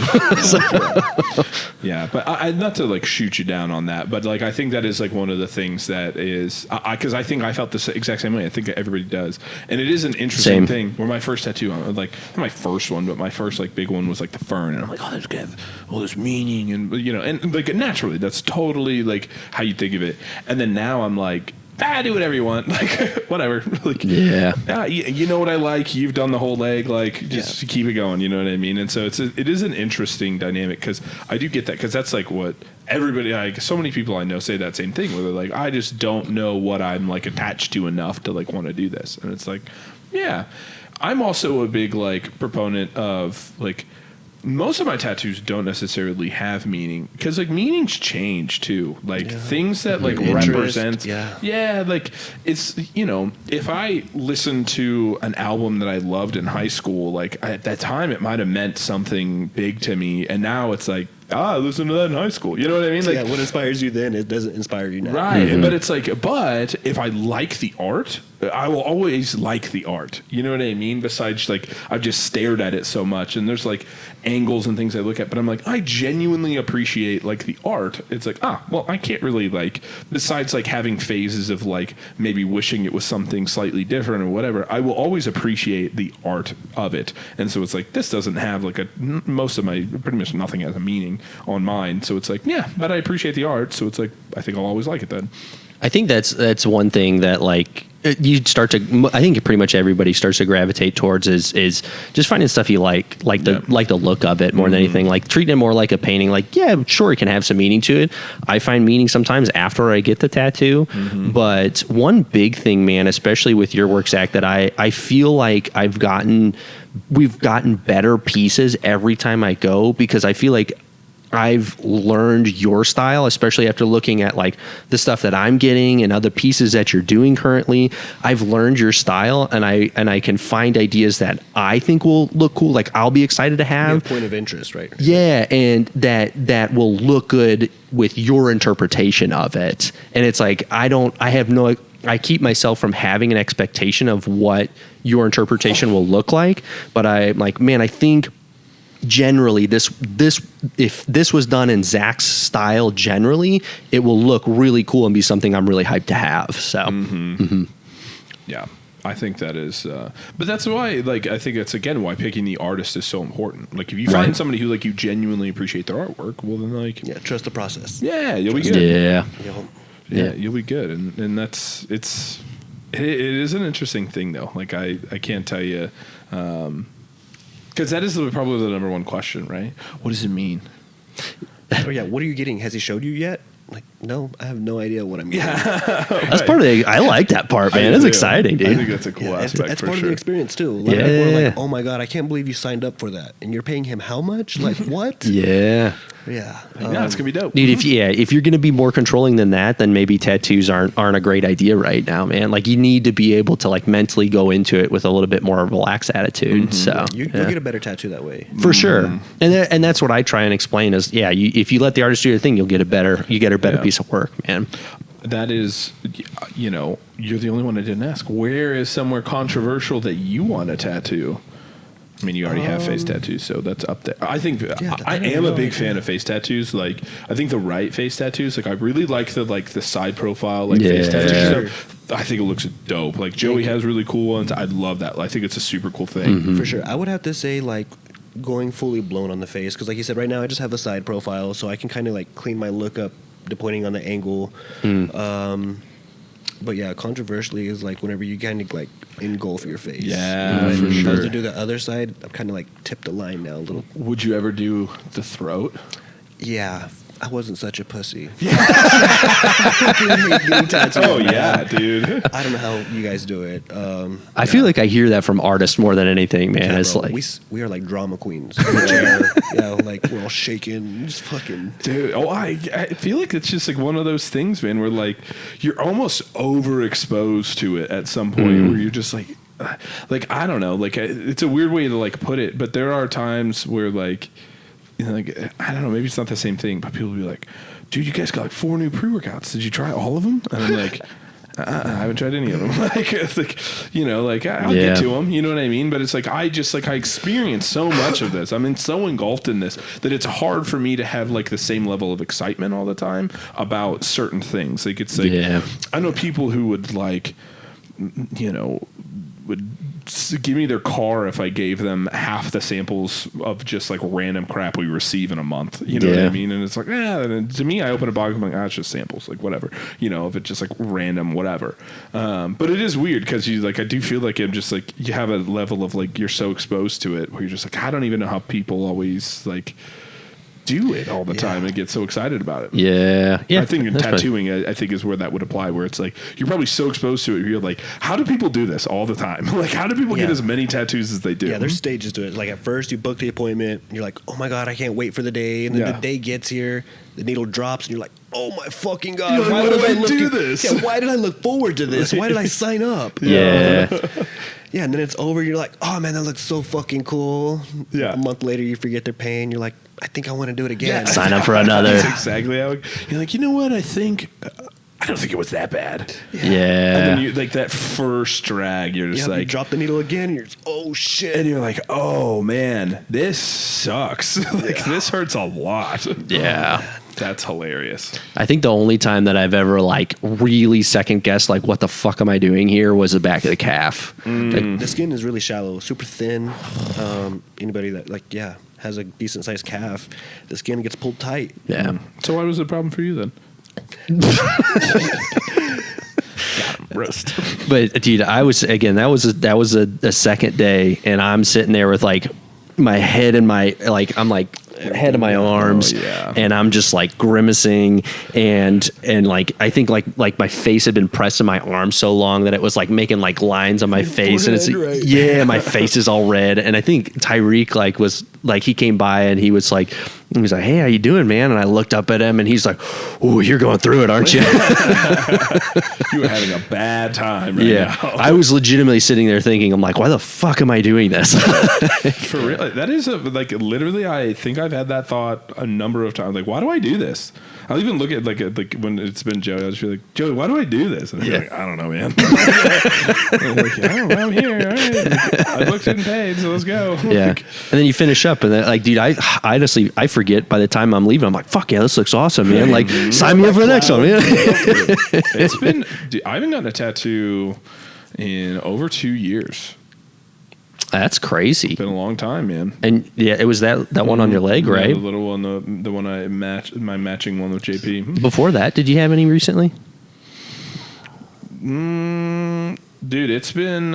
Speaker 2: Yeah, but I not to like shoot you down on that, but like I think that is like one of the things that is because I think I felt the exact same way. I think everybody does, and it is an interesting thing. Where my first tattoo, like not my first one, but my first like big one was like the fern, and I'm like, oh, that's good, all this meaning, and you know, and like naturally, that's totally like how you think of it. And then now I'm like, do whatever you want, like whatever. Like you know what I like. You've done the whole leg, like just keep it going. You know what I mean? And so it is an interesting dynamic because I do get that because that's like what everybody, like so many people I know say that same thing where they're like, I just don't know what I'm like attached to enough to like want to do this. And it's like, yeah, I'm also a big like proponent of like. Most of my tattoos don't necessarily have meaning because like meanings change too. Like things that like represent, like it's, you know, if I listened to an album that I loved in high school, like at that time it might have meant something big to me, and now it's like I listened to that in high school. You know what I mean?
Speaker 3: Like, what inspires you then, it doesn't inspire you now.
Speaker 2: Right. But it's like, but if I like the art, I will always like the art. You know what I mean? Besides, like, I've just stared at it so much, and there's like angles and things I look at, but I'm like, I genuinely appreciate like the art. It's like, well, I can't really like, besides like having phases of like maybe wishing it was something slightly different or whatever, I will always appreciate the art of it. And so it's like, this doesn't have like most of my, pretty much nothing has a meaning on mine. So it's like, yeah, but I appreciate the art. So it's like, I think I'll always like it then.
Speaker 1: I think that's one thing that like you start to. I think pretty much everybody starts to gravitate towards is just finding stuff you like the look of it more than anything. Like treating it more like a painting. Like, yeah, sure, it can have some meaning to it. I find meaning sometimes after I get the tattoo. But one big thing, man, especially with your work, Zach, that I feel like we've gotten better pieces every time I go, because I feel like I've learned your style, especially after looking at like the stuff that I'm getting and other pieces that you're doing currently. I've learned your style, and I can find ideas that I think will look cool. Like I'll be excited to have
Speaker 3: point of interest, right?
Speaker 1: Yeah, and that will look good with your interpretation of it. And it's like I keep myself from having an expectation of what your interpretation will look like, but I'm like, man, I think generally this if this was done in Zach's style, generally it will look really cool and be something I'm really hyped to have. So
Speaker 2: yeah, I think that is but that's why, like, I think that's again why picking the artist is so important. Like if you find somebody who like you genuinely appreciate their artwork, well then like
Speaker 3: trust the process.
Speaker 2: Yeah, you'll be good. Yeah, you'll be good. And it is an interesting thing though. Like I can't tell you because that is probably the number one question, right? What does it mean?
Speaker 3: Oh yeah, what are you getting? Has he showed you yet? Like, no, I have no idea what I'm getting.
Speaker 1: That's part of I like that part, man. It's exciting, dude.
Speaker 2: I think that's a cool aspect.
Speaker 3: That's
Speaker 2: for
Speaker 3: part
Speaker 2: sure.
Speaker 3: of the experience too. A lot of people are like, oh my God, I can't believe you signed up for that. And you're paying him how much? Like what?
Speaker 1: Yeah.
Speaker 3: Yeah.
Speaker 2: It's gonna be dope.
Speaker 1: Dude, if you're gonna be more controlling than that, then maybe tattoos aren't a great idea right now, man. Like you need to be able to like mentally go into it with a little bit more relaxed attitude. So
Speaker 3: you'll get a better tattoo that way.
Speaker 1: For sure. And that's what I try and explain is, if you let the artist do your thing, you get a better piece of work, man.
Speaker 2: That is, you're the only one I didn't ask. Where is somewhere controversial that you want a tattoo? I mean, you already have face tattoos, so that's up there. I think I am a big fan of face tattoos. Like, I think the right face tattoos. Like, I really like the side profile face tattoos. So I think it looks dope. Like Joey has really cool ones. I love that. I think it's a super cool thing.
Speaker 3: For sure. I would have to say like going fully blown on the face, because like you said, right now I just have the side profile, so I can kind of like clean my look up depending on the angle. But yeah, controversially is like whenever you kind of like engulf your face.
Speaker 2: Yeah, for
Speaker 3: If I
Speaker 2: sure.
Speaker 3: was to do the other side, I've kind of like tipped the line now a little.
Speaker 2: Would you ever do the throat?
Speaker 3: Yeah, I wasn't such a pussy.
Speaker 2: Oh yeah, dude.
Speaker 3: I don't know how you guys do it.
Speaker 1: I feel like I hear that from artists more than anything, man.
Speaker 3: Yeah,
Speaker 1: it's
Speaker 3: bro,
Speaker 1: like
Speaker 3: we are like drama queens. In the chair, like we're all shaking, just fucking.
Speaker 2: Dude, I feel like it's just like one of those things, man, where like you're almost overexposed to it at some point, where you're just like I don't know, like it's a weird way to like put it, but there are times where like. Like I don't know, maybe it's not the same thing, but people will be like, "Dude, you guys got like 4 new pre-workouts. Did you try all of them?" And I'm like, I haven't tried any of them. Like, it's like, I'll get to them. You know what I mean? But it's like I experience so much of this. I'm so engulfed in this that it's hard for me to have like the same level of excitement all the time about certain things. Like it's like I know people who would like, would give me their car if I gave them half the samples of just like random crap we receive in a month. You know what I mean? And it's like, to me, I open a box, I'm like, it's just samples, like whatever. If it's just like random, whatever. But it is weird because I do feel like I'm just like, you have a level of like, you're so exposed to it where you're just like, I don't even know how people always like do it all the time and get so excited about it.
Speaker 1: Yeah.
Speaker 2: I think in tattooing, I think is where that would apply, where it's like you're probably so exposed to it, you're like, how do people do this all the time? Like, how do people get as many tattoos as they do?
Speaker 3: Yeah, there's stages to it. Like at first, you book the appointment, and you're like, oh my God, I can't wait for the day. And then the day gets here, the needle drops, and you're like, oh my fucking God,
Speaker 2: like, why did I do this?
Speaker 3: Yeah, why did I look forward to this? Why did I sign up?
Speaker 1: Yeah.
Speaker 3: Yeah, and then it's over, you're like, oh man, that looks so fucking cool.
Speaker 2: Yeah.
Speaker 3: A month later, you forget they're paying, you're like, I think I want to do it again.
Speaker 2: Yeah.
Speaker 1: Sign up for another.
Speaker 2: That's exactly how you're like, you know what? I don't think it was that bad.
Speaker 1: Yeah.
Speaker 2: And then you like that first drag, you're just
Speaker 3: You
Speaker 2: like,
Speaker 3: drop the needle again. You're just, oh shit.
Speaker 2: and you're like, oh man, this sucks. Like this hurts a lot.
Speaker 1: Yeah.
Speaker 2: That's hilarious.
Speaker 1: I think the only time that I've ever like really second guessed like what the fuck am I doing here was the back of the calf.
Speaker 3: The skin is really shallow, super thin. Anybody that has a decent sized calf, the skin gets pulled tight.
Speaker 1: Yeah.
Speaker 2: So why was it a problem for you then? Roast.
Speaker 1: But dude, I was again. That was a second day, and I'm sitting there with like my head in my head in my arms, and I'm just like grimacing, and like I think like my face had been pressed in my arm so long that it was like making like lines on my face, and it's my face is all red. And I think Tyreek was he came by and he was like, hey, how you doing, man? And I looked up at him and he's like, oh, you're going through it, aren't you?
Speaker 2: You were having a bad time right now.
Speaker 1: I was legitimately sitting there thinking, I'm like, why the fuck am I doing this?
Speaker 2: For real, that is literally, I think I've had that thought a number of times. Like, why do I do this? I'll even look at like when it's been Joey, I'll just be like, Joey, why do I do this? And I'm like, I don't know, man. I'm like, I don't know, I'm here. All right. I booked it and paid, so let's go.
Speaker 1: Yeah. And then you finish up and then like, dude, I honestly, I forget by the time I'm leaving, I'm like, fuck yeah, this looks awesome, man. Like sign me up for the next one, man.
Speaker 2: It's been, I haven't gotten a tattoo in over 2 years.
Speaker 1: That's crazy.
Speaker 2: It's been a long time, man.
Speaker 1: And yeah, it was that one on your leg, right?
Speaker 2: The little one, the one I matched, my matching one with JP.
Speaker 1: Before that, did you have any recently?
Speaker 2: Dude, it's been,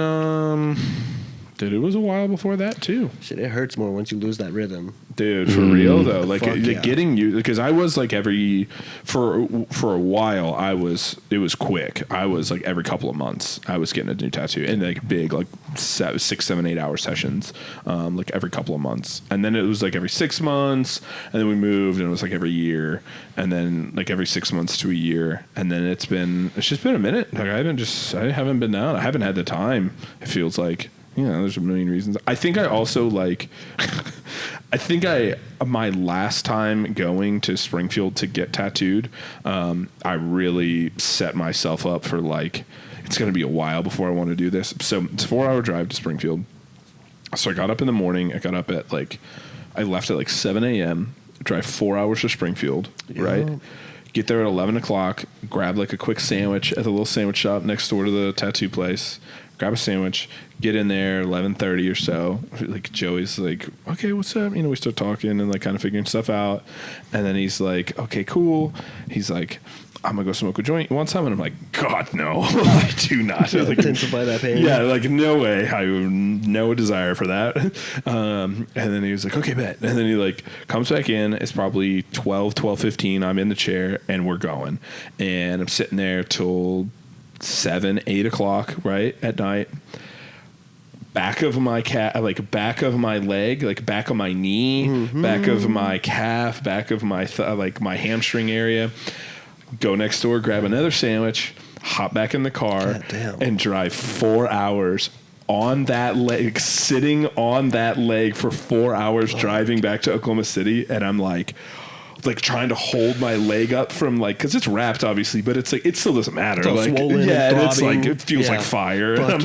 Speaker 2: it was a while before that too.
Speaker 3: Shit, it hurts more once you lose that rhythm.
Speaker 2: Dude, for real though,
Speaker 3: Getting
Speaker 2: you, because I was like for a while it was quick. I was like every couple of months I was getting a new tattoo, and like big, like 6, 7, 8 hour sessions, like every couple of months. And then it was like every 6 months, and then we moved and it was like every year, and then like every 6 months to a year. And then it's just been a minute. Like I haven't been down. I haven't had the time. It feels like. Yeah, there's a million reasons. I think I also my last time going to Springfield to get tattooed, I really set myself up for like, it's going to be a while before I want to do this. So it's a 4-hour drive to Springfield. So I got up in the morning. I got up at I left at 7 a.m., drive 4 hours to Springfield, right? Get there at 11 o'clock, grab a quick sandwich at the little sandwich shop next door to the tattoo place. Grab a sandwich, get in there 11:30 or so. Like Joey's like, okay, what's up? We start talking and kind of figuring stuff out. And then he's like, okay, cool. He's like, I'm gonna go smoke a joint. You want some? And I'm like, God, no, I do not.
Speaker 3: Intensify that pain.
Speaker 2: Yeah, no way. I have no desire for that. And then he was like, okay, bet. And then he comes back in. It's probably 12:15. I'm in the chair and we're going. And I'm sitting there till 7, 8 o'clock, right at night. Back of my back of my leg, back of my knee, back of my calf, back of my my hamstring area. Go next door, grab another sandwich, hop back in the car, and drive 4 hours on that leg, sitting on that leg for 4 hours, driving back to Oklahoma City, and I'm like trying to hold my leg up from because it's wrapped obviously, but it's it still doesn't matter.
Speaker 3: It's all swollen,
Speaker 2: and it's it feels like fire.
Speaker 3: Fuck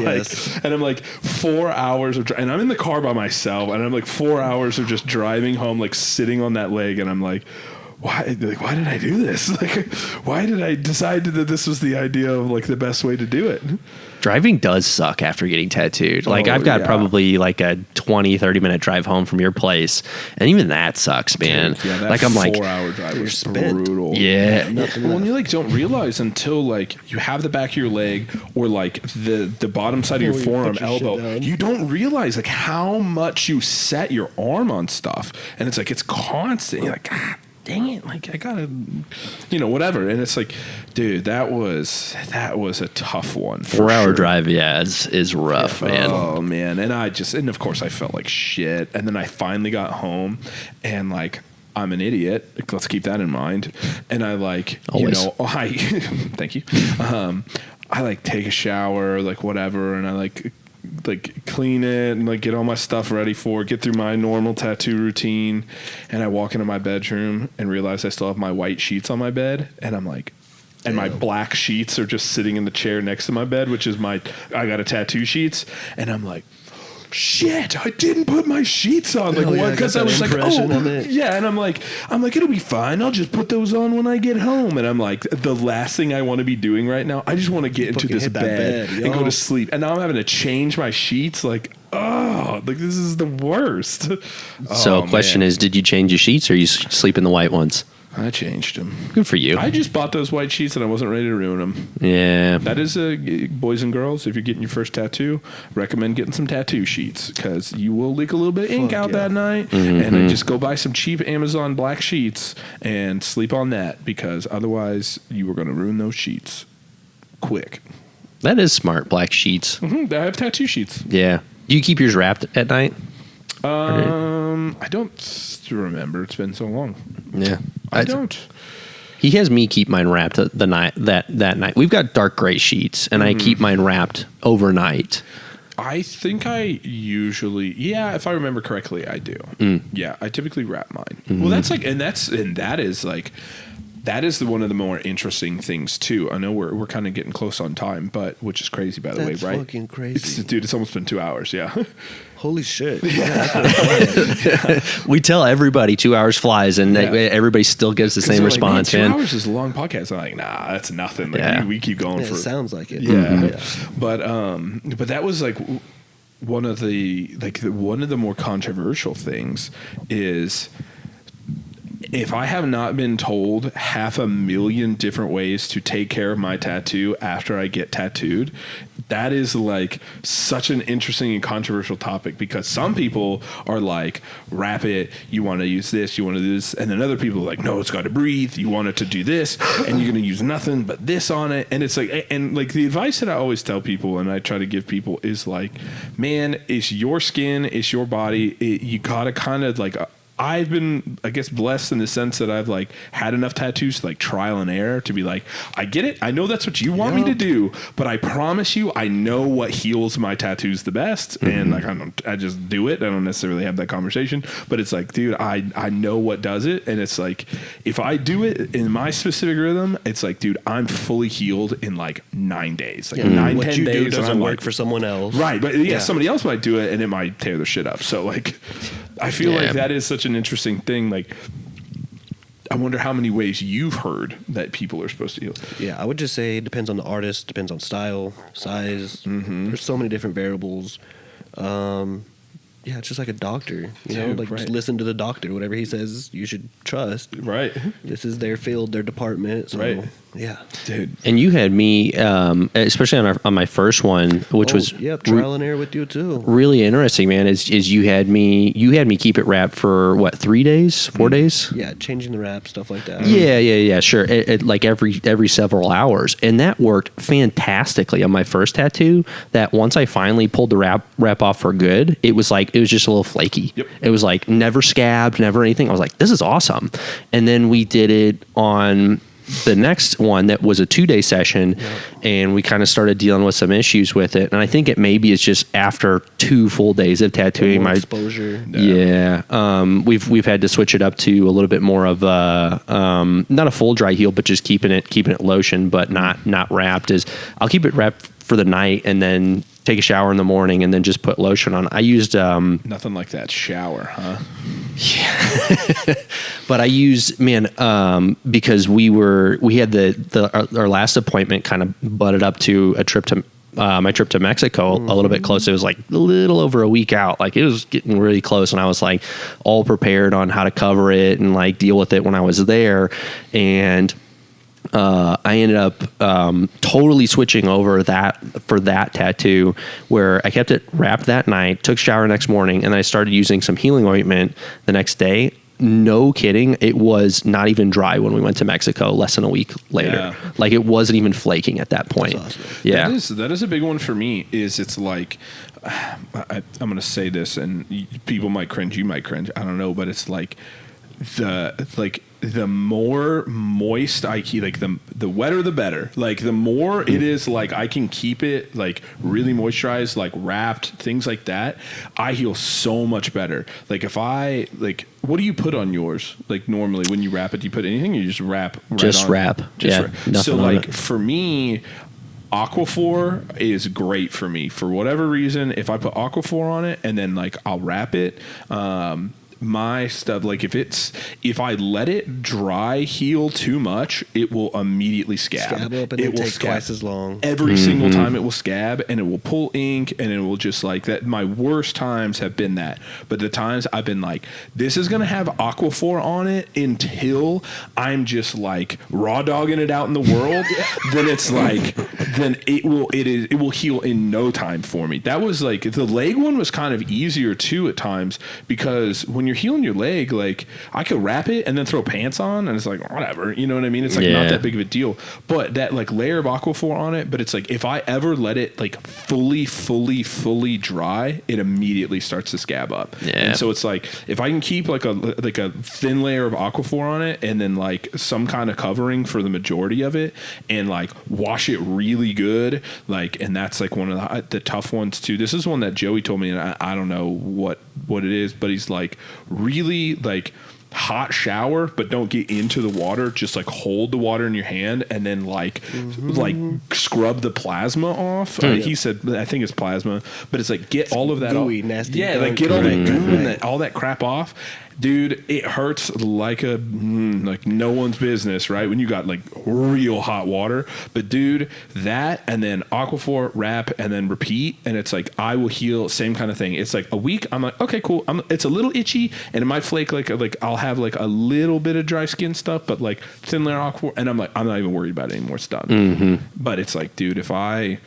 Speaker 2: and I'm 4 hours of and I'm in the car by myself, and I'm 4 hours of just driving home, sitting on that leg, and I'm like, why did I do this? Why did I decide that this was the idea of the best way to do it?
Speaker 1: Driving does suck after getting tattooed. I've got probably a 20-30 minute drive home from your place, and even that sucks, man.
Speaker 2: Yeah, that
Speaker 1: I'm
Speaker 2: 4 hour drive was brutal.
Speaker 1: Yeah.
Speaker 2: Well, you don't realize until you have the back of your leg or the bottom side of your forearm, elbow. You don't realize how much you set your arm on stuff, and it's it's constant. You're like, God dang it, I gotta, whatever. And it's dude, that was a tough one.
Speaker 1: 4 hour drive, is rough, man.
Speaker 2: Oh man. And and of course I felt like shit. And then I finally got home, and I'm an idiot. Let's keep that in mind. And I
Speaker 1: always.
Speaker 2: Thank you. I take a shower, whatever, and I like clean it and like get all my stuff ready for it, get through my normal tattoo routine, and I walk into my bedroom and realize I still have my white sheets on my bed, and I'm like, and my black sheets are just sitting in the chair next to my bed, which is I got a tattoo sheets, and I'm like, shit, I didn't put my sheets on. Like, what? Because I was like, yeah. And I'm like, it'll be fine. I'll just put those on when I get home. And I'm like, the last thing I want to be doing right now, I just want to get into this bed and go to sleep. And now I'm having to change my sheets. Like, oh, like this is the worst.
Speaker 1: So, question is, did you change your sheets or you sleep in the white ones?
Speaker 2: I changed them.
Speaker 1: Good for you.
Speaker 2: I just bought those white sheets and I wasn't ready to ruin them.
Speaker 1: Yeah.
Speaker 2: That is, boys and girls, if you're getting your first tattoo, recommend getting some tattoo sheets because you will leak a little bit of ink out that night. Mm-hmm. And then just go buy some cheap Amazon black sheets and sleep on that because otherwise you were going to ruin those sheets quick.
Speaker 1: That is smart, black sheets.
Speaker 2: Mm-hmm. I have tattoo sheets.
Speaker 1: Yeah. Do you keep yours wrapped at night?
Speaker 2: I don't remember. It's been so long.
Speaker 1: Yeah.
Speaker 2: I don't.
Speaker 1: He has me keep mine wrapped that night. We've got dark gray sheets, and I keep mine wrapped overnight.
Speaker 2: I think I usually, if I remember correctly, I do. Yeah, I typically wrap mine. Mm-hmm. Well, that's like, that is one of the more interesting things too. I know we're kind of getting close on time, but which is crazy by the way, right?
Speaker 3: That's fucking crazy,
Speaker 2: dude. It's almost been 2 hours. Yeah.
Speaker 3: Holy shit.
Speaker 2: Yeah.
Speaker 1: We tell everybody 2 hours flies, and everybody still gives the same response.
Speaker 2: Like, 2 hours is a long podcast. I'm like, nah, that's nothing. Like, we keep going for.
Speaker 3: It sounds like it.
Speaker 2: Yeah. But that was like one of the more controversial things is. If I have not been told 500,000 different ways to take care of my tattoo after I get tattooed, that is like such an interesting and controversial topic because some people are like, wrap it, you want to use this, you want to do this. And then other people are like, no, it's got to breathe. You want it to do this and you're going to use nothing but this on it. And it's like, and like the advice that I always tell people and I try to give people is like, man, it's your skin, it's your body. You got to kind of like, I've been, I guess, blessed in the sense that I've like had enough tattoos to like trial and error to be like, I get it. I know that's what you want me to do, but I promise you, I know what heals my tattoos the best. Mm-hmm. And like, I just do it. I don't necessarily have that conversation, but it's like, dude, I know what does it. And it's like, if I do it in my specific rhythm, it's like, dude, I'm fully healed in like 9 days. Like 9,
Speaker 3: what
Speaker 2: 10
Speaker 3: you
Speaker 2: days
Speaker 3: do doesn't work for someone else.
Speaker 2: Right. But somebody else might do it and it might tear their shit up. So like, I feel like that is such an interesting thing. Like, I wonder how many ways you've heard that people are supposed to heal.
Speaker 3: Yeah, I would just say it depends on the artist, depends on style, size. Mm-hmm. There's so many different variables. It's just like a doctor, just listen to the doctor. Whatever he says, you should trust.
Speaker 2: Right.
Speaker 3: This is their field, their department. So,
Speaker 2: right.
Speaker 3: Yeah.
Speaker 2: Dude.
Speaker 1: And you had me, especially on my first one, which was
Speaker 3: trial and error with you too.
Speaker 1: Really interesting, man. Is you had me keep it wrapped for what, 3 days, 4 days?
Speaker 3: Yeah, changing the wrap, stuff like that.
Speaker 1: Yeah, sure. It like every several hours, and that worked fantastically on my first tattoo. That once I finally pulled the wrap off for good, it was just a little flaky.
Speaker 2: Yep.
Speaker 1: It was like never scabbed, never anything. I was like, this is awesome. And then we did it on the next one that was a 2-day session, and we kind of started dealing with some issues with it. And I think it maybe is just after 2 full days of tattooing, my
Speaker 3: exposure.
Speaker 1: We've had to switch it up to a little bit more of a not a full dry heal, but just keeping it lotion, but not wrapped. I'll keep it wrapped for the night and then take a shower in the morning and then just put lotion on. I used
Speaker 2: nothing like that shower, huh?
Speaker 1: Yeah. But I used because we had our last appointment kind of butted up to a trip to my trip to Mexico a little bit close. It was like a little over a week out. Like it was getting really close, and I was like all prepared on how to cover it and like deal with it when I was there. And I ended up totally switching over for that tattoo, where I kept it wrapped that night, took a shower next morning, and then I started using some healing ointment the next day. No kidding. It was not even dry when we went to Mexico less than a week later. Yeah. Like it wasn't even flaking at that point.
Speaker 3: That's awesome.
Speaker 1: Yeah.
Speaker 2: That is a big one for me. It's like, I'm going to say this and people might cringe, you might cringe. I don't know, but it's like, the more moist I keep, like the wetter the better. Like the more it is, like I can keep it like really moisturized, like wrapped, things like that, I heal so much better. Like if I like, what do you put on yours? Like normally when you wrap it, do you put anything? Or you just wrap? Right
Speaker 1: just
Speaker 2: on?
Speaker 1: wrap.
Speaker 2: Just
Speaker 1: yeah.
Speaker 2: wrap. So like
Speaker 1: it.
Speaker 2: for me, Aquaphor is great for me for whatever reason. If I put Aquaphor on it and then like I'll wrap it, my stuff, like if I let it dry heal too much, it will immediately scab
Speaker 3: up and it will take twice as long.
Speaker 2: Every single time it will scab and it will pull ink and it will just like that. My worst times have been that, but the times I've been like, this is gonna have Aquaphor on it until I'm just like raw dogging it out in the world, then it's like, then it will heal in no time for me. That was like, the leg one was kind of easier too at times, because when you're healing your leg, like I could wrap it and then throw pants on and it's like whatever, you know what I mean? It's like not that big of a deal, but that like layer of Aquaphor on it. But it's like if I ever let it like fully dry, it immediately starts to scab up. And so it's like if I can keep like a thin layer of Aquaphor on it and then like some kind of covering for the majority of it and like wash it really good, like, and that's like one of the tough ones too. This is one that Joey told me, and I don't know what it is, but he's like, really like hot shower, but don't get into the water. Just like hold the water in your hand and then like scrub the plasma off. He said, I think it's plasma, but it's like get all of that
Speaker 3: gooey, nasty.
Speaker 2: Yeah, like get all the goo and all that crap off. Dude, it hurts like like no one's business, right? When you got like real hot water. But dude, that and then Aquaphor, wrap, and then repeat, and it's like I will heal. Same kind of thing. It's like a week. I'm like, okay, cool. It's a little itchy, and it might flake. Like I'll have like a little bit of dry skin stuff, but like thin layer Aquaphor, and I'm like, I'm not even worried about it anymore. It's done. But it's like, dude, if I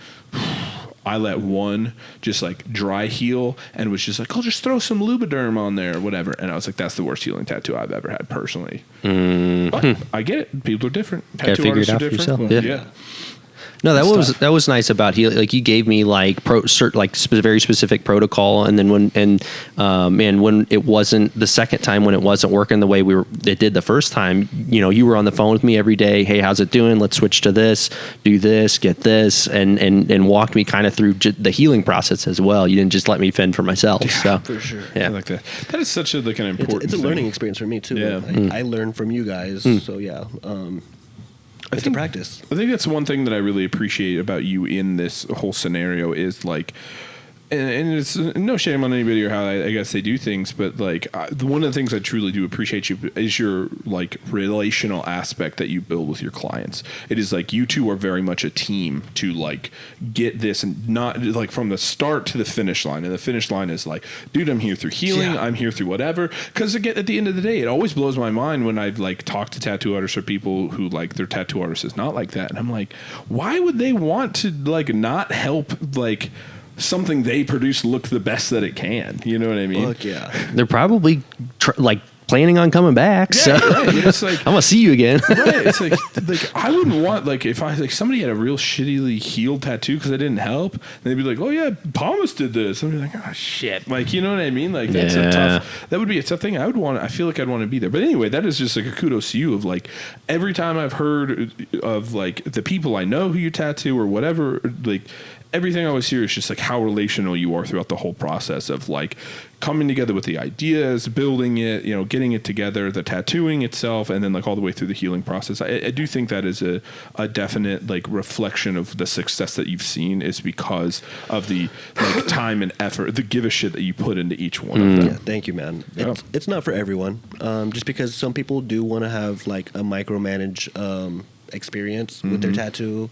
Speaker 2: let one just like dry heal and was just like, I'll just throw some Lubriderm on there or whatever. And I was like, that's the worst healing tattoo I've ever had personally. But I get it. People are different. Tattoo
Speaker 1: figure it
Speaker 2: artists
Speaker 1: out
Speaker 2: are
Speaker 1: for
Speaker 2: different.
Speaker 1: yourself. Yeah. No, that was nice about healing. Like you gave me like very specific protocol, and then when it wasn't the second time, when it wasn't working the way it did the first time, you were on the phone with me every day. Hey, how's it doing? Let's switch to this, do this, get this, and walked me kind of through the healing process as well. You didn't just let me fend for myself.
Speaker 2: Yeah,
Speaker 1: so
Speaker 3: for sure.
Speaker 2: Yeah, I like that. That is such an important.
Speaker 3: It's a
Speaker 2: thing.
Speaker 3: learning experience for me too.
Speaker 2: Yeah.
Speaker 3: I learned from you guys. So yeah. It's a practice.
Speaker 2: I think that's one thing that I really appreciate about you in this whole scenario is like, and it's no shame on anybody or how I guess they do things, but like one of the things I truly do appreciate you is your like relational aspect that you build with your clients. It is like you two are very much a team to like get this, and not like from the start to the finish line. And the finish line is like, dude, I'm here through healing. I'm here through whatever. Because again, at the end of the day, it always blows my mind when I like talk to tattoo artists or people who like their tattoo artist is not like that, and I'm like, why would they want to like not help like something they produce look the best that it can? You know what I mean?
Speaker 3: Fuck yeah.
Speaker 1: they're probably planning on coming back.
Speaker 2: Yeah,
Speaker 1: so
Speaker 2: right. It's like,
Speaker 1: I'm gonna see you again.
Speaker 2: right. It's like I wouldn't want like if I like somebody had a real shittily healed tattoo because I didn't help, they'd be like, oh yeah, Palmas did this. I'd be like, oh shit, like you know what I mean? Like that's that would be a tough thing. I feel like I'd want to be there. But anyway, that is just like a kudos to you of like every time I've heard of like the people I know who you tattoo or whatever, like everything I always hear is just like how relational you are throughout the whole process of like coming together with the ideas, building it, getting it together, the tattooing itself, and then like all the way through the healing process. I do think that is a definite like reflection of the success that you've seen is because of the like time and effort, the give a shit that you put into each one of them.
Speaker 3: Yeah, thank you, man. It's not for everyone. Just because some people do want to have like a micromanage experience with their tattoo.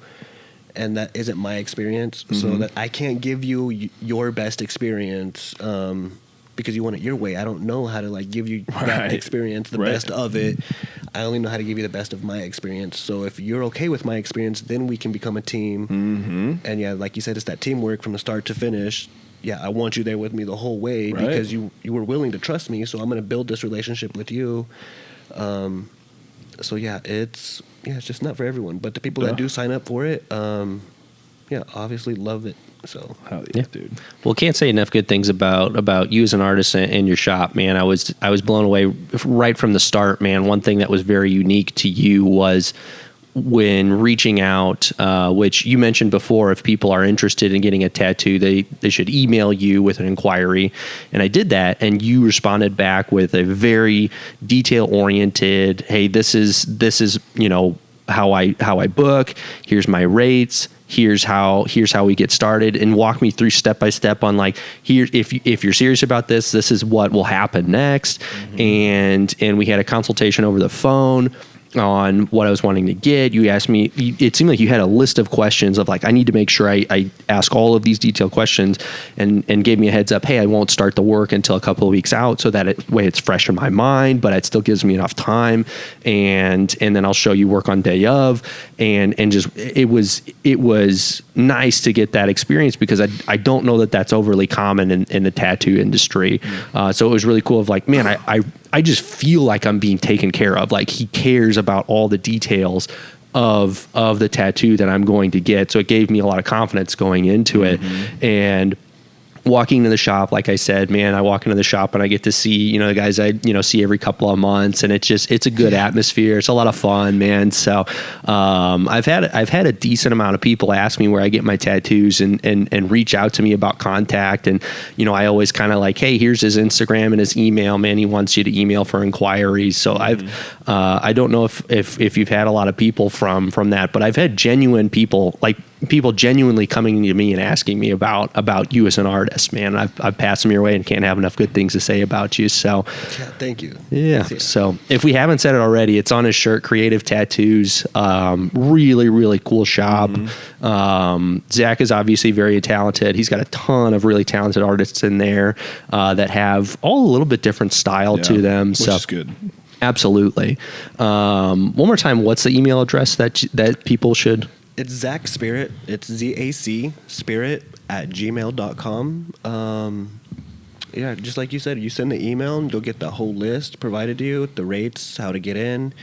Speaker 3: And that isn't my experience, so that I can't give you your best experience because you want it your way. I don't know how to like give you that experience, the best of it. I only know how to give you the best of my experience. So if you're okay with my experience, then we can become a team. And yeah, like you said, it's that teamwork from the start to finish. Yeah, I want you there with me the whole way because you were willing to trust me. So I'm going to build this relationship with you. So yeah, it's just not for everyone. But the people that do sign up for it, obviously love it. So
Speaker 2: Hell yeah, dude.
Speaker 1: Well, can't say enough good things about you as an artist and your shop, man. I was blown away right from the start, man. One thing that was very unique to you was when reaching out, which you mentioned before, if people are interested in getting a tattoo, they should email you with an inquiry. And I did that, and you responded back with a very detail oriented, hey, this is how I book. Here's my rates. Here's how we get started, and walk me through step by step on like, here, if you're serious about this is what will happen next. And we had a consultation over the phone on what I was wanting to get. You asked me, it seemed like you had a list of questions of like, I need to make sure I ask all of these detailed questions, and gave me a heads up. Hey, I won't start the work until a couple of weeks out, so that it's fresh in my mind, but it still gives me enough time. And then I'll show you work on day of, and just, it was nice to get that experience, because I don't know that that's overly common in the tattoo industry. So it was really cool of like, man, I just feel like I'm being taken care of. Like, he cares about all the details of the tattoo that I'm going to get. So it gave me a lot of confidence going into it. And walking into the shop, like I said, man, I walk into the shop and I get to see, the guys I, see every couple of months, and it's a good atmosphere. It's a lot of fun, man. So, I've had a decent amount of people ask me where I get my tattoos and reach out to me about contact. And, I always kind of like, hey, here's his Instagram and his email, man. He wants you to email for inquiries. So I don't know if you've had a lot of people from that, but I've had genuine people, like people genuinely coming to me and asking me about you as an artist, man. I've passed them your way and can't have enough good things to say about you. So
Speaker 3: thank you.
Speaker 1: Yeah. So if we haven't said it already, it's on his shirt, Creative Tattoos. Really, really cool shop. Zach is obviously very talented. He's got a ton of really talented artists in there that have all a little bit different style to them.
Speaker 2: Which is good.
Speaker 1: Absolutely. One more time, what's the email address that people should...
Speaker 3: It's Zach Spirit. It's ZAC Spirit @gmail.com. Yeah, just like you said, you send the email and you'll get the whole list provided to you, the rates, how to get in.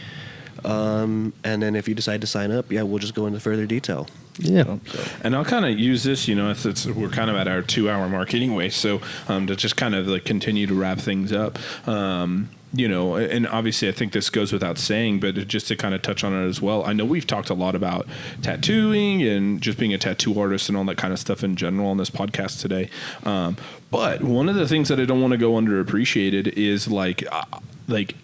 Speaker 3: And then if you decide to sign up, we'll just go into further detail.
Speaker 1: Yeah.
Speaker 2: And I'll kind of use this, we're kind of at our 2-hour mark anyway. So to just kind of like continue to wrap things up, and obviously I think this goes without saying, but just to kind of touch on it as well. I know we've talked a lot about tattooing and just being a tattoo artist and all that kind of stuff in general on this podcast today. But one of the things that I don't want to go underappreciated is like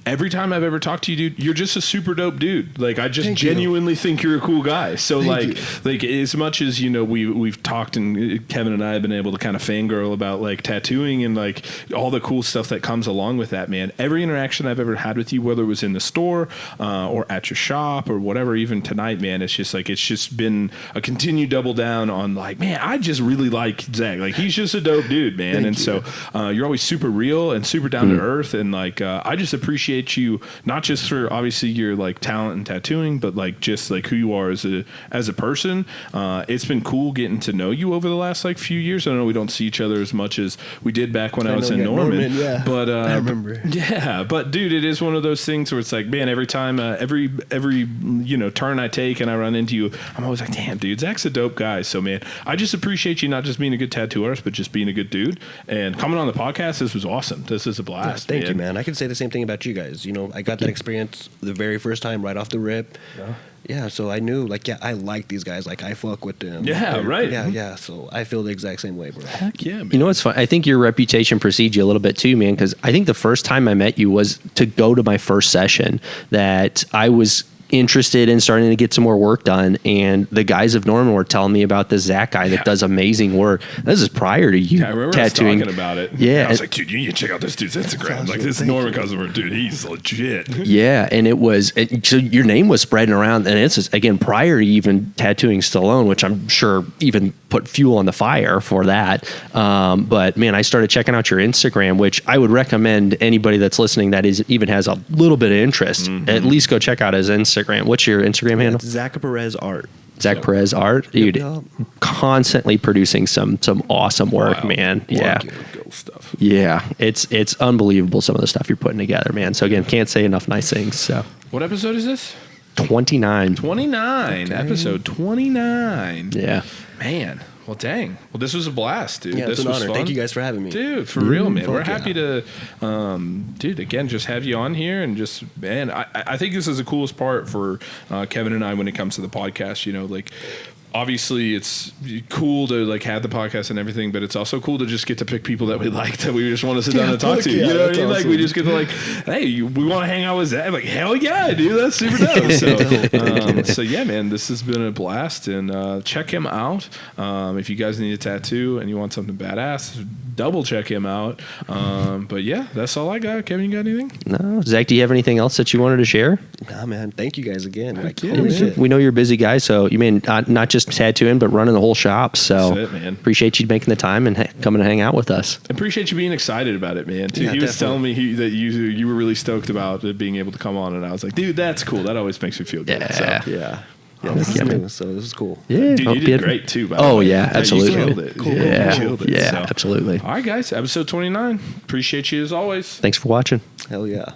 Speaker 2: every time I've ever talked to you, dude, you're just a super dope dude. Like, I just genuinely think you're a cool guy. So like as much as, we've talked, and Kevin and I have been able to kind of fangirl about like tattooing and like all the cool stuff that comes along with that, man. Every interaction I've ever had with you, whether it was in the store or at your shop or whatever, even tonight, man, it's just been a continued double down on like, man, I just really like Zach. Like, he's just a dope dude, man. So you're always super real and super down to earth. And like, I just appreciate you, not just for obviously your like talent and tattooing, but like just like who you are as a person. It's been cool getting to know you over the last like few years. I know we don't see each other as much as we did back when I was in Norman. But
Speaker 3: I remember.
Speaker 2: Yeah, but dude, it is one of those things where it's like, man, every time every turn I take and I run into you, I'm always like, damn, dude, Zach's a dope guy. So man, I just appreciate you not just being a good tattoo artist, but just being a good dude and coming on the podcast. This was awesome. This is a blast.
Speaker 3: Thank you, man. I can say the same thing about you guys. I got that experience the very first time right off the rip. Yeah, so I knew, like, I like these guys. Like, I fuck with them.
Speaker 2: Yeah, right.
Speaker 3: Yeah, so I feel the exact same way, bro.
Speaker 2: Heck yeah, man.
Speaker 1: You know what's fun? I think your reputation precedes you a little bit too, man, because I think the first time I met you was to go to my first session that I was interested in starting to get some more work done, and the guys of Norman were telling me about this Zach guy that does amazing work. This is prior to you
Speaker 2: I remember
Speaker 1: tattooing.
Speaker 2: talking about it.
Speaker 1: Yeah,
Speaker 2: I was like, dude, you need to check out this dude's Instagram. Like, this Norman customer, dude, he's legit.
Speaker 1: Yeah, and so your name was spreading around, and it's just, again, prior to even tattooing Stallone, which I'm sure even put fuel on the fire for that. But man, I started checking out your Instagram, which I would recommend anybody that's listening that even has a little bit of interest, at least go check out his Instagram. What's your Instagram handle?
Speaker 3: Zach Perez Art.
Speaker 1: Zach Perez Art, dude, constantly producing some awesome work, man. Yeah,
Speaker 2: stuff.
Speaker 1: Yeah, it's unbelievable some of the stuff you're putting together, man. So again, can't say enough nice things. So,
Speaker 2: what episode is this?
Speaker 1: 29.
Speaker 2: 29. Okay. Episode 29.
Speaker 1: Yeah.
Speaker 2: Man, Well, dang. Well, this was a blast, dude.
Speaker 3: Yeah,
Speaker 2: this
Speaker 3: it's an
Speaker 2: was
Speaker 3: honor.
Speaker 2: fun.
Speaker 3: Thank you guys for having me.
Speaker 2: Dude, for real, man. We're
Speaker 3: fuck
Speaker 2: happy to, dude, again, just have you on here and just, man, I think this is the coolest part for Kevin and I when it comes to the podcast, you know, like, obviously it's cool to like have the podcast and everything, but it's also cool to just get to pick people that we like, that we just want to sit down and talk to.
Speaker 3: Yeah,
Speaker 2: you know what I mean?
Speaker 3: awesome.
Speaker 2: Like we just get to like, hey, we want to hang out with Zach. Like, hell yeah, dude, that's super dope. So yeah, man, this has been a blast, and check him out. If you guys need a tattoo and you want something badass, double check him out. But yeah, that's all I got. Kevin, you got anything?
Speaker 1: No, Zach, do you have anything else that you wanted to share?
Speaker 3: Nah, man. Thank you guys again. Like,
Speaker 2: yeah,
Speaker 3: holy
Speaker 2: man.
Speaker 3: shit.
Speaker 1: We know you're a busy guy, so you mean not just tattooing, but running the whole shop. So
Speaker 2: That's it, man.
Speaker 1: appreciate you making the time and coming to hang out with us.
Speaker 2: I appreciate you being excited about it, man. Too.
Speaker 3: Yeah,
Speaker 2: He was
Speaker 3: definitely.
Speaker 2: telling me that you were really stoked about it being able to come on, and I was like, dude, that's cool. That always makes me feel good.
Speaker 1: Yeah.
Speaker 2: So.
Speaker 3: Yeah. Yeah, this is new, so this is cool.
Speaker 1: Yeah,
Speaker 2: Dude, you did great too. By the
Speaker 1: Oh
Speaker 2: way.
Speaker 1: yeah, absolutely.
Speaker 2: You killed it.
Speaker 3: Cool.
Speaker 1: Yeah,
Speaker 2: You killed it.
Speaker 1: yeah,
Speaker 2: So.
Speaker 1: absolutely.
Speaker 2: All right, guys. Episode 29. Appreciate you as always.
Speaker 1: Thanks for watching.
Speaker 3: Hell yeah.